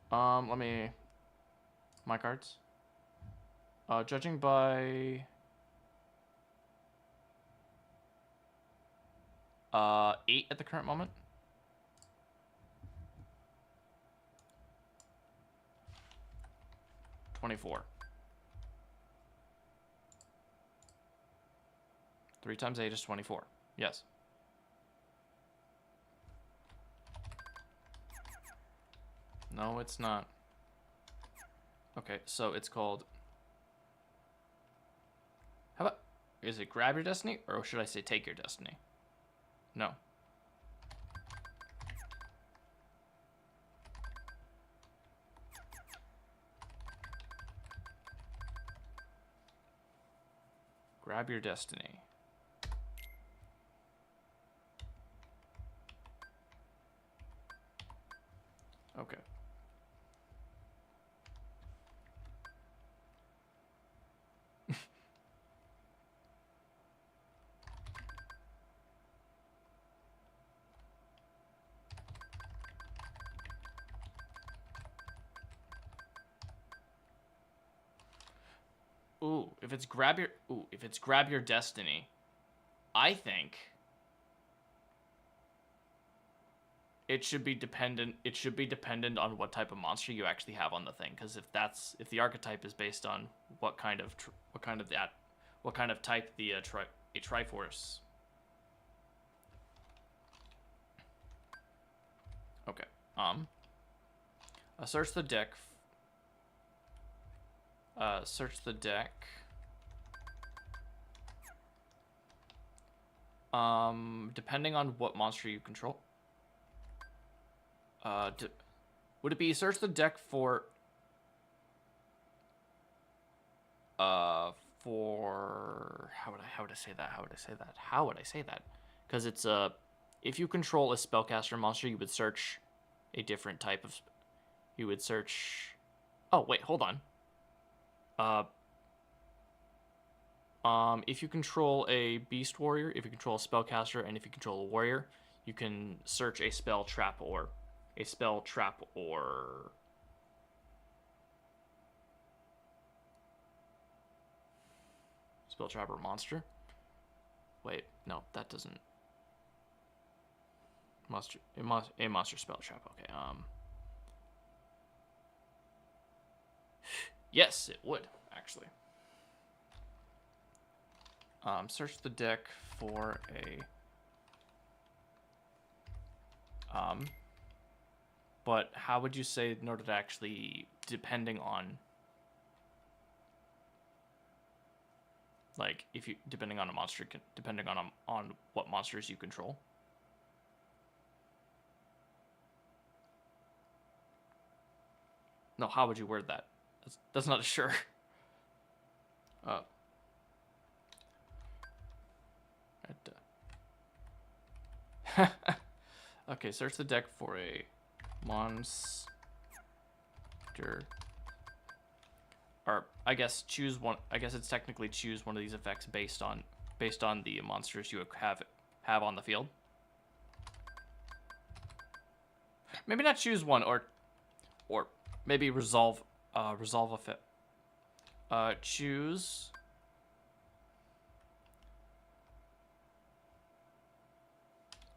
Let me... My cards. Judging by... 8 at the current moment. $24. 3 times 8 is 24. Yes. No, it's not. Okay, so it's called... How about... Is it grab your destiny, or should I say take your destiny? No. Grab your destiny. Okay. If it's grab your destiny, I think it should be dependent on what type of monster you actually have on the thing, because if the archetype is based on what kind of type the a Triforce. Okay. Search the deck. Search the deck. Depending on what monster you control. Would it be search the deck for how would I say that? Because it's if you control a spellcaster monster, you would search a different type of... You would search... Oh, wait, hold on. If you control a beast warrior, if you control a spellcaster, and if you control a warrior, you can search a spell, trap, or spell trap or monster. Wait, no, that doesn't. A monster spell trap. Okay. Yes, it would actually. Search the deck for a. But how would you say in order to actually, depending on, like, if you depending on a monster, depending on what monsters you control? No, how would you word that? That's not sure. Okay, search the deck for a monster. Or I guess choose one. I guess it's technically choose one of these effects based on the monsters you have on the field. Maybe not choose one, or maybe resolve effect. Choose.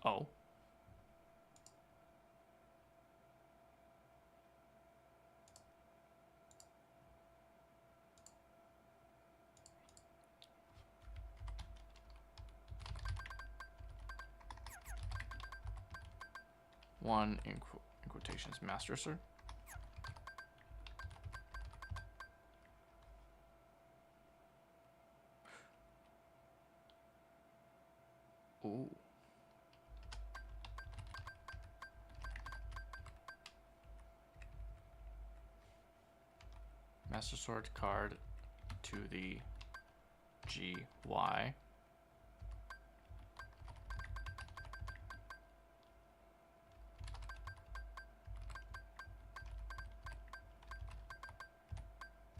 Oh. One in quotations, Master Sword. Ooh. Master Sword card to the GY.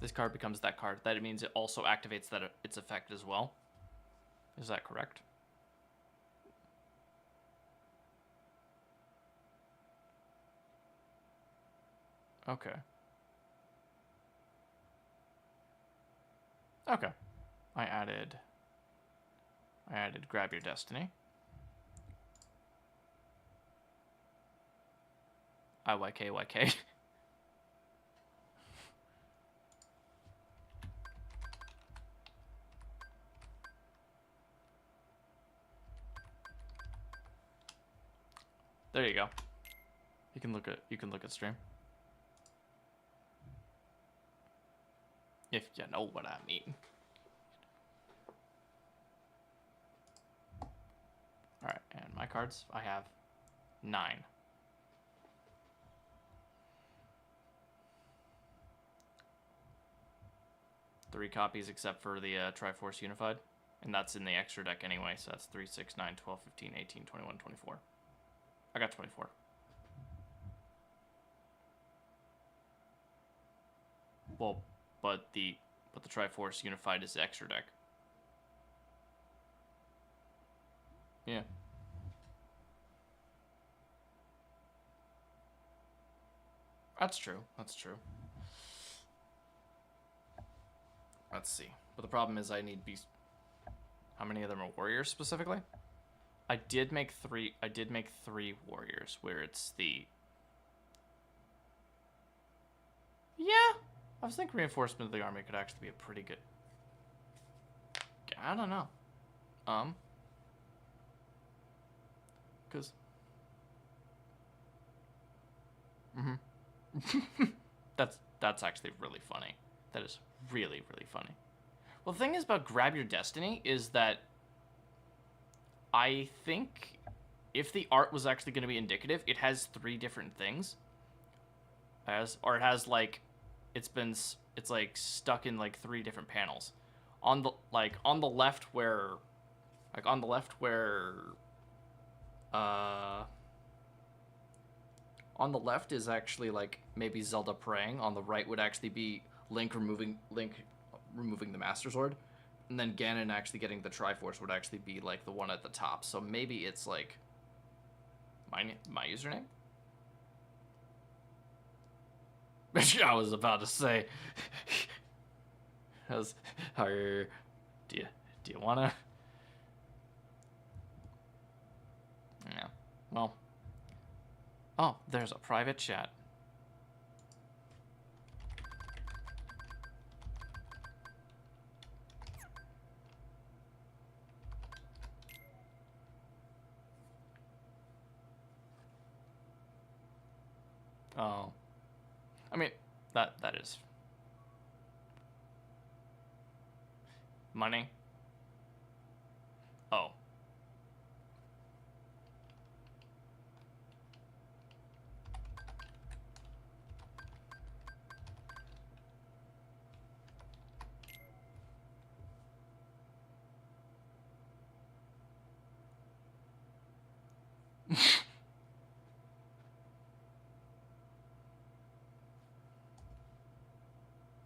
This card becomes that card. That means it also activates its effect as well. Is that correct? Okay. Okay. I added Grab Your Destiny. IYK. There you go. You can look at stream. If you know what I mean. Alright, and my cards, I have 9. Three copies except for the Triforce Unified. And that's in the extra deck anyway, so that's 3, 6, 9, 12, 15, 18, 21, 24. I got 24. Well, but the Triforce Unified is the extra deck. Yeah. That's true. That's true. Let's see. But the problem is I need beast. How many of them are warriors specifically? I did make 3 warriors where it's the. Yeah. I was thinking reinforcement of the army could actually be a pretty good. I don't know. Cause. That's actually really funny. That is really, really funny. Well, the thing is about Grab Your Destiny is that I think if the art was actually going to be indicative, it has 3 different things. It has like, it's like stuck in like 3 different panels. On the left where on the left is actually like maybe Zelda praying. On the right would actually be Link removing the Master Sword. And then Ganon actually getting the Triforce would actually be like the one at the top. So maybe it's like my username? I was about to say. Do you wanna? Yeah. Well. Oh, there's a private chat. Oh. I mean, that is money. Oh.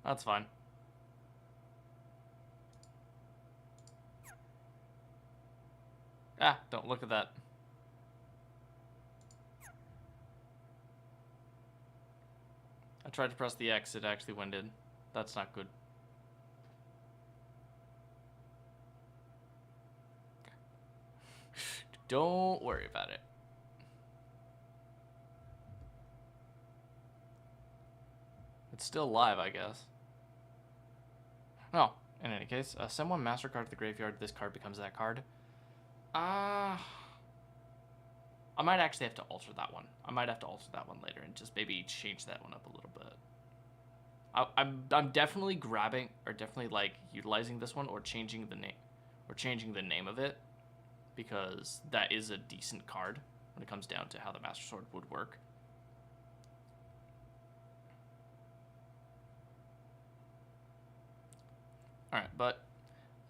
That's fine. Ah, don't look at that. I tried to press the X, it actually went in. That's not good. Don't worry about it. It's still live, I guess. Oh, in any case, send one MasterCard to the graveyard. This card becomes that card. I might actually have to alter that one. I might have to alter that one later and just maybe change that one up a little bit. I'm definitely grabbing, or definitely like utilizing this one, or changing the name of it, because that is a decent card when it comes down to how the Master Sword would work. All right, but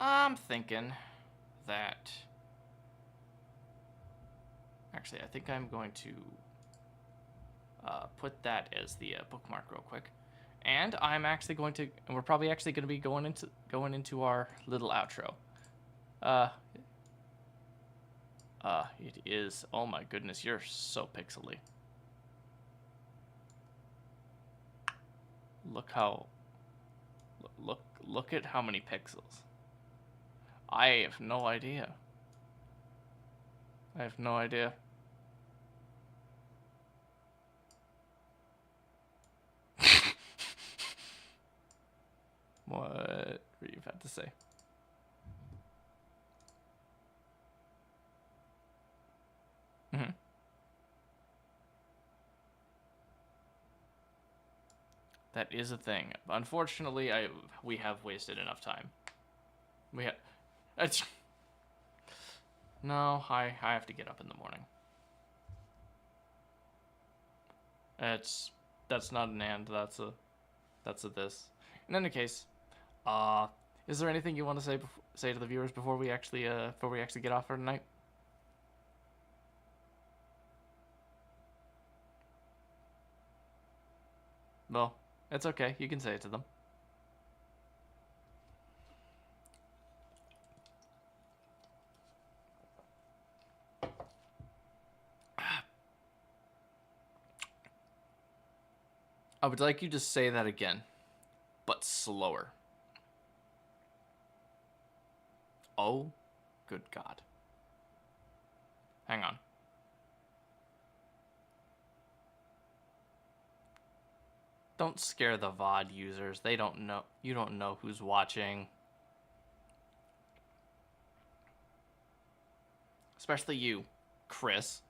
I'm thinking that actually I think I'm going to put that as the bookmark real quick. And I'm actually going to, and we're probably actually going to be going into our little outro. It is, oh my goodness, you're so pixely. Look at how many pixels. I have no idea. I have no idea. What do you have to say? Mm-hmm. That is a thing. Unfortunately, we have wasted enough time. No, I have to get up in the morning. That's not an and, that's a this. In any case, is there anything you want to say to the viewers before we actually get off for tonight? Well, it's okay. You can say it to them. I would like you to say that again, but slower. Oh, good God. Hang on. Don't scare the VOD users. They don't know. You don't know who's watching. Especially you, Chris.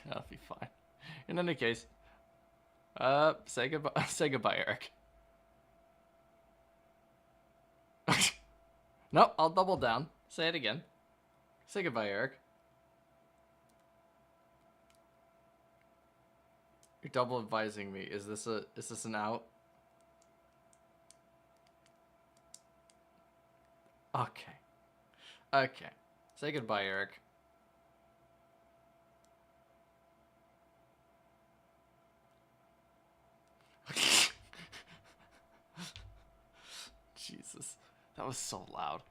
That'll be fine. In any case, say goodbye. Say goodbye, Eric. No, I'll double down. Say it again. Say goodbye, Eric. You're double advising me. Is this an out? Okay. Okay. Say goodbye, Eric. Jesus, that was so loud.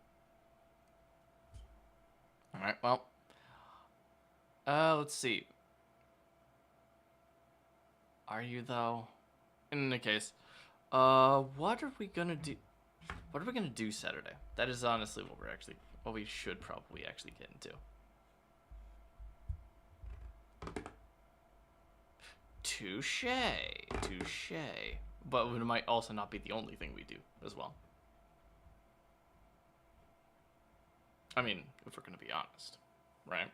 All right, well, let's see. Are you though? In any case, what are we gonna do? What are we gonna do Saturday? That is honestly what we should probably actually get into. Touche, touche. But it might also not be the only thing we do as well. I mean, if we're gonna be honest, right?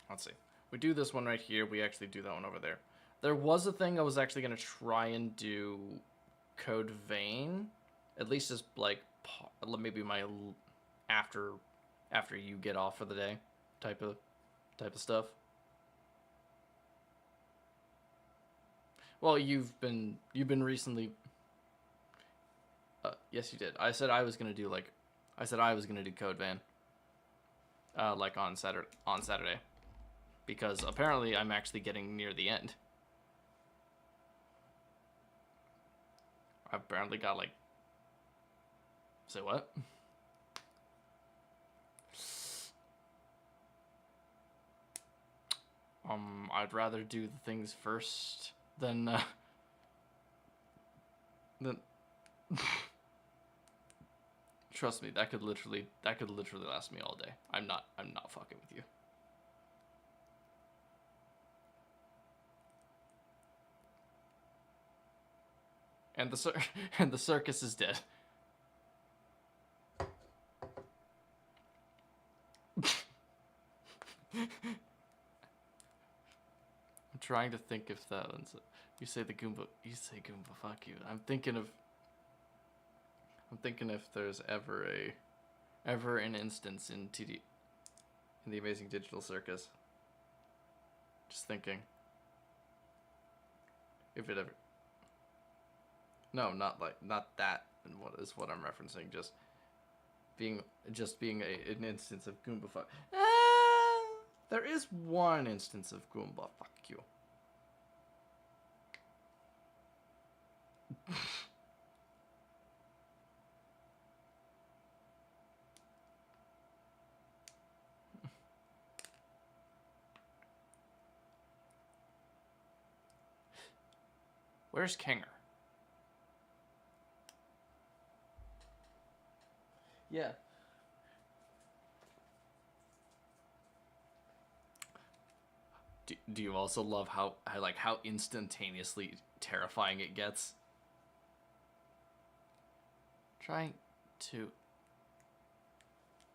Let's see. We do this one right here. We actually do that one over there. There was a thing I was actually gonna try and do Code Vein, at least as like maybe my after you get off for the day type of stuff. Well, you've been recently. Yes, you did. I said I was gonna do Code Vein. Like on Saturday, because apparently I'm actually getting near the end. I've apparently got like. Say what? I'd rather do the things first than Trust me, that could literally last me all day. I'm not fucking with you. And the circus is dead. I'm trying to think if that one's. You say Goomba, fuck you. I'm thinking if there's ever an instance in the Amazing Digital Circus. Just thinking. If it ever. No, not that. And what I'm referencing. Just being an instance of Goomba fuck. There is one instance of Goomba fuck you. Where's Kinger? Yeah. Do you also love how instantaneously terrifying it gets? Trying to.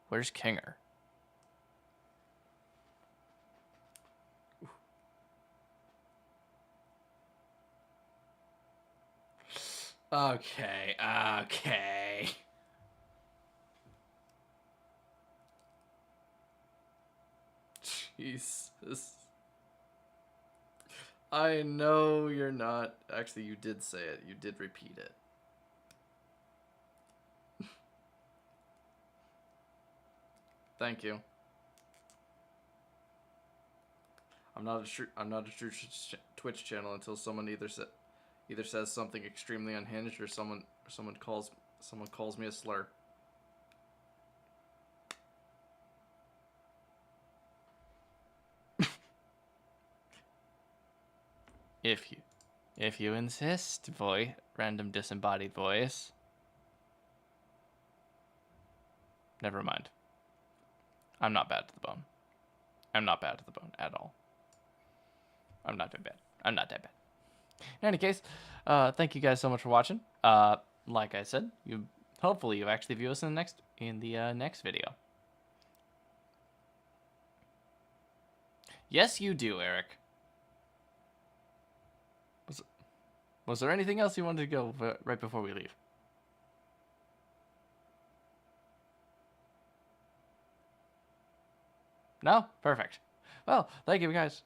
Where's Kinger? Okay. Jesus. I know you're not. Actually, you did say it. You did repeat it. Thank you. I'm not a true Twitch channel until someone either says something extremely unhinged or someone calls me a slur. If you insist, random disembodied voice. Never mind. I'm not bad to the bone. I'm not bad to the bone at all. I'm not that bad. In any case, thank you guys so much for watching. Like I said, hopefully you actually view us in the next video. Yes, you do, Eric. Was there anything else you wanted to go right before we leave? No? Perfect. Well, thank you guys